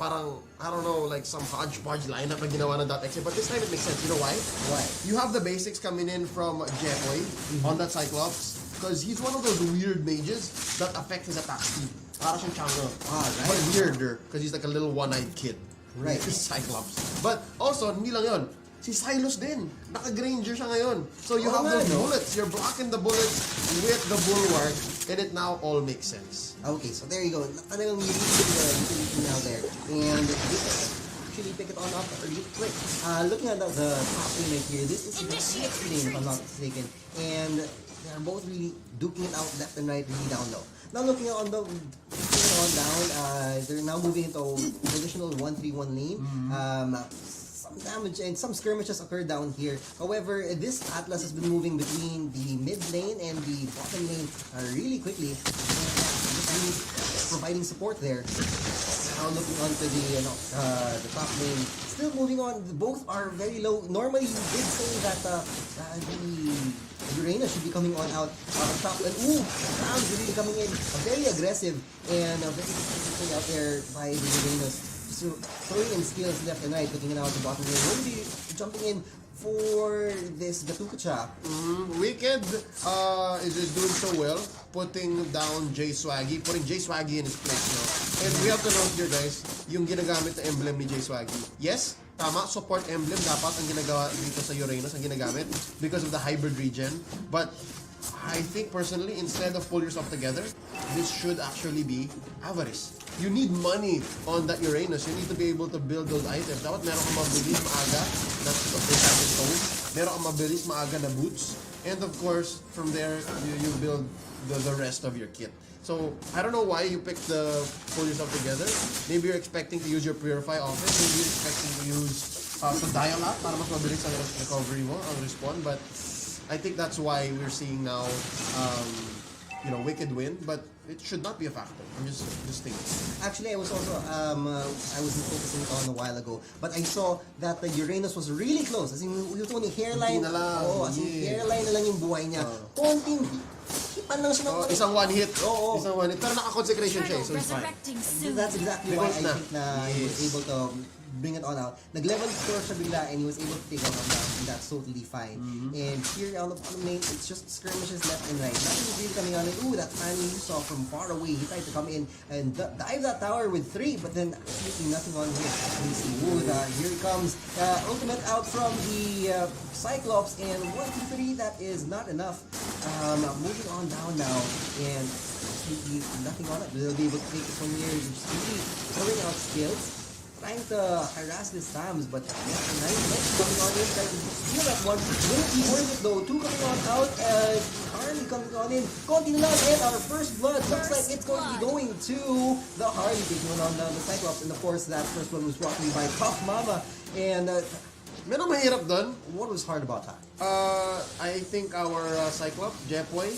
Parang, I don't know, like some hodgepodge lineup na ginawa ng .exe. But this time it makes sense. You know why? Why? You have the basics coming in from Jepoy on that Cyclops. Because he's one of those weird mages that affect his attack speed. Para siyang Chango. Right. But weirder, because he's like a little one-eyed kid. Right. He's Cyclops. But also, hindi lang yun. Si Silos din. Naka-Granger siya ngayon. So you have those bullets. You're blocking the bullets with the bulwark. And it now all makes sense. Okay, so there you go. Talagang you need the utility now there. And you can actually pick it on up really quick. Looking at the top lane right here, this is the next lane if I'm not mistaken. And they're both really duking it out left and right, really down low. Now looking on the down, they're now moving into traditional 1-3-1 lane. Some damage and some skirmishes occurred down here. However, this Atlas has been moving between the mid lane and the bottom lane really quickly. And really providing support there. Now looking onto the top lane. Still moving on. Both are very low. Normally, you did say that the Uranus should be coming on out top. And Rams really coming in very aggressive and very aggressive out there by the Uranus. So throwing in skills left and right, looking it out the bottom lane. Will be jumping in for this Gatukacha. Wicked is doing so well, putting down Jay Swaggy, putting Jay Swaggy in his place now. And we have to note here guys, yung ginagamit na emblem ni Jay Swaggy. Yes, tama, support emblem dapat ang ginagawa dito sa Uranus, ang ginagamit because of the hybrid regen. But I think personally, instead of pull yourself together, this should actually be Avarice. You need money on that Uranus. You need to be able to build those items. Dapat meron kang mabilis maaga, that's what they have in stone. Meron kang mabilis maaga na boots. And of course, from there, you build the rest of your kit. So, I don't know why you picked the pull yourself together. Maybe you're expecting to use your Purify office. Maybe you're expecting to use to dial up para mas mabilis ang recovery mo, ang respawn. But I think that's why we're seeing now, Wicked win, but it should not be a factor. I'm just thinking. Actually, I was also I was focusing on a while ago, but I saw that the Uranus was really close. As in, yung Tony hairline. Hindi na lang. As in, hairline na lang yung buhay niya. Konting hipan lang siya ng Isang one hit. Oo. Isang one hit. Pero naka-consecration siya, so it's fine. That's exactly why I think na he was able to bring it on out. Nag-level 4 siya bigla and he was able to take out on that. And that's totally fine. And here on the bottom lane, it's just skirmishes left and right. Nothing is really coming on. And that Fanny you saw from far away, he tried to come in and dive that tower with 3, but then absolutely nothing on here. You see, here he comes. Ultimate out from the Cyclops, and 1, 2, 3, that is not enough. Moving on down now, and absolutely nothing on it. They'll be able to take it from here. Just really throwing out skills. Trying to harass the Sams, but nice coming on in, trying to steal that one. Will it be worth it though? 2 coming on out, Harley coming on in. Continue on in, our first blood. Looks like it's going to be going to the Harley taking on the Cyclops. And of course, that first blood was brought to me by Tough Mama. And Meron mahirap doon. what was hard about that? I think our Cyclops, Jepoy,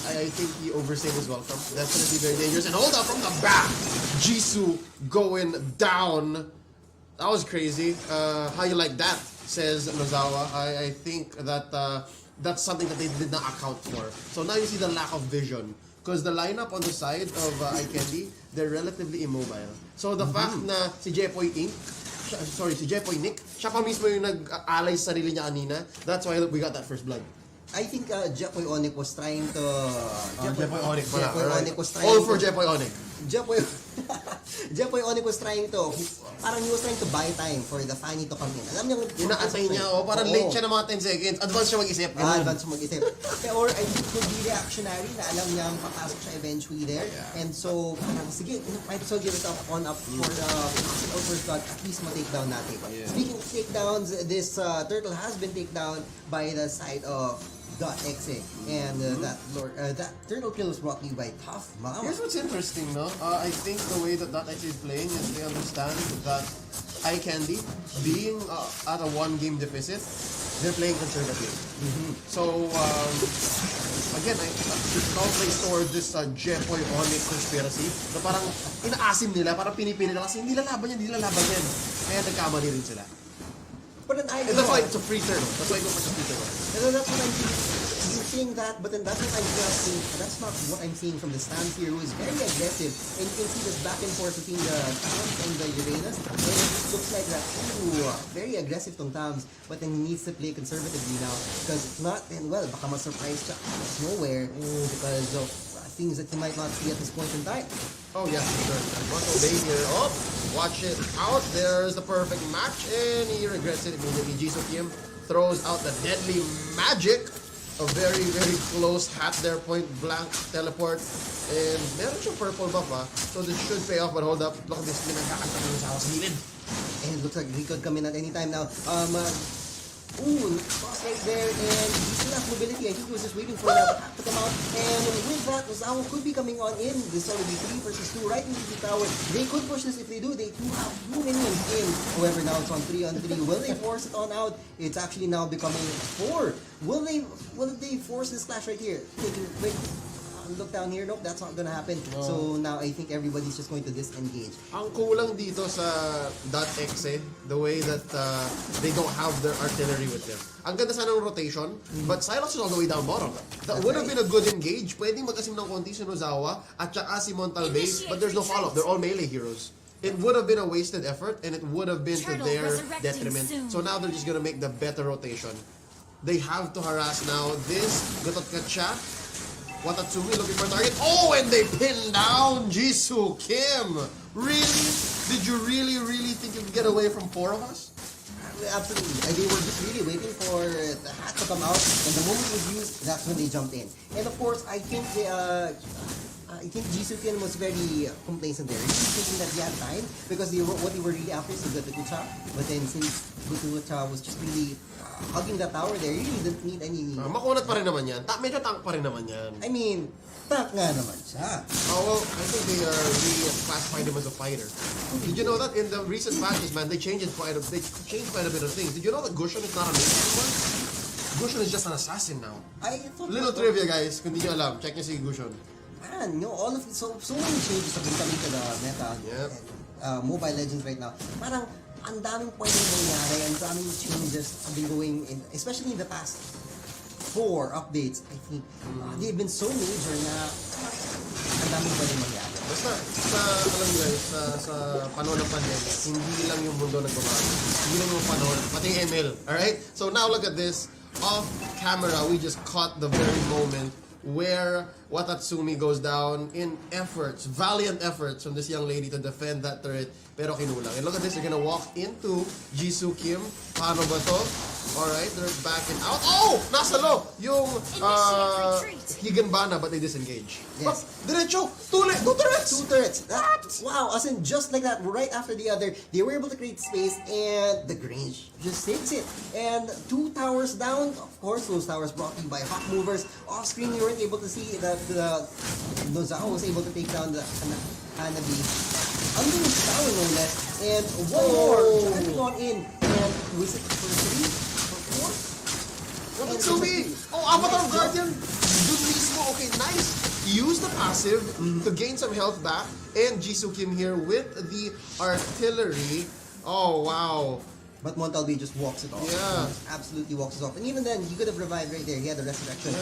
I think he overstayed his welcome. Definitely very dangerous. And hold up from the back, Jisoo going down. That was crazy. How you like that? Says Nozawa. I think that that's something that they did not account for. So now you see the lack of vision. Because the lineup on the side of iCandy, they're relatively immobile. So the fact na si Jepoy si Jepoy Nick, siya pa mismo yung nag-alay sa sarili niya kanina. That's why we got that first blood. I think Jepoy Onic was trying to... Jepoy Onic pala. Jepoy Alright. Onic was trying All for to... Jepoy Onic. Jepoy... Jeffoy Onic was trying to, parang he was trying to buy time for the Fanny to come in. Alam niyo, Inaantay niya, parang late siya ng mga 10 seconds. Advance siya mag-isip. Advance siya mag-isip. Or I think could be reactionary na alam niyang papasok siya eventually there. And so, parang sige, might as well give it up for the first shot, at least ma-take down natin. Speaking of takedowns, this turtle has been taken down by the side of .exe, and that turtle kill was brought to you by Tough Mama. Here's what's interesting, no? I think the way that .exe is playing is they understand that Eye Candy, being at a 1-game deficit, they're playing conservative. So, again, it all plays toward this Jeffoy Onic conspiracy na parang inaasim nila, parang pinipili nila kasi hindi lalaban yan. Kaya nagkamali rin sila. But then And that's why it's a free turn. That's why I go for the free turn. And that's what I'm seeing that, but then that's what I'm just seeing. That's not what I'm seeing from the stance here, who is very aggressive. And you can see this back and forth between the Tams and the Uranus. And it looks like that, very aggressive tong Tams, but then he needs to play conservatively now. Because if not, then well, baka ma-surprise siya out of nowhere because of things that you might not see at this point in time. Oh yes, sure. Muscle Bay here. Oh, watch it out. There's the perfect match, and he regrets it immediately. Jisoo Kim throws out the deadly magic. A very, very close hat there, point blank teleport. And meron siyang purple buff, so this should pay off. But hold up, look at this. Nagkakanta na sa house gilid. And it looks like he could come in at any time now. Cross right there, and he still has mobility. I think he was just waiting for that to come out. And with that, Ozawa could be coming on in. This is already 3 versus 2 right into the tower. They could push this if they do. They do have 2 minions in. However, now it's on 3-on-3. Will they force it on out? It's actually now becoming 4. Will they force this clash right here? Taking a quick look down here. Nope, that's not gonna happen. No. So now I think everybody's just going to disengage. Ang kulang dito sa .exe, the way that they don't have their artillery with them. Ang ganda sana ng rotation, but Silas is all the way down bottom. That would have been a good engage. Pwedeng mag-asim ng konti si Nozawa at saka si Montalbay, but there's no follow-up. They're all melee heroes. It would have been a wasted effort, and it would have been to their detriment. So now they're just gonna make the better rotation. They have to harass now. This Gotot Katcha. Watatsumi looking for a target. Oh, and they pin down Jisoo Kim. Really? Did you really think you could get away from 4 of us? Absolutely. They were just really waiting for the hat to come out, and the moment it was used, that's when they jumped in. And of course, I think Jisoo Kim was very complacent there. He was thinking that he had time because what they were really after is the Gutucha. But then since Gutucha was just really hugging the tower there, you really didn't need any... Makunat pa rin naman yan. Medyo tank pa rin naman yan. I mean, tank nga naman siya. Oh, well, I think they really classified him as a fighter. Did you know that in the recent patches, man, they changed quite a bit of things. Did you know that Gushon is not a mage anymore? Gushon is just an assassin now. Little trivia, guys. Kung di nyo alam, check nyo si Gushon. Man, all of it, so many changes have been coming to the meta. Yep. Mobile Legends right now. Parang ang daming pwedeng mangyari, ang daming changes have been going in, especially in the past 4 updates. I think they've been so major na ang daming pwedeng mangyari. Basta, alam nyo guys, sa panahon ng pandemic, hindi lang yung mundo nagbabago. Hindi lang yung panahon, pati yung ML. Alright? So now look at this. Off camera, we just caught the very moment where Watatsumi goes down in efforts, valiant efforts from this young lady to defend that turret, pero kinulang. And look at this, they're gonna walk into Jisoo Kim. Paano ba to? Alright, they're backing out. Oh! Nasa low! Yung Higanbana, but they disengage. Yes. Diretso! Two turrets! 2 turrets. Wow, as in just like that, right after the other, they were able to create space, and the Grange just takes it. And 2 towers down, of course, those towers brought to you by Hawk Movers. Off screen, you weren't able to see that Nozawa was able to take down the Hanabi. Under his tower, no less. And one more, jumping on in. And was it for 3? For 4? Watatsumi! Oh, Avatar of Guardian! Dun mismo, okay, nice! Use the passive to gain some health back. And Jisoo Kim here with the artillery. Oh, wow. But Montalbay just walks it off. Yeah. Absolutely walks it off. And even then, he could have revived right there. He had the resurrection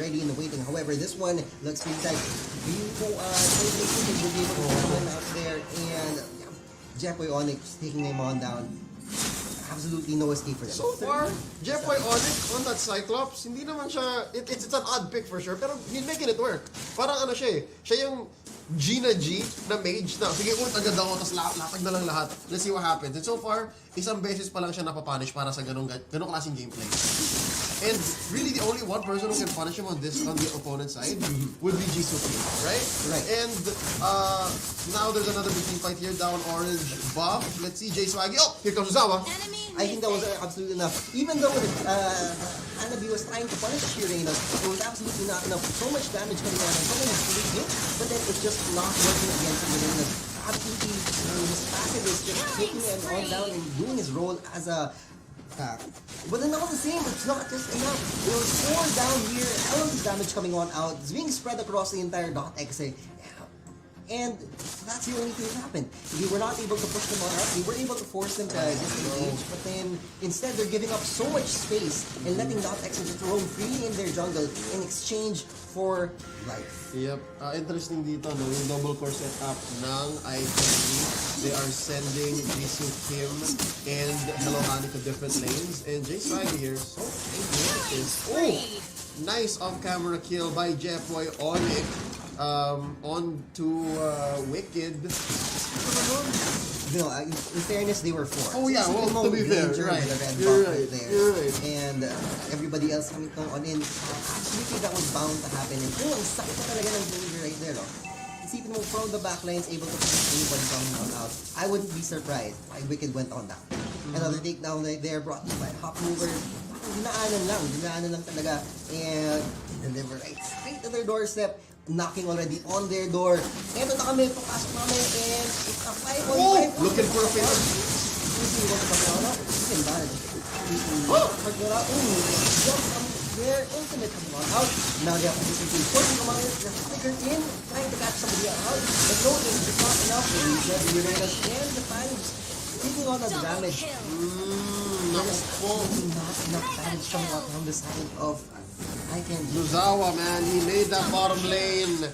ready in the waiting. However, this one looks pretty tight. Beautiful will be able to run out there. And Jeffoy Onic taking him on down. Absolutely no escape for them. So far, Jeffoy Onic on that Cyclops, hindi naman siya, it's an odd pick for sure, pero he's making it work. Parang ano siya eh, siya yung Gina G na mage na, sige, ult agad ako, tapos latag na lang lahat. Let's see what happens. And so far, isang beses pa lang siya napapunish para sa ganong klaseng gameplay. And really, the only one person who can punish him on the opponent's side would be Jisoo Kim, right? Right. And now there's another big team fight here, down orange buff. Let's see Jay Swaggy. Oh, here comes Uzawa. I think that was absolutely enough. Even though Hanabi was trying to punish Shirena, it was absolutely not enough. So much damage coming out and so many great hits, but then it's just not working against Shirena. Absolutely, his passive is just taking him on down and doing his role as a but then not the same, it's not just enough. There was 4 down here, all of this damage coming on out, it's being spread across the entire .exe. And that's the only thing that happened. We were not able to push them on up, we were able to force them to disengage, but then instead they're giving up so much space and letting .exe just roam freely in their jungle in exchange for life. Yep. Interesting dito, no? Yung double core setup ng IKD. They are sending Jisoo Kim and Hello Honey to different lanes. And Jay Swaggy here, so oh! Nice off-camera kill by Jepoy Onyx. On to Wicked. No, in fairness, they were 4. Oh yeah, well, to be fair, right. You're right. And everybody else coming on in, absolutely that was bound to happen. And ang sakit na talaga ng danger right there, no? Isipin mo, from the backlines, able to push anybody coming on out. I wouldn't be surprised why Wicked went on down. Another takedown right there, brought in by Hop Mover. Dinaanan lang talaga. And deliver right straight to their doorstep. Knocking already on their door. Eto na kami, papasok namin, and it's a 5-on-5. Looking for a fatal. You can manage it. Jump from there, ultimate coming on out. Now they have to disengage. Pushing them out, they're flickered in, trying to catch somebody out. But no, it's not enough. The Uranus and the Phantoms taking on the damage. Not enough damage coming out from the side of Luzawa, man, he made that bottom lane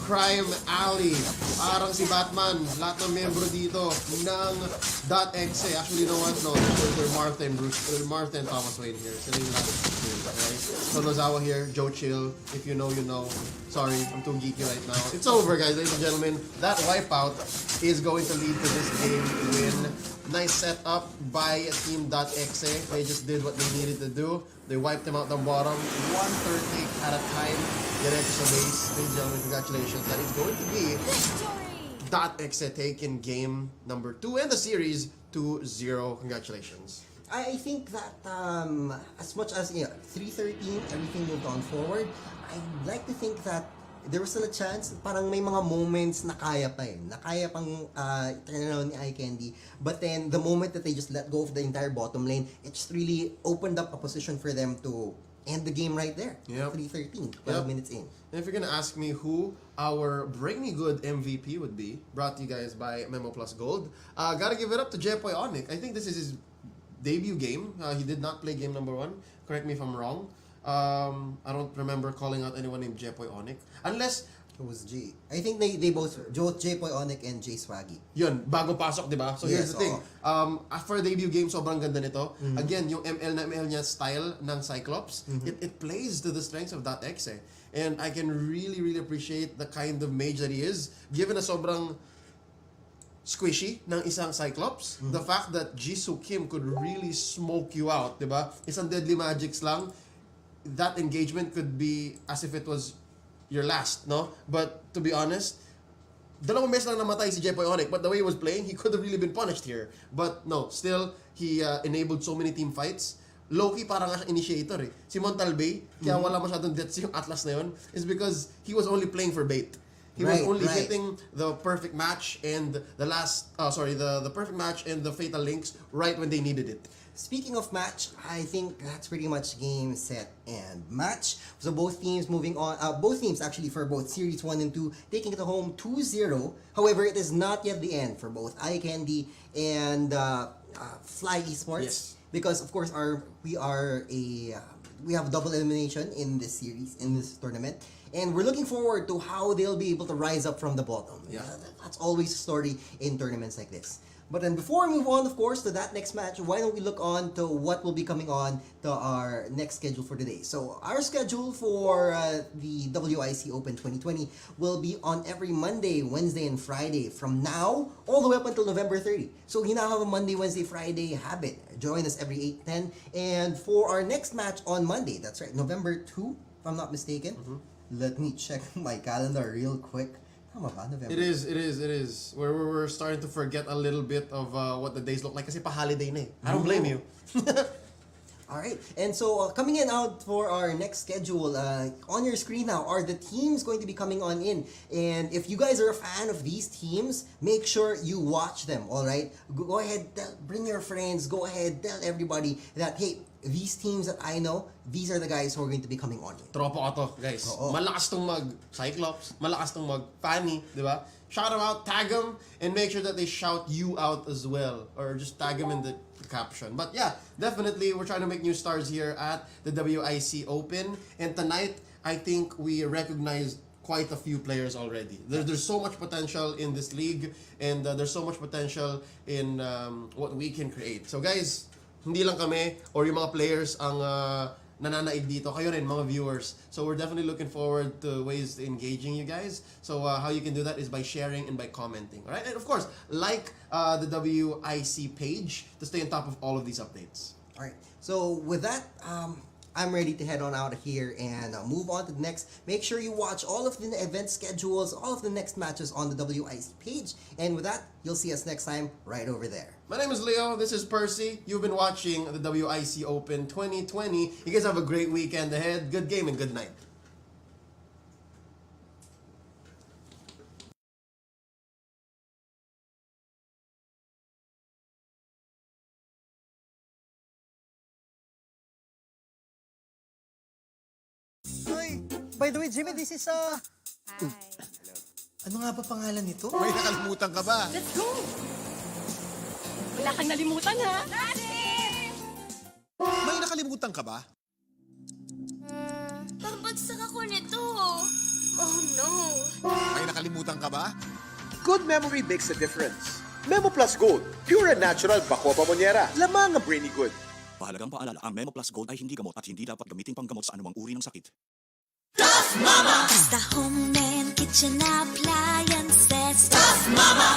crime alley. Parang si Batman, lahat ng membro dito ng .exe. Actually, no one, no, they're Martha and Thomas Wayne here. Sila yung last team, right? So Luzawa here, Joe Chill, if you know, you know. Sorry, I'm too geeky right now. It's over, guys, ladies and gentlemen. That wipeout is going to lead to this game win. Nice setup by Team.exe. They just did what they needed to do. They wiped them out the bottom, 1/3 take at a time. Diretso sa base. Ladies and gentlemen, congratulations. That is going to be .exe taking game number 2 and the series 2-0. Congratulations. I think that as much as 3-13, everything moved on forward, I'd like to think that there was still a chance, parang may mga moments na kaya pa nakaya pang turn ni Eye Candy, but then the moment that they just let go of the entire bottom lane, it just really opened up a position for them to end the game right there. Yep. 3-13, 12 minutes in. And if you're gonna ask me who our Brainy Good MVP would be, brought to you guys by Memo Plus Gold, gotta give it up to Jepoy Onyx. I think this is his debut game. He did not play game number 1. Correct me if I'm wrong. I don't remember calling out anyone named Jepoy Onyx. Unless it was J. I think they both, Jepoy Onyx and Jay Swaggy. Yun, bago pasok, di ba? So here's the thing. For debut game, sobrang ganda nito. Again, yung ML na ML niya style ng Cyclops, it plays to the strengths of .exe. And I can really, really appreciate the kind of mage that he is. Given na sobrang squishy ng isang Cyclops, the fact that Jisoo Kim could really smoke you out, di ba? Isang deadly magics lang, that engagement could be as if it was your last, no? But to be honest, dalawang beses lang namatay si Jepoy Onyx, but the way he was playing, he could have really been punished here. But no, still, he enabled so many team fights. Low-key parang nga siya initiator eh. Si Montalbay, kaya wala masyadong deaths yung Atlas na yun, is because he was only playing for bait. He was only hitting the perfect match and the perfect match and the fatal links right when they needed it. Speaking of match, I think that's pretty much game, set, and match. So both teams moving on, both teams actually for both Series 1 and 2, taking it home 2-0. However, it is not yet the end for both Eye Candy and Fly Esports. Yes. Because of course we have double elimination in this series, in this tournament. And we're looking forward to how they'll be able to rise up from the bottom. Yeah. That's always a story in tournaments like this. But then before we move on, of course, to that next match, why don't we look on to what will be coming on to our next schedule for today. So our schedule for the WIC Open 2020 will be on every Monday, Wednesday, and Friday from now all the way up until November 30. So you now have a Monday, Wednesday, Friday habit. Join us every 8-10. And for our next match on Monday, that's right, November 2, if I'm not mistaken. Let me check my calendar real quick. It is. We're starting to forget a little bit of what the days look like kasi pa-holiday na eh. I don't blame you. Alright, and so coming in out for our next schedule, on your screen now are the teams going to be coming on in. And if you guys are a fan of these teams, make sure you watch them, alright? Go ahead, bring your friends, go ahead, tell everybody that, hey, these teams that I know, these are the guys who are going to be coming on. Tropa ko to, guys. Malakas tong mag-Cyclops, malakas tong mag-Fanny, di ba? Shout them out, tag them, and make sure that they shout you out as well. Or just tag them in the caption. But yeah, definitely, we're trying to make new stars here at the WIC Open. And tonight, I think we recognized quite a few players already. There's so much potential in this league, and there's so much potential in what we can create. So guys, hindi lang kami or yung mga players ang nananaig dito. Kayo rin, mga viewers. So we're definitely looking forward to ways to engaging you guys. So how you can do that is by sharing and by commenting. Alright? And of course, like the WIC page to stay on top of all of these updates. Alright, so with that, I'm ready to head on out of here and move on to the next. Make sure you watch all of the event schedules, all of the next matches on the WIC page. And with that, you'll see us next time right over there. My name is Leo. This is Percy. You've been watching the WIC Open 2020. You guys have a great weekend ahead. Good game and good night. Hey, by the way, Jimmy, this is Ano nga ba pangalan nito? May nakalimutan ka ba? Let's go! Wala kang nalimutan, ha? May nakalimutan ka ba? Pagbagsak ako nito. Oh no. May nakalimutan ka ba? Good memory makes a difference. Memo Plus Gold, pure and natural bako pamonyera. Lamang ang brainy good. Mahalagang paalala, ang Memo Plus Gold ay hindi gamot at hindi dapat gamitin panggamot sa anumang uri ng sakit. Tough Mama! Basta home and kitchen appliances. Tough Mama!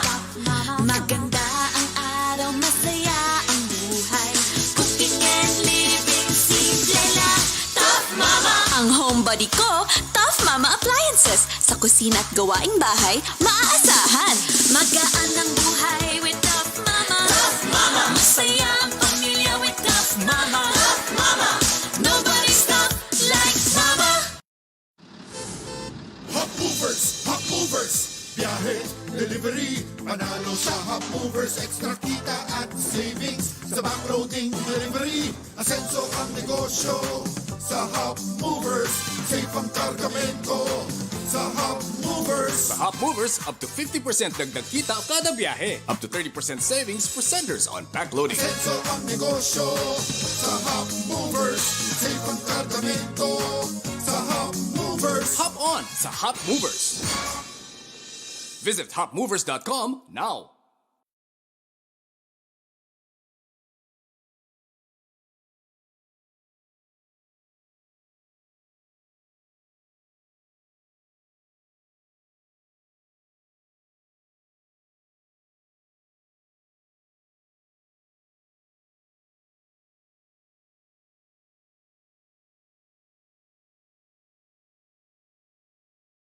Maganda ang araw, masaya ang buhay. Cooking and living, simple lang. Tough Mama! Ang homebody ko, Tough Mama Appliances. Sa kusina at gawaing bahay, maaasahan. Magaan ang buhay with Tough Mama. Tough Mama! Masaya ang pamilya with Tough Mama. Tough Mama! Nobody's tough like Mama. Hop movers, biyahe, delivery, panalo sa Hop Movers, extra kita at savings, sa backloading delivery, asenso ang negosyo, sa Hop Movers, safe ang kargamento, sa Hop Movers. Sa Hop Movers, up to 50% dagdag kita kada biyahe. Up to 30% savings for senders on backloading. Asenso ang negosyo, sa Hop Movers, safe ang kargamento, sa Hop Movers. Hop on sa Hop Movers. Visit hopmovers.com now.